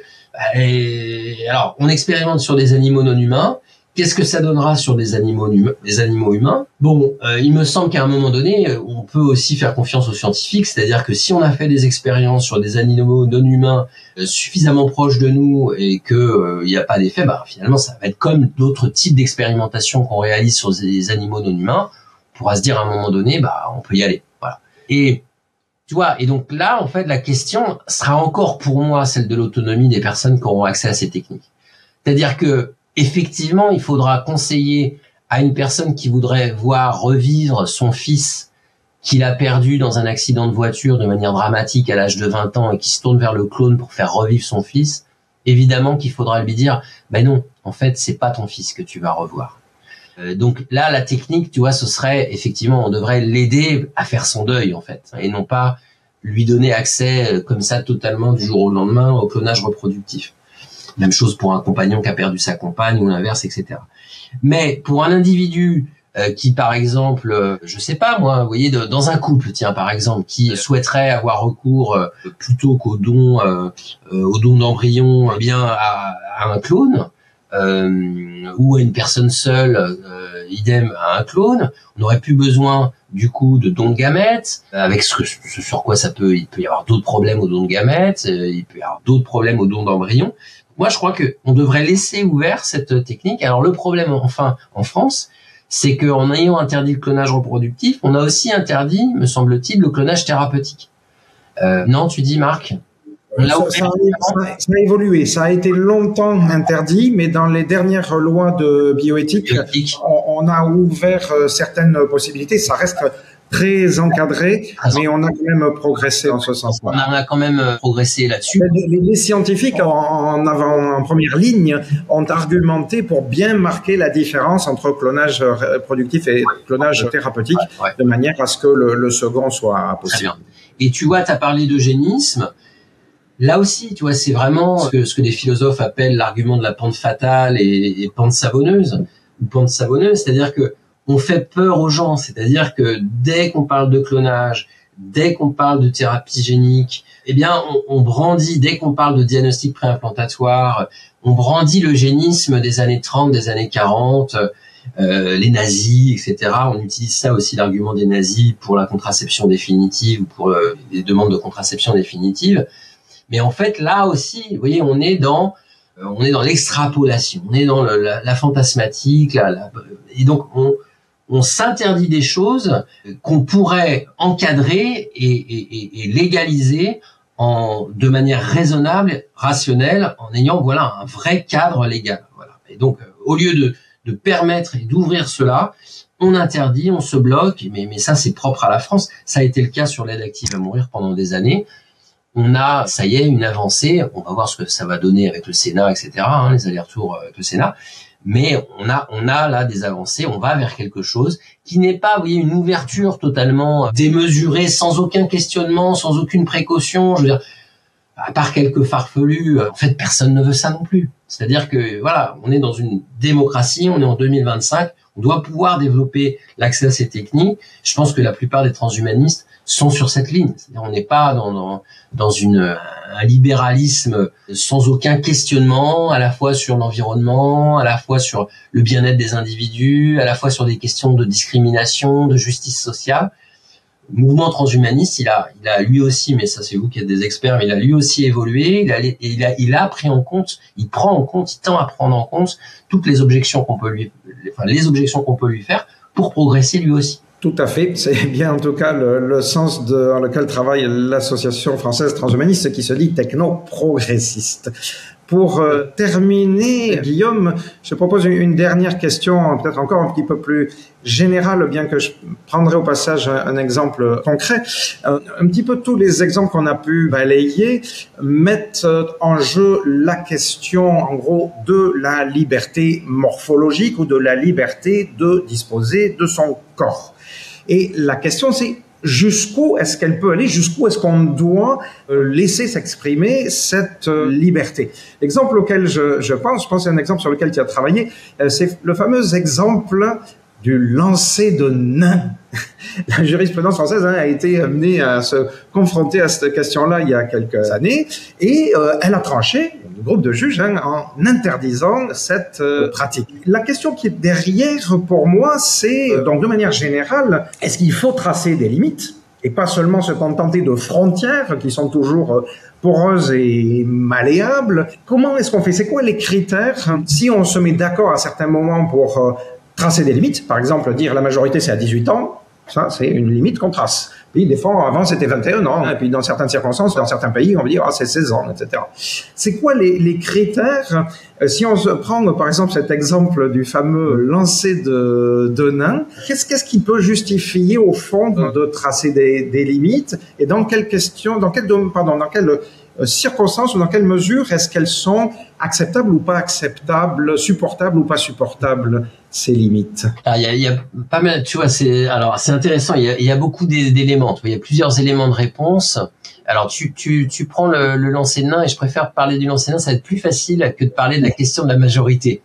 alors on expérimente sur des animaux non humains. Qu'est-ce que ça donnera sur des animaux humains? Bon, il me semble qu'à un moment donné, on peut aussi faire confiance aux scientifiques, c'est-à-dire que si on a fait des expériences sur des animaux non humains suffisamment proches de nous et que il n'y a pas d'effet, finalement, ça va être comme d'autres types d'expérimentations qu'on réalise sur des animaux non humains. On pourra se dire à un moment donné, on peut y aller. Voilà. Et tu vois, et donc là, en fait, la question sera encore pour moi celle de l'autonomie des personnes qui auront accès à ces techniques. C'est-à-dire que effectivement, il faudra conseiller à une personne qui voudrait voir revivre son fils qu'il a perdu dans un accident de voiture de manière dramatique à l'âge de 20 ans et qui se tourne vers le clone pour faire revivre son fils, évidemment qu'il faudra lui dire non, en fait, c'est pas ton fils que tu vas revoir. Donc là, la technique, tu vois, ce serait effectivement, on devrait l'aider à faire son deuil, en fait, et non pas lui donner accès comme ça totalement du jour au lendemain au clonage reproductif. Même chose pour un compagnon qui a perdu sa compagne ou l'inverse, etc. Mais pour un individu qui, par exemple, je sais pas moi, vous voyez, dans un couple, tiens, par exemple, qui souhaiterait avoir recours plutôt qu'au don d'embryon, eh bien à un clone, ou à une personne seule, idem à un clone, on n'aurait plus besoin du coup de dons de gamètes, avec ce sur quoi il peut y avoir d'autres problèmes au don de gamètes, il peut y avoir d'autres problèmes au don d'embryon. Moi, je crois que on devrait laisser ouvert cette technique. Alors le problème, enfin, en France, c'est qu'en ayant interdit le clonage reproductif, on a aussi interdit, me semble-t-il, le clonage thérapeutique. Non, tu dis, Marc? Ça a évolué. Ça a été longtemps interdit, mais dans les dernières lois de bioéthique, on a ouvert certaines possibilités. Ça reste très encadré, mais on a quand même progressé en ce sens-là. On a quand même progressé là-dessus. Les scientifiques, en première ligne, ont argumenté pour bien marquer la différence entre clonage reproductif et clonage thérapeutique, de manière à ce que le second soit possible. Très bien. Et tu vois, tu as parlé d'eugénisme. Là aussi, tu vois, c'est vraiment ce que des philosophes appellent l'argument de la pente fatale et pente savonneuse, ou pente savonneuse, c'est-à-dire que on fait peur aux gens, c'est-à-dire que dès qu'on parle de clonage, dès qu'on parle de thérapie génique, eh bien, on brandit, dès qu'on parle de diagnostic préimplantatoire, on brandit l'eugénisme des années 30, des années 40, les nazis, etc. On utilise ça aussi, l'argument des nazis, pour la contraception définitive ou pour les demandes de contraception définitive. Mais en fait, là aussi, vous voyez, on est dans l'extrapolation, on est dans la fantasmatique, et donc on s'interdit des choses qu'on pourrait encadrer et légaliser de manière raisonnable, rationnelle, en ayant un vrai cadre légal. Voilà. Et donc, au lieu de permettre et d'ouvrir cela, on interdit, on se bloque. Mais ça, c'est propre à la France. Ça a été le cas sur l'aide active à mourir pendant des années. On a, ça y est, une avancée. On va voir ce que ça va donner avec le Sénat, etc. Les allers-retours avec le Sénat. Mais on a là des avancées. On va vers quelque chose qui n'est pas, vous voyez, une ouverture totalement démesurée, sans aucun questionnement, sans aucune précaution. Je veux dire, à part quelques farfelus, en fait, personne ne veut ça non plus. C'est-à-dire que, voilà, on est dans une démocratie, on est en 2025, on doit pouvoir développer l'accès à ces techniques. Je pense que la plupart des transhumanistes sont sur cette ligne. C'est-à-dire, on n'est pas dans un libéralisme sans aucun questionnement, à la fois sur l'environnement, à la fois sur le bien-être des individus, à la fois sur des questions de discrimination, de justice sociale. Le mouvement transhumaniste, il a lui aussi, mais ça c'est vous qui êtes des experts, mais il a lui aussi évolué, il a pris en compte, il tend à prendre en compte toutes les objections qu'on peut lui faire pour progresser lui aussi. Tout à fait. C'est bien en tout cas le sens dans lequel travaille l'Association française transhumaniste qui se dit techno-progressiste. Pour terminer, Guillaume, je propose une dernière question, peut-être encore un petit peu plus générale, bien que je prendrai au passage un exemple concret. Un petit peu tous les exemples qu'on a pu balayer mettent en jeu la question, en gros, de la liberté morphologique ou de la liberté de disposer de son corps. Et la question, c'est jusqu'où est-ce qu'elle peut aller, jusqu'où est-ce qu'on doit laisser s'exprimer cette liberté. L'exemple auquel je pense c'est un exemple sur lequel tu as travaillé, c'est le fameux exemple du lancer de nains. La jurisprudence française a été amenée à se confronter à cette question-là il y a quelques années, et elle a tranché, le groupe de juges, en interdisant cette pratique. La question qui est derrière pour moi, c'est, donc de manière générale, est-ce qu'il faut tracer des limites et pas seulement se contenter de frontières qui sont toujours poreuses et malléables? Comment est-ce qu'on fait? C'est quoi les critères? Si on se met d'accord à certains moments pour tracer des limites, par exemple dire la majorité c'est à 18 ans, ça c'est une limite qu'on trace. Puis des fois avant c'était 21 ans, et puis dans certaines circonstances, dans certains pays on va dire c'est 16 ans, etc. C'est quoi les critères? Si on se prend par exemple cet exemple du fameux lancer de nains, qu'est-ce qui peut justifier au fond de tracer des limites, et dans quelle circonstances ou dans quelle mesure est-ce qu'elles sont acceptables ou pas acceptables, supportables ou pas supportables, ces limites? Il y a pas mal, tu vois, c'est intéressant. Il y a beaucoup d'éléments. Tu vois, il y a plusieurs éléments de réponse. Alors, tu prends le lancer de nain, et je préfère parler du lancer de nain, ça va être plus facile que de parler de la question de la majorité.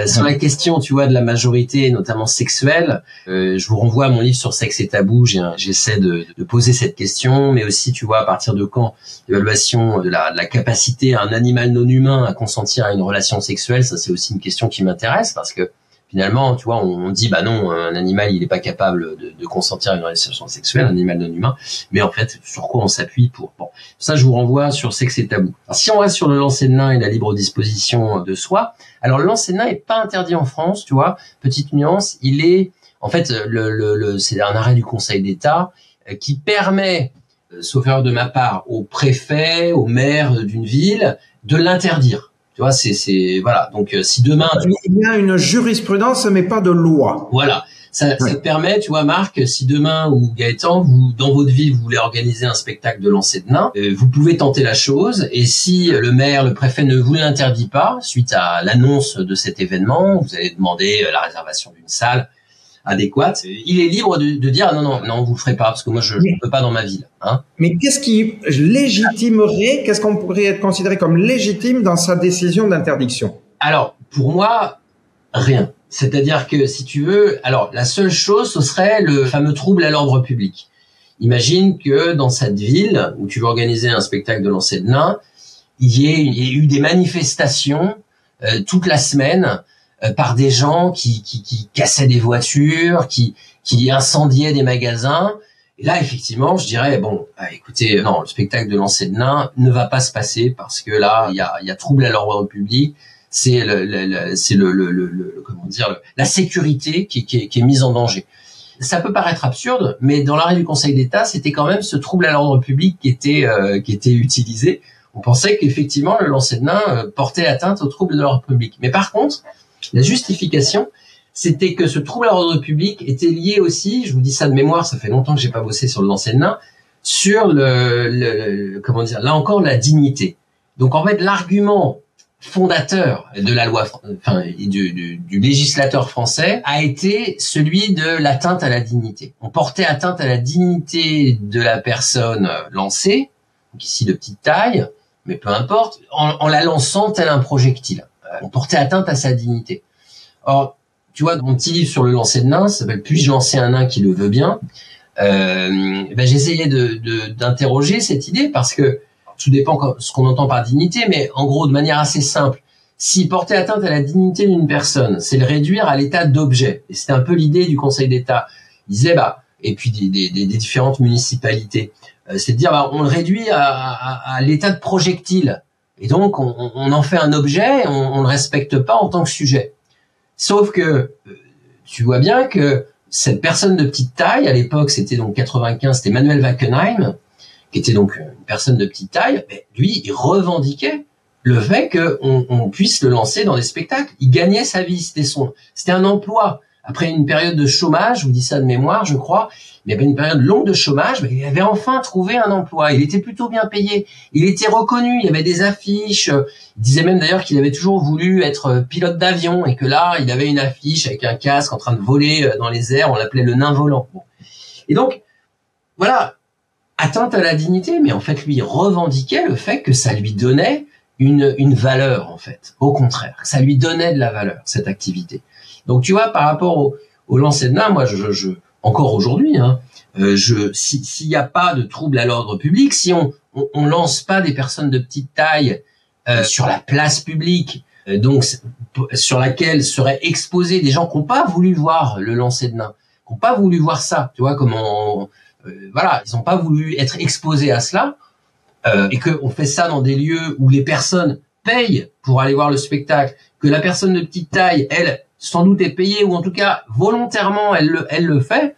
Sur la question, tu vois, de la majorité, notamment sexuelle, je vous renvoie à mon livre sur sexe et tabou. J'essaie de poser cette question, mais aussi, tu vois, à partir de quand l'évaluation de la capacité à un animal non humain à consentir à une relation sexuelle, ça c'est aussi une question qui m'intéresse, parce que finalement, tu vois, on dit, bah non, un animal, il n'est pas capable de consentir à une relation sexuelle, un animal non humain. Mais en fait, sur quoi on s'appuie pour... Bon, ça, je vous renvoie sur sexe et tabou. Alors, si on reste sur le lancer de nain et la libre disposition de soi, alors le lancer de nain est pas interdit en France, tu vois. Petite nuance, il est... En fait, c'est un arrêt du Conseil d'État qui permet, sauf erreur de ma part, au préfet, au maire d'une ville, de l'interdire. Tu vois, voilà. Donc, si demain... Il y a une jurisprudence, mais pas de loi. Voilà. Ça te permet, tu vois, Marc, si demain ou Gaëtan, dans votre ville, vous voulez organiser un spectacle de lancer de nain, vous pouvez tenter la chose. Et si le maire, le préfet ne vous l'interdit pas, suite à l'annonce de cet événement, vous allez demander la réservation d'une salle adéquate, il est libre de dire non, vous le ferez pas, parce que moi, je ne peux pas dans ma ville. Hein. Mais qu'est-ce qui légitimerait, qu'est-ce qu'on pourrait être considéré comme légitime dans sa décision d'interdiction? Alors, pour moi, rien. C'est-à-dire que, si tu veux, alors, la seule chose, ce serait le fameux trouble à l'ordre public. Imagine que dans cette ville, où tu veux organiser un spectacle de lancer de nain, il y ait eu des manifestations toute la semaine par des gens qui cassaient des voitures, qui incendiaient des magasins. Et là, effectivement, je dirais, bon, écoutez, non, le spectacle de lancer de nain ne va pas se passer parce que là, il y a trouble à l'ordre public. C'est comment dire, la sécurité qui est mise en danger. Ça peut paraître absurde, mais dans l'arrêt du Conseil d'État, c'était quand même ce trouble à l'ordre public qui était utilisé. On pensait qu'effectivement, le lancer de nain portait atteinte au trouble de l'ordre public. Mais par contre, la justification, c'était que ce trouble à l'ordre public était lié aussi, je vous dis ça de mémoire, ça fait longtemps que j'ai pas bossé sur le lancer de nain, sur comment dire, là encore, la dignité. Donc en fait, l'argument fondateur de la loi, du législateur français a été celui de l'atteinte à la dignité. On portait atteinte à la dignité de la personne lancée, donc ici de petite taille, mais peu importe, en la lançant tel un projectile. On portait atteinte à sa dignité. Or, tu vois, mon petit livre sur le lancer de nain, ça s'appelle Puis-je lancer un nain qui le veut bien. J'essayais d'interroger cette idée parce que tout dépend ce qu'on entend par dignité, mais en gros, de manière assez simple, si porter atteinte à la dignité d'une personne, c'est le réduire à l'état d'objet. Et c'était un peu l'idée du Conseil d'État. Il disait, et puis des différentes municipalités, c'est de dire, on le réduit à l'état de projectile. Et donc, on en fait un objet, on ne le respecte pas en tant que sujet. Sauf que, tu vois bien que cette personne de petite taille, à l'époque, c'était donc 95, c'était Manuel Wackenheim, qui était donc une personne de petite taille, mais lui, il revendiquait le fait qu'on puisse le lancer dans des spectacles. Il gagnait sa vie, c'était un emploi. Après une période de chômage, je vous dis ça de mémoire, je crois, il y avait une période longue de chômage, mais il avait enfin trouvé un emploi. Il était plutôt bien payé. Il était reconnu, il y avait des affiches. Il disait même d'ailleurs qu'il avait toujours voulu être pilote d'avion et que là, il avait une affiche avec un casque en train de voler dans les airs. On l'appelait le nain volant. Bon. Et donc, voilà, atteinte à la dignité, mais en fait, lui, il revendiquait le fait que ça lui donnait une valeur, en fait. Au contraire, ça lui donnait de la valeur, cette activité. Donc, tu vois, par rapport au lancer de nain, moi, encore aujourd'hui, s'il n'y a pas de trouble à l'ordre public, si on lance pas des personnes de petite taille sur la place publique, donc sur laquelle seraient exposés des gens qui n'ont pas voulu voir le lancer de nain, qui n'ont pas voulu voir ça, tu vois, voilà, ils n'ont pas voulu être exposés à cela, et qu'on fait ça dans des lieux où les personnes payent pour aller voir le spectacle, que la personne de petite taille, elle, sans doute est payée, ou en tout cas volontairement elle le fait,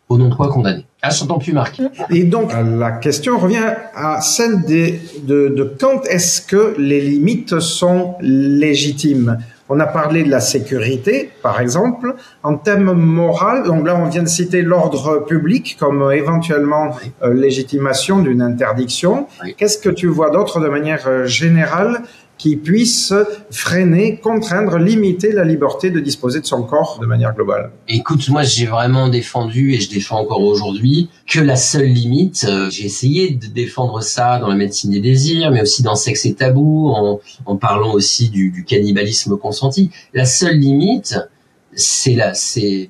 au nom de quoi condamner? Ah, je t'entends plus, Marc. Et donc, la question revient à celle de quand est-ce que les limites sont légitimes. On a parlé de la sécurité, par exemple. En thème moral, donc là, on vient de citer l'ordre public comme éventuellement légitimation d'une interdiction. Oui. Qu'est-ce que tu vois d'autre de manière générale qui puisse freiner, contraindre, limiter la liberté de disposer de son corps de manière globale? Écoute, moi j'ai vraiment défendu, et je défends encore aujourd'hui, que la seule limite, j'ai essayé de défendre ça dans la médecine des désirs, mais aussi dans Sexe et Tabou, en parlant aussi du cannibalisme consenti. La seule limite,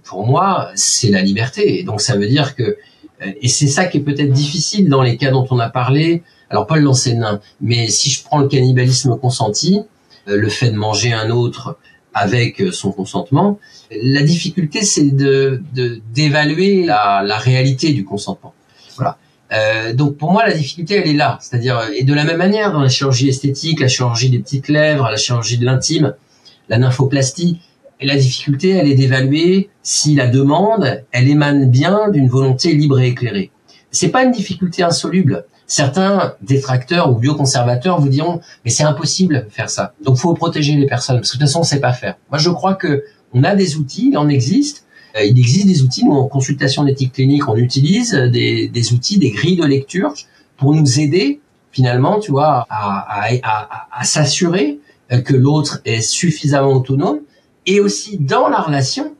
pour moi, c'est la liberté. Et donc ça veut dire que, et c'est ça qui est peut-être difficile dans les cas dont on a parlé, alors pas le lancer de nain, mais si je prends le cannibalisme consenti, le fait de manger un autre avec son consentement, la difficulté c'est d'évaluer la réalité du consentement. Voilà. Donc pour moi la difficulté elle est là, c'est-à-dire, et de la même manière dans la chirurgie esthétique, la chirurgie des petites lèvres, la chirurgie de l'intime, la nymphoplastie, et la difficulté elle est d'évaluer si la demande elle émane bien d'une volonté libre et éclairée. C'est pas une difficulté insoluble. Certains détracteurs ou bioconservateurs vous diront mais c'est impossible de faire ça. Donc faut protéger les personnes parce que de toute façon on sait pas faire. Moi je crois que on a des outils, il en existe. Il existe des outils. Nous en consultation d'éthique clinique on utilise des outils, des grilles de lecture pour nous aider finalement, tu vois, à s'assurer que l'autre est suffisamment autonome, et aussi dans la relation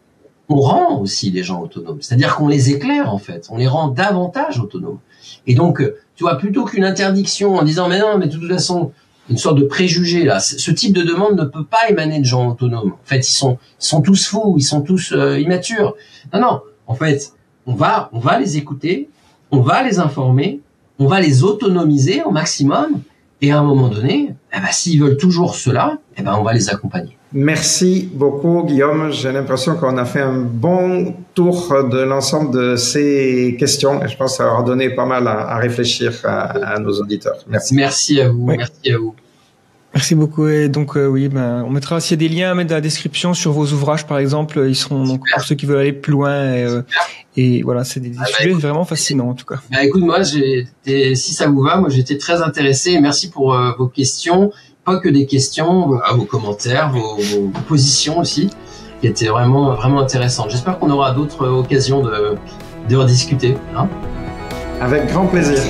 on rend aussi les gens autonomes. C'est-à-dire qu'on les éclaire en fait, on les rend davantage autonomes. Et donc tu vois, plutôt qu'une interdiction en disant mais non, mais de toute façon, une sorte de préjugé là, ce type de demande ne peut pas émaner de gens autonomes. En fait, ils sont tous fous, ils sont tous immatures. Non, en fait, on va les écouter, on va les informer, on va les autonomiser au maximum, et à un moment donné, s'ils veulent toujours cela, on va les accompagner. Merci beaucoup, Guillaume. J'ai l'impression qu'on a fait un bon tour de l'ensemble de ces questions et je pense que ça aura donné pas mal à réfléchir à nos auditeurs. Merci. Merci à vous. Ouais. Merci à vous. Merci beaucoup. Et donc, oui, on mettra s'il y a des liens à mettre dans la description sur vos ouvrages, par exemple. Ils seront donc pour ceux qui veulent aller plus loin. Et voilà, c'est des sujets vraiment fascinants, en tout cas. Écoute, moi, si ça vous va, moi, j'étais très intéressé. Merci pour vos questions. Pas que des questions, vos commentaires, vos positions aussi, qui étaient vraiment, vraiment intéressantes. J'espère qu'on aura d'autres occasions de rediscuter. Avec grand plaisir.